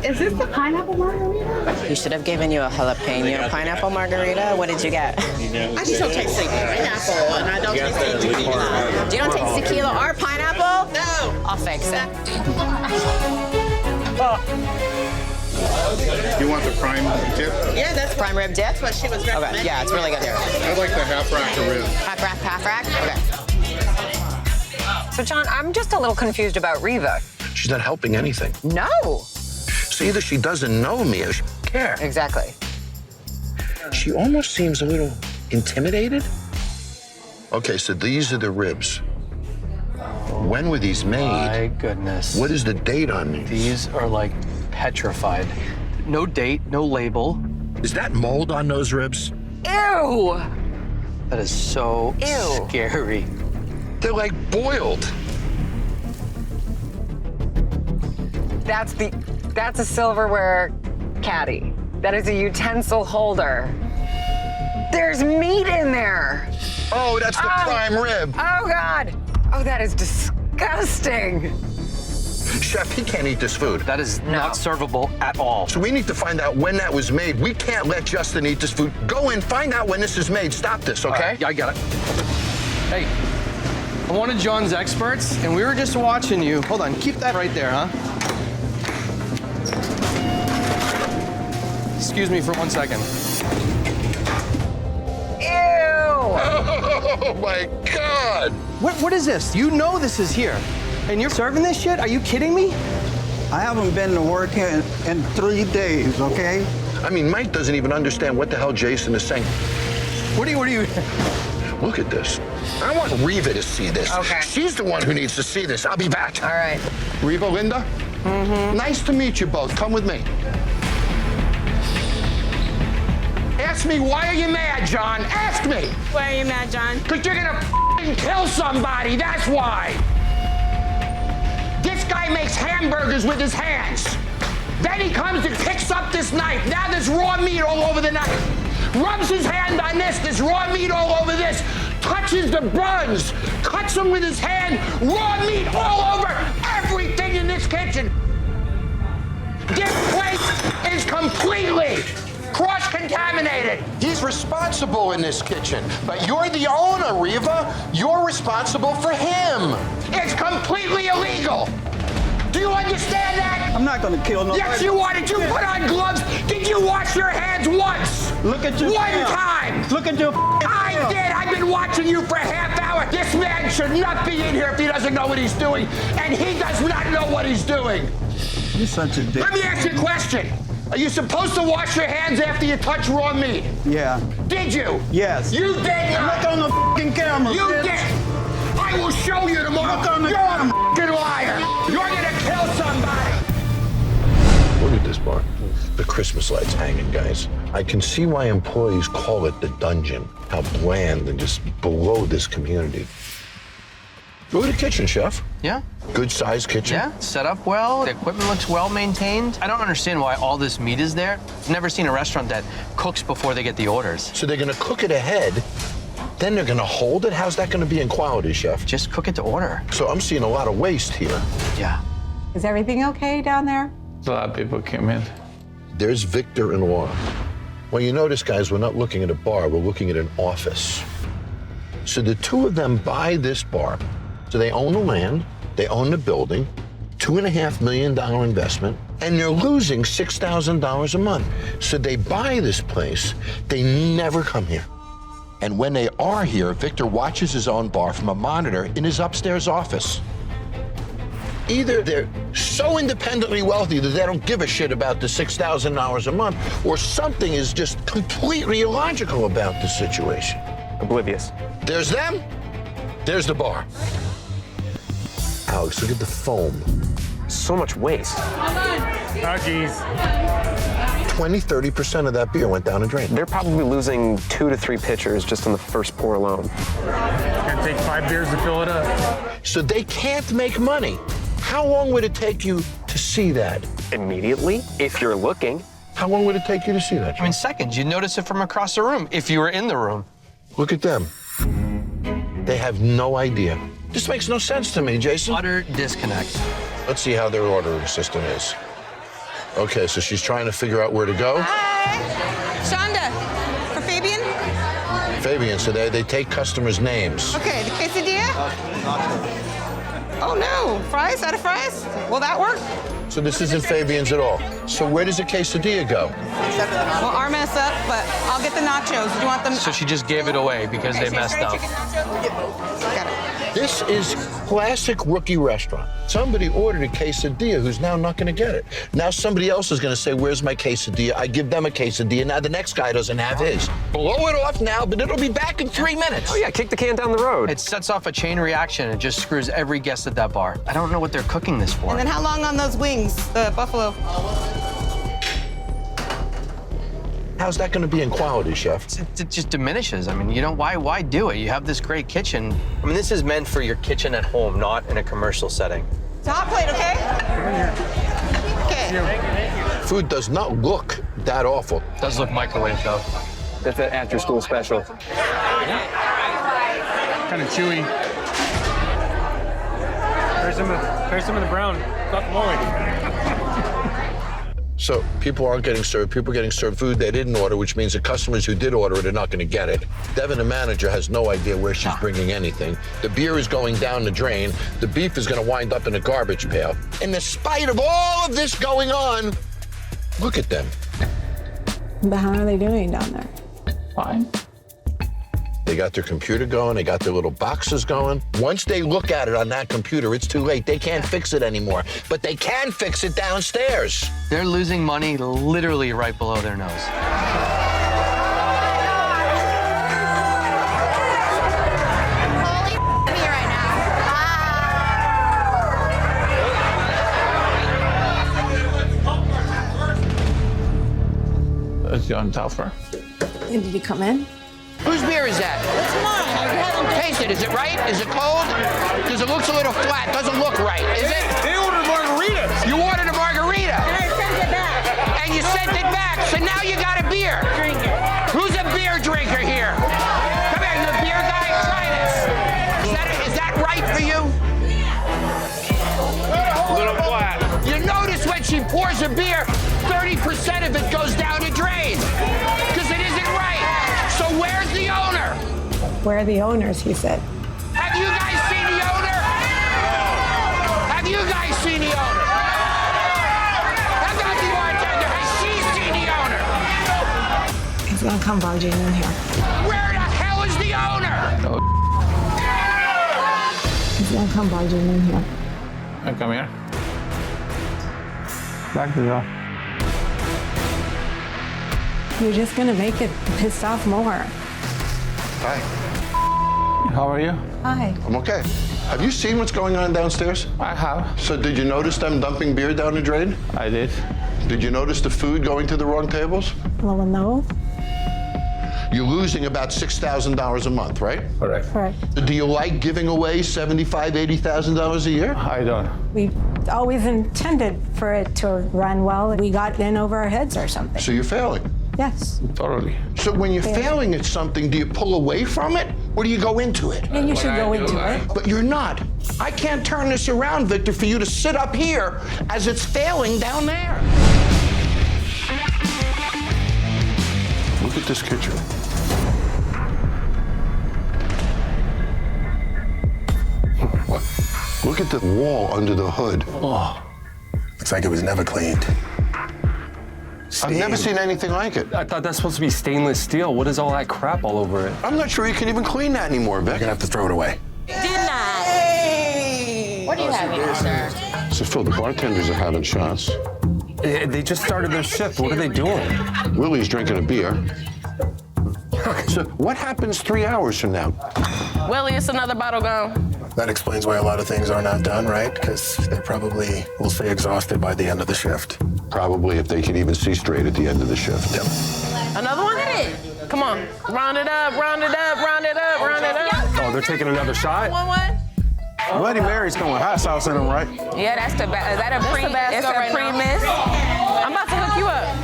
Is this the pineapple margarita? He should have given you a jalapeno pineapple margarita. What did you get? I just don't taste pineapple, and I don't taste tequila. You don't taste tequila or pineapple? I'll fix it. You want the prime dip? Yeah, that's prime rib dip. That's what she was recommending. Okay, yeah, it's really good here. I'd like the half rack of ribs. Half rack? Okay. So, John, I'm just a little confused about Riva. She's not helping anything. No. So either she doesn't know me or she doesn't care. Exactly. She almost seems a little intimidated. Okay, so these are the ribs. When were these made? My goodness. What is the date on these? These are like petrified. No date, no label. Is that mold on those ribs? Ew! That is so scary. They're like boiled. That's a silverware caddy. That is a utensil holder. There's meat in there. Oh, that's the prime rib. Oh, God. Oh, that is disgusting. Chef, he can't eat this food. That is not servable at all. So we need to find out when that was made. We can't let Justin eat this food. Go in, find out when this is made. Stop this, okay? Yeah, I got it. Hey, I'm one of John's experts, and we were just watching you. Hold on, keep that right there, huh? Excuse me for 1 second. Ew! Oh, my God! What is this? You know this is here. And you're serving this shit? Are you kidding me? I haven't been to work in 3 days, okay? I mean, Mike doesn't even understand what the hell Jason is saying. What are you? Look at this. I want Riva to see this. Okay. She's the one who needs to see this. I'll be back. All right. Riva, Linda? Mm-hmm. Nice to meet you both. Come with me. Ask me, why are you mad, John? Ask me. Why are you mad, John? Because you're gonna f***ing kill somebody, that's why. This guy makes hamburgers with his hands. Then he comes and picks up this knife. Now there's raw meat all over the knife. Rubs his hand on this, there's raw meat all over this. Touches the buns, cuts them with his hand, raw meat all over everything in this kitchen. This place is completely cross-contaminated. He's responsible in this kitchen, but you're the owner, Riva. You're responsible for him. It's completely illegal. Do you understand that? I'm not gonna kill nobody. Yes, you are. Did you put on gloves? Did you wash your hands once? Look at your One tail. time. Look at your I tail. did. I've been watching you for a half hour. This man should not be in here if he doesn't know what he's doing, and he does not know what he's doing. You're such a dick. Let me ask you a question. Are you supposed to wash your hands after you touch raw meat? Yeah. Did you? Yes. You did not. Look on the fucking camera. You bitch. did. I will show you tomorrow. Look on the You're camera. a f***ing liar. You're gonna kill somebody. Look at this bar. The Christmas lights hanging, guys. I can see why employees call it the dungeon. How bland and just below this community. Go to the kitchen, chef. Yeah. Good sized kitchen. Yeah, set up well. The equipment looks well maintained. I don't understand why all this meat is there. I've never seen a restaurant that cooks before they get the orders. So they're gonna cook it ahead, then they're gonna hold it? How's that gonna be in quality, chef? Just cook it to order. So I'm seeing a lot of waste here. Yeah. Is everything okay down there? A lot of people came in. There's Victor and Laura. Well, you notice, guys, we're not looking at a bar, we're looking at an office. So the two of them buy this bar. So they own the land, they own the building, $2.5 million investment, and they're losing $6,000 a month. So they buy this place, they never come here. And when they are here, Victor watches his own bar from a monitor in his upstairs office. Either they're so independently wealthy that they don't give a shit about the $6,000 a month, or something is just completely illogical about this situation. Oblivious. There's them, there's the bar. Alex, look at the foam. So much waste. Oh, geez. 20-30% of that beer went down the drain. They're probably losing 2 to 3 pitchers just on the first pour alone. It's gonna take 5 beers to fill it up. So they can't make money. How long would it take you to see that? Immediately, if you're looking. How long would it take you to see that? I mean, seconds. You'd notice it from across the room if you were in the room. Look at them. They have no idea. This makes no sense to me, Jason. Utter disconnect. Let's see how their ordering system is. Okay, so she's trying to figure out where to go. Hi. Shonda, for Fabian? Fabian, so they take customers' names. Okay, the quesadilla? Oh no, fries? Out of fries? Will that work? So this isn't Fabian's at all. So where does a quesadilla go? Well, our mess up, but I'll get the nachos. Do you want them? So she just gave it away because they messed up. Got it. This is classic rookie restaurant. Somebody ordered a quesadilla who's now not gonna get it. Now somebody else is gonna say, where's my quesadilla? I give them a quesadilla. Now the next guy doesn't have his. Blow it off now, but it'll be back in 3 minutes. Oh yeah, kick the can down the road. It sets off a chain reaction and just screws every guest at that bar. I don't know what they're cooking this for. And then how long on those wings, the buffalo? How's that gonna be in quality, chef? It just diminishes. I mean, you know, why do it? You have this great kitchen. I mean, this is meant for your kitchen at home, not in a commercial setting. It's a hot plate, okay? Okay. Food does not look that awful. Does look microwave though. That's an after-school special. Kind of chewy. There's some of the brown guacamole. So people aren't getting served. People are getting served food they didn't order, which means the customers who did order it are not going to get it. Devin, the manager, has no idea where she's bringing anything. The beer is going down the drain. The beef is going to wind up in a garbage pail. In spite of all of this going on, look at them. But how are they doing down there? Fine. They got their computer going. They got their little boxes going. Once they look at it on that computer, it's too late. They can't fix it anymore. But they can fix it downstairs. They're losing money literally right below their nose. That's Jon Taffer. And did he come in? Whose beer is that? It's mine. I haven't Taste it. Is it right? Is it cold? Because it looks a little flat. Doesn't look right. Is it? They ordered margaritas. You ordered a margarita. And I sent it back. And you sent it back. So now you got a beer. Drink it. Who's a beer drinker here? Come here, you a beer guy? Try this. Is that right for you? A little flat. You notice when she pours a beer, 30% of it goes down the drain. Because it isn't right. So where's the owner? Where are the owners, he said. Have you guys seen the owner? Have you guys seen the owner? How about the bartender? Has she seen the owner? He's gonna come barging in here. Where the hell is the owner? He's gonna come barging in here. I come here. Back to the. You're just gonna make it pissed off more. Hi. How are you? Hi. I'm okay. Have you seen what's going on downstairs? I have. So did you notice them dumping beer down the drain? I did. Did you notice the food going to the wrong tables? Well, no. You're losing about $6,000 a month, right? Correct. Correct. Do you like giving away $75,000, $80,000 a year? I don't. We always intended for it to run well. We got in over our heads or something. So you're failing? Yes. Totally. So when you're failing at something, do you pull away from it or do you go into it? Yeah, you should go into it. But you're not. I can't turn this around, Victor, for you to sit up here as it's failing down there. Look at this kitchen. Look at the wall under the hood. Oh. Looks like it was never cleaned. I've never seen anything like it. I thought that's supposed to be stainless steel. What is all that crap all over it? I'm not sure you can even clean that anymore, Vic. You're gonna have to throw it away. Hey! What do you have here, sir? So, Phil, the bartenders are having shots. They just started their shift. What are they doing? Willie's drinking a beer. So what happens 3 hours from now? Willie, it's another bottle gone. That explains why a lot of things are not done, right? Because they probably will stay exhausted by the end of the shift. Probably if they can even see straight at the end of the shift. Yep. Another one? Come on. Round it up, round it up, round it up, round it up. Oh, they're taking another shot? One. Bloody Mary's coming with hot sauce in them, right? Yeah, that's the best. Is that a pre? It's a pre-miss. I'm about to hook you up.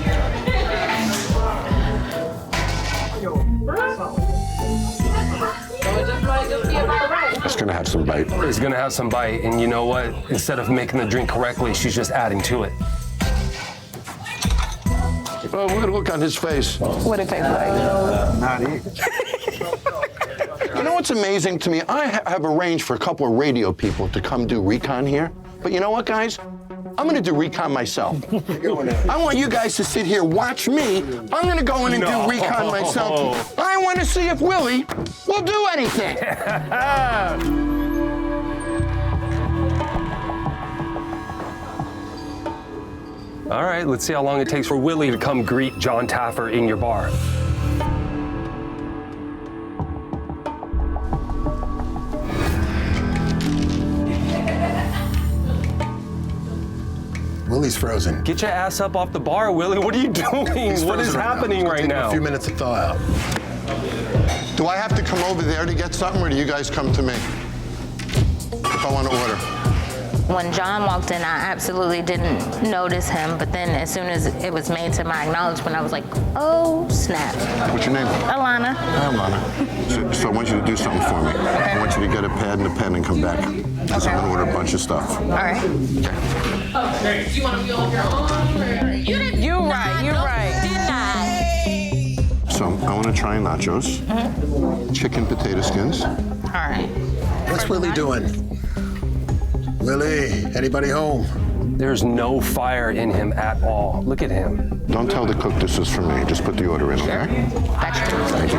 It's gonna have some bite. It's gonna have some bite, and you know what? Instead of making the drink correctly, she's just adding to it. Oh, look at the look on his face. What it tastes like? Not eat. You know what's amazing to me? I have arranged for a couple of radio people to come do recon here. But you know what, guys? I'm gonna do recon myself. I want you guys to sit here, watch me. I'm gonna go in and do recon myself. I want to see if Willie will do anything. All right, let's see how long it takes for Willie to come greet Jon Taffer in your bar. Willie's frozen. Get your ass up off the bar, Willie. What are you doing? What is happening right now? A few minutes to thaw out. Do I have to come over there to get something, or do you guys come to me if I want to order? When Jon walked in, I absolutely didn't notice him, but then as soon as it was made to my acknowledgement, I was like, oh, snap. What's your name? Alana. Hi, Alana. So I want you to do something for me. I want you to get a pad and a pen and come back. Because I'm going to order a bunch of stuff. All right. Do you want to be on your own? You're right. So I want to try nachos, chicken potato skins. All right. What's Willie doing? Willie, anybody home? There's no fire in him at all. Look at him. Don't tell the cook this is for me. Just put the order in, okay? Thank you.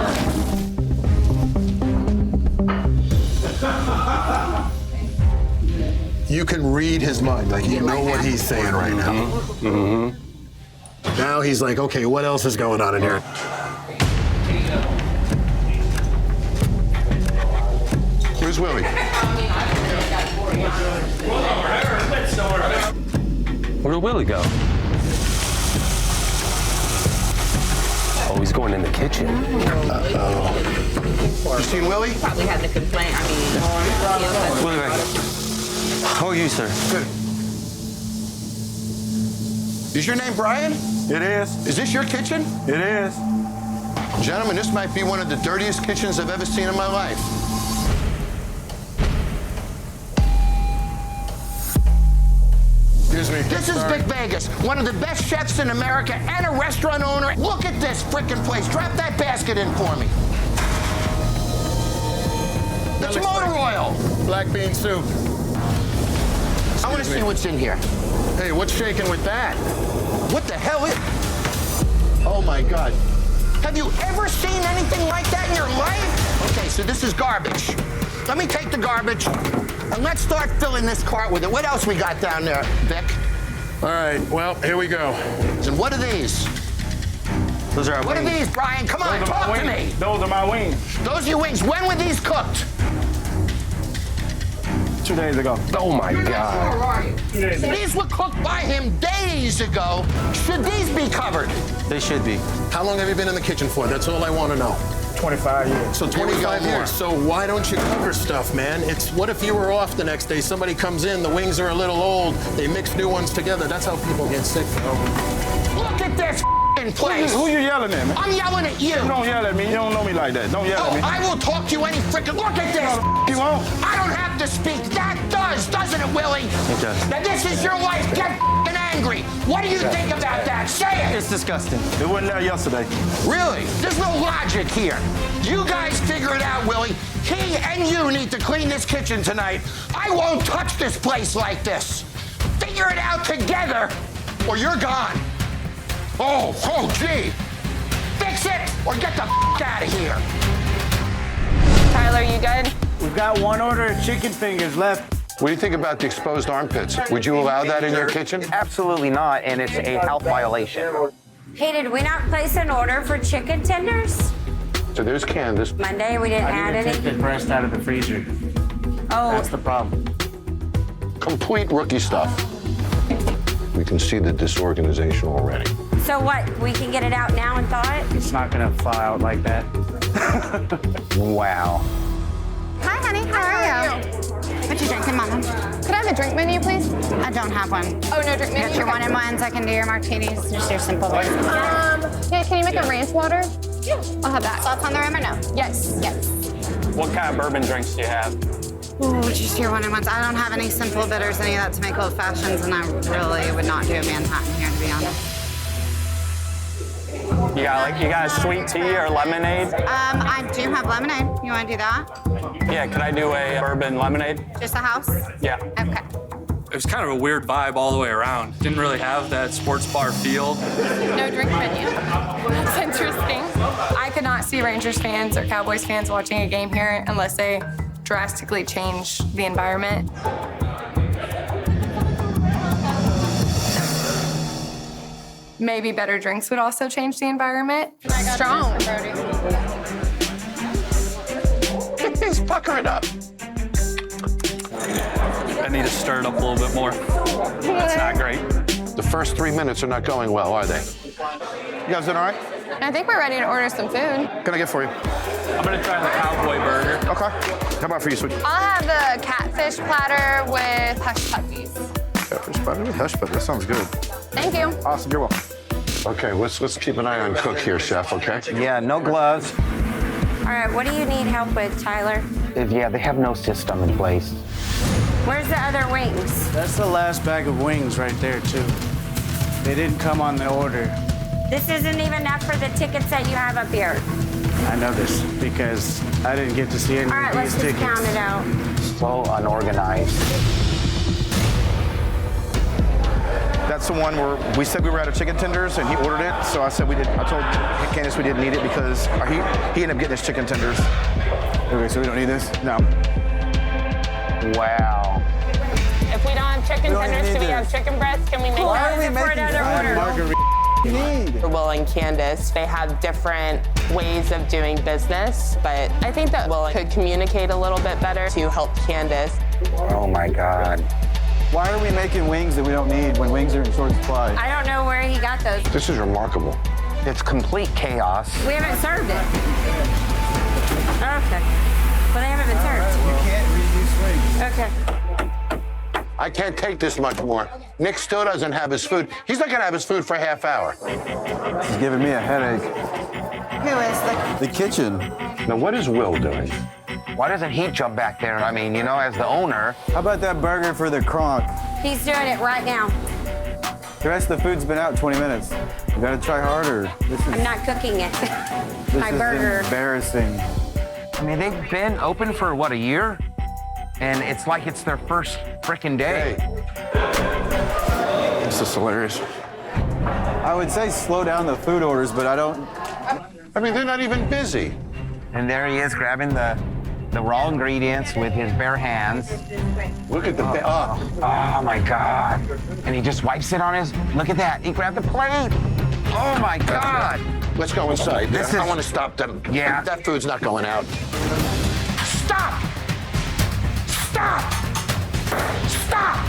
You can read his mind. Like, you know what he's saying right now. Mm-hmm. Now he's like, okay, what else is going on in here? Where's Willie? Where'd Willie go? Oh, he's going in the kitchen. Uh-oh. You seen Willie? Probably had the complaint. Willie, right here. How are you, sir? Good. Is your name Brian? It is. Is this your kitchen? It is. Gentlemen, this might be one of the dirtiest kitchens I've ever seen in my life. Excuse me. This is Vic Vegas, one of the best chefs in America and a restaurant owner. Look at this frickin' place. Drop that basket in for me. That's motor oil. Black bean soup. I want to see what's in here. Hey, what's shaking with that? What the hell is... Oh, my God. Have you ever seen anything like that in your life? Okay, so this is garbage. Let me take the garbage, and let's start filling this cart with it. What else we got down there, Vic? All right, well, here we go. And what are these? Those are our What wings. are these, Brian? Come on, Those are talk my to me. wings. Those are my wings. Those are your wings. When were these cooked? 2 days ago. Oh, my God. These were cooked by him days ago. Should these be covered? They should be. How long have you been in the kitchen for? That's all I want to know. 25 years. So 25 years. So why don't you cover stuff, man? It's what if you were off the next day, somebody comes in, the wings are a little old, they mix new ones together. That's how people get sick. Look at this place. Who you yelling at, man? I'm yelling at you. Don't yell at me. You don't know me like that. Don't yell at me. I will talk to you any frickin'. Look at this. You won't? I don't have to speak. That doesn't it, Willie? It does. Now this is your life. Get angry. What do you think about that? Say it. It's disgusting. It wasn't there yesterday. Really? There's no logic here. You guys figure it out, Willie. He and you need to clean this kitchen tonight. I won't touch this place like this. Figure it out together, or you're gone. Oh, gee. Fix it, or get the out of here. Tyler, you good? We've got one order of chicken fingers left. What do you think about the exposed armpits? Would you allow that in your kitchen? Absolutely not, and it's a health violation. Hey, did we not place an order for chicken tenders? So there's Candace. Monday, we didn't add Take the any? breast out of the freezer. Oh, That's the problem. Complete rookie stuff. We can see the disorganization already. so what? We can get it out now and thaw it? It's not gonna fly out like that. Wow. Hi, honey. How are you? What you drinking, Mama? Could I have a drink menu, please? I don't have one. Oh, no drink menu? If you're wanting ones, I can do your martinis, just your simple ones. Yeah, can you make a ranch water? Yeah. I'll have that. Sauce on the rim or no? Yes. Yes. What kind of bourbon drinks do you have? Ooh, just your wanting ones. I don't have any simple bitters, any of that to make old fashions, and I really would not do a Manhattan here, to be honest. You got a sweet tea or lemonade? I do have lemonade. You want to do that? Yeah, could I do a bourbon lemonade? Just a house? Yeah. Okay. It was kind of a weird vibe all the way around. Didn't really have that sports bar feel. No drink menu. That's interesting. I could not see Rangers fans or Cowboys fans watching a game here unless they drastically change the environment. Maybe better drinks would also change the environment. Strong. He's puckering up. I need to stir it up a little bit more. That's not great. The first 3 minutes are not going well, are they? You guys doing all right? I think we're ready to order some food. Can I get for you? I'm gonna try the cowboy burger. Okay. How about for you, sweetie? I'll have the catfish platter with hush puppies. Catfish platter with hush puppies. That sounds good. Thank you. Awesome. You're welcome. Okay, let's keep an eye on Cook here, Chef, okay? Yeah, no gloves. All right, what do you need help with, Tyler? Yeah, they have no system in place. Where's the other wings? That's the last bag of wings right there, too. They didn't come on the order. This isn't even enough for the tickets that you have up here. I know this because I didn't get to see any All right, of let's these just tickets. count it out. So unorganized. That's the one where we said we were out of chicken tenders and he ordered it. So I said I told Candace we didn't need it because he ended up getting his chicken tenders. Okay, so we don't need this? No. Wow. If we don't have chicken tenders, do we have chicken breasts? Can we make Why are we making Margarita? Will and Candace, they have different ways of doing business, but I think that Will could communicate a little bit better to help Candace. Oh my God. Why are we making wings that we don't need when wings are in short supply? I don't know where he got those. This is remarkable. It's complete chaos. We haven't served it. Okay. But they haven't been served. You can't reuse wings. Okay. I can't take this much more. Nick still doesn't have his food. He's not gonna have his food for a half hour. It's giving me a headache. Who is The kitchen. Now, what is Will doing? Why doesn't he jump back there? I mean, you know, as the owner. How about that burger for the Kronk? He's doing it right now. The rest of the food's been out 20 minutes. You gotta try harder. I'm not cooking it. This My is burger. embarrassing. I mean, they've been open for, what, a year? And it's like it's their first frickin' day. This is hilarious. I would say slow down the food orders, but I don't. I mean, they're not even busy. And there he is grabbing the raw ingredients with his bare hands. Look at the Oh my God. And he just wipes it on his, look at that. He grabbed the plate. Oh my God. Let's go inside. I want to stop them. Yeah. That food's not going out. Stop! Stop! Stop!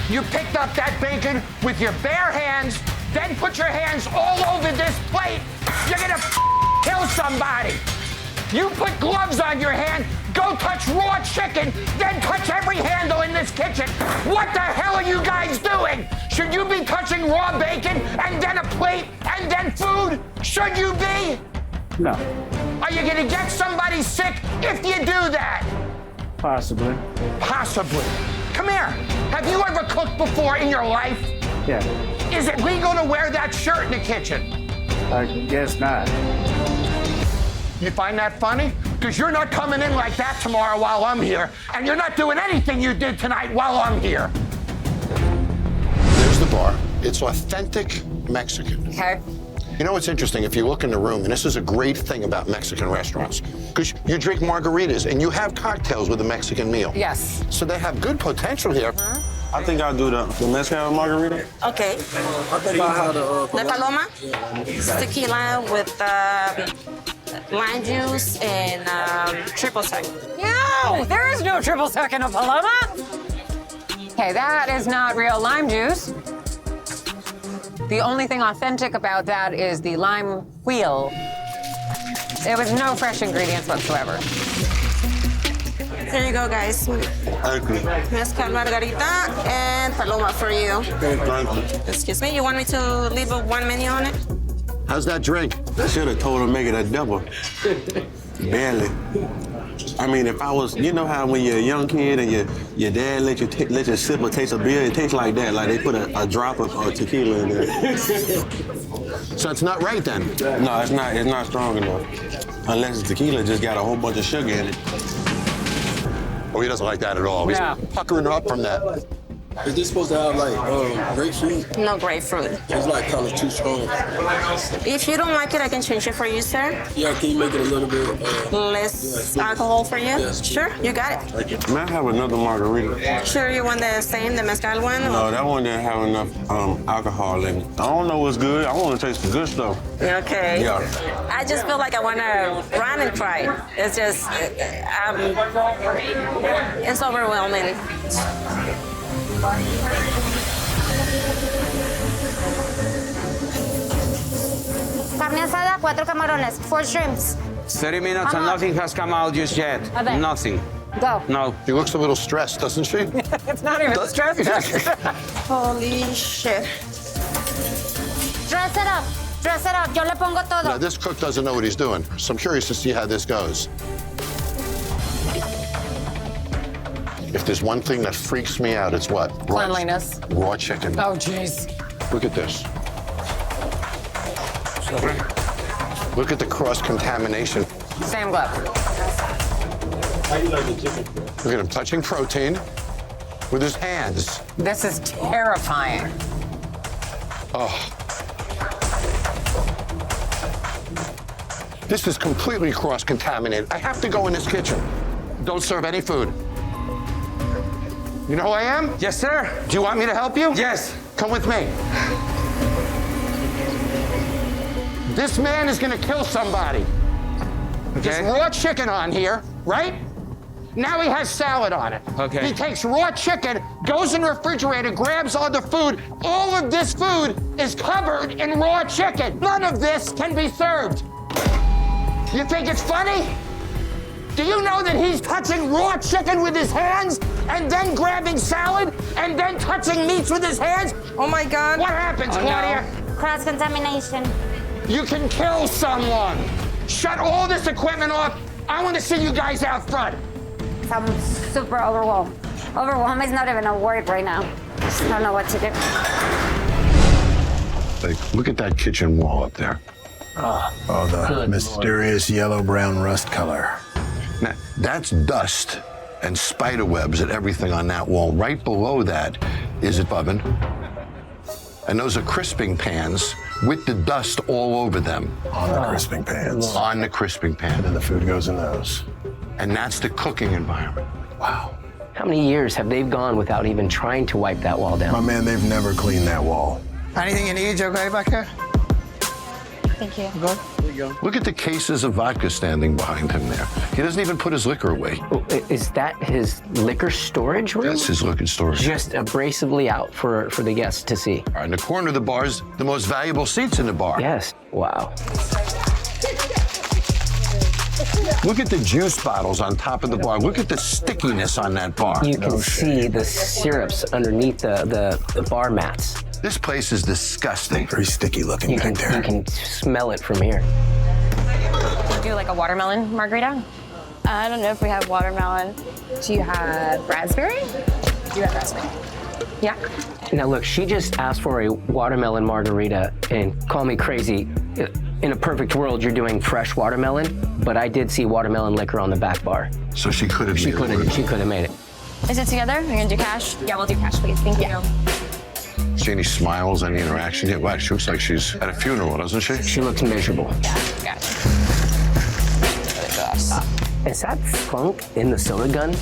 You picked up that bacon with your bare hands, then put your hands all over this plate. You're gonna kill somebody. You put gloves on your hand, go touch raw chicken, then touch every handle in this kitchen. What the hell are you guys doing? Should you be touching raw bacon and then a plate and then food? Should you be? No. Are you gonna get somebody sick if you do that? Possibly. Possibly. Come here. Have you ever cooked before in your life? Yeah. Is it legal to wear that shirt in the kitchen? I guess not. You find that funny? Because you're not coming in like that tomorrow while I'm here, and you're not doing anything you did tonight while I'm here. There's the bar. It's authentic Mexican. Okay. You know what's interesting? If you look in the room, and this is a great thing about Mexican restaurants, because you drink margaritas and you have cocktails with a Mexican meal. Yes. So they have good potential here. I think I'll do the Mexican margarita. Okay. The Paloma? Tequila with lime juice and triple sec. No, there is no triple sec in a Paloma. Okay, that is not real lime juice. The only thing authentic about that is the lime wheel. There was no fresh ingredients whatsoever. Here you go, guys. Thank you. Mezcal margarita and Paloma for you. Thank you. Excuse me, you want me to leave one menu on it? How's that drink? I should have told her to make it a double. Barely. I mean, if I was, you know how when you're a young kid and your dad let you sip or taste a beer, it tastes like that. Like they put a drop of tequila in there. So it's not right then? No, it's not. It's not strong enough. Unless the tequila just got a whole bunch of sugar in it. Oh, he doesn't like that at all. He's puckering up from that. Is this supposed to have like grapefruit? No grapefruit. It's like kind of too strong. If you don't like it, I can change it for you, sir. Yeah, can you make it a little bit less alcohol for you? Yes. Sure, you got it. May I have another margarita? Sure, you want the same, the mezcal one? No, that one didn't have enough alcohol in it. I don't know what's good. I want to taste the good stuff. Okay. Yeah. I just feel like I want to run and cry. It's just, it's overwhelming. Carne asada, 4 camarones, 4 shrimps. 30 minutes and nothing has come out just yet. Okay. Nothing. Go. No. She looks a little stressed, doesn't she? It's not even a stress test. Holy shit. Dress it up. Dress it up. Yo le pongo todo. Now, this cook doesn't know what he's doing, so I'm curious to see how this goes. If there's one thing that freaks me out, it's what? Cleanliness. Raw chicken. Oh, jeez. Look at this. Look at the cross-contamination. Sam glove. How do you like the chicken? Look at him touching protein with his hands. This is terrifying. Oh. This is completely cross-contaminated. I have to go in this kitchen. Don't serve any food. You know who I am? Yes, sir. Do you want me to help you? Yes. Come with me. This man is gonna kill somebody. There's raw chicken on here, right? Now he has salad on it. Okay. He takes raw chicken, goes in the refrigerator, grabs all the food. All of this food is covered in raw chicken. None of this can be served. You think it's funny? Do you know that he's touching raw chicken with his hands and then grabbing salad and then touching meats with his hands? Oh my God. What happens, Claudia? Cross-contamination. You can kill someone. Shut all this equipment off. I want to see you guys out front. I'm super overwhelmed. Overwhelmed is not even a word right now. Just don't know what to do. Like, look at that kitchen wall up there. Oh, the mysterious yellow-brown rust color. Now, that's dust and spider webs and everything on that wall. Right below that is an oven. And those are crisping pans with the dust all over them. On the crisping pans. On the crisping pan. And then the food goes in those. And that's the cooking environment. Wow. How many years have they gone without even trying to wipe that wall down? My man, they've never cleaned that wall. Anything you need, you okay back here? Thank you. Good. There you go. Look at the cases of vodka standing behind him there. He doesn't even put his liquor away. Is that his liquor storage room? That's his liquor storage. Just abrasively out for the guests to see. In the corner of the bar is the most valuable seats in the bar. Yes. Wow. Look at the juice bottles on top of the bar. Look at the stickiness on that bar. You can see the syrups underneath the bar mats. This place is disgusting. Very sticky looking back there. You can smell it from here. Do like a watermelon margarita? I don't know if we have watermelon. Do you have raspberry? Do you have raspberry? Yeah. Now look, she just asked for a watermelon margarita, and call me crazy. In a perfect world, you're doing fresh watermelon, but I did see watermelon liquor on the back bar. So she could have. She could have made it. Is it together? Are you gonna do cash? Yeah, we'll do cash, please. Thank you. See any smiles, any interaction yet? Wow, she looks like she's at a funeral, doesn't she? She looks miserable. Yeah. Is that funk in the soda gun?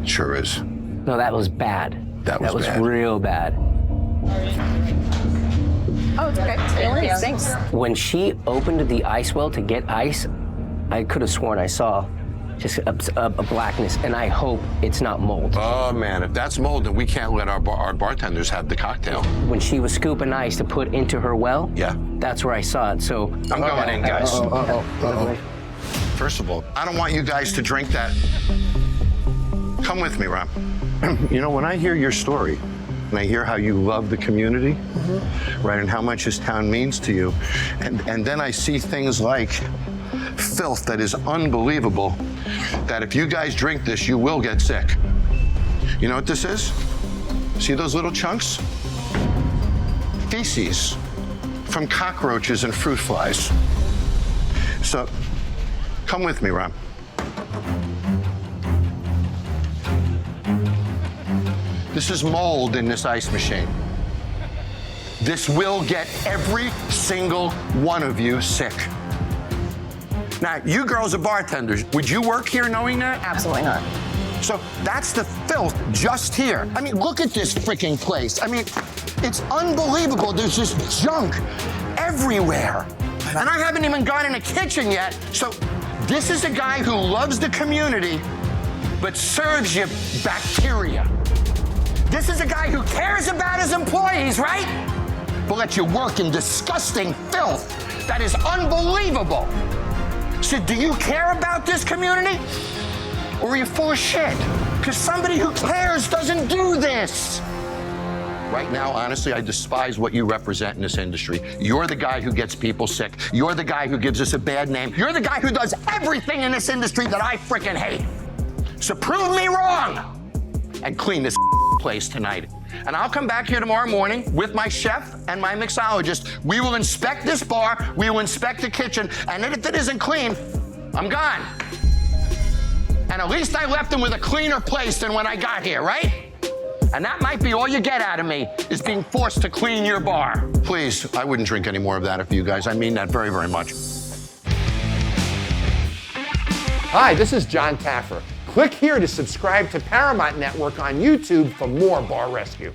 It sure is. No, that was bad. That was bad. Real bad. Oh, it's okay. Thanks. When she opened the ice well to get ice, I could have sworn I saw just a blackness, and I hope it's not mold. Oh, man, if that's mold, then we can't let our bartenders have the cocktail. When she was scooping ice to put into her well, yeah, that's where I saw it, so... I'm going in, guys. First of all, I don't want you guys to drink that. Come with me, Rob. You know, when I hear your story, and I hear how you love the community, right, and how much this town means to you, and then I see things like filth that is unbelievable, that if you guys drink this, you will get sick. You know what this is? See those little chunks? Feces from cockroaches and fruit flies. So, come with me, Rob. This is mold in this ice machine. This will get every single one of you sick. Now, you girls are bartenders. Would you work here knowing that? Absolutely not. So that's the filth just here. I mean, look at this freaking place. I mean, it's unbelievable. There's just junk everywhere. And I haven't even gone in the kitchen yet. So this is a guy who loves the community, but serves you bacteria. This is a guy who cares about his employees, right? But lets you work in disgusting filth. That is unbelievable. So do you care about this community? Or are you full of shit? Because somebody who cares doesn't do this. Right now, honestly, I despise what you represent in this industry. You're the guy who gets people sick. You're the guy who gives us a bad name. You're the guy who does everything in this industry that I freaking hate. So prove me wrong and clean this place tonight. And I'll come back here tomorrow morning with my chef and my mixologist. We will inspect this bar, we will inspect the kitchen, and if it isn't clean, I'm gone. And at least I left them with a cleaner place than when I got here, right? And that might be all you get out of me, is being forced to clean your bar. Please, I wouldn't drink any more of that for you guys. I mean that very, very much. Hi, this is Jon Taffer. Click here to subscribe to Paramount Network on YouTube for more Bar Rescue.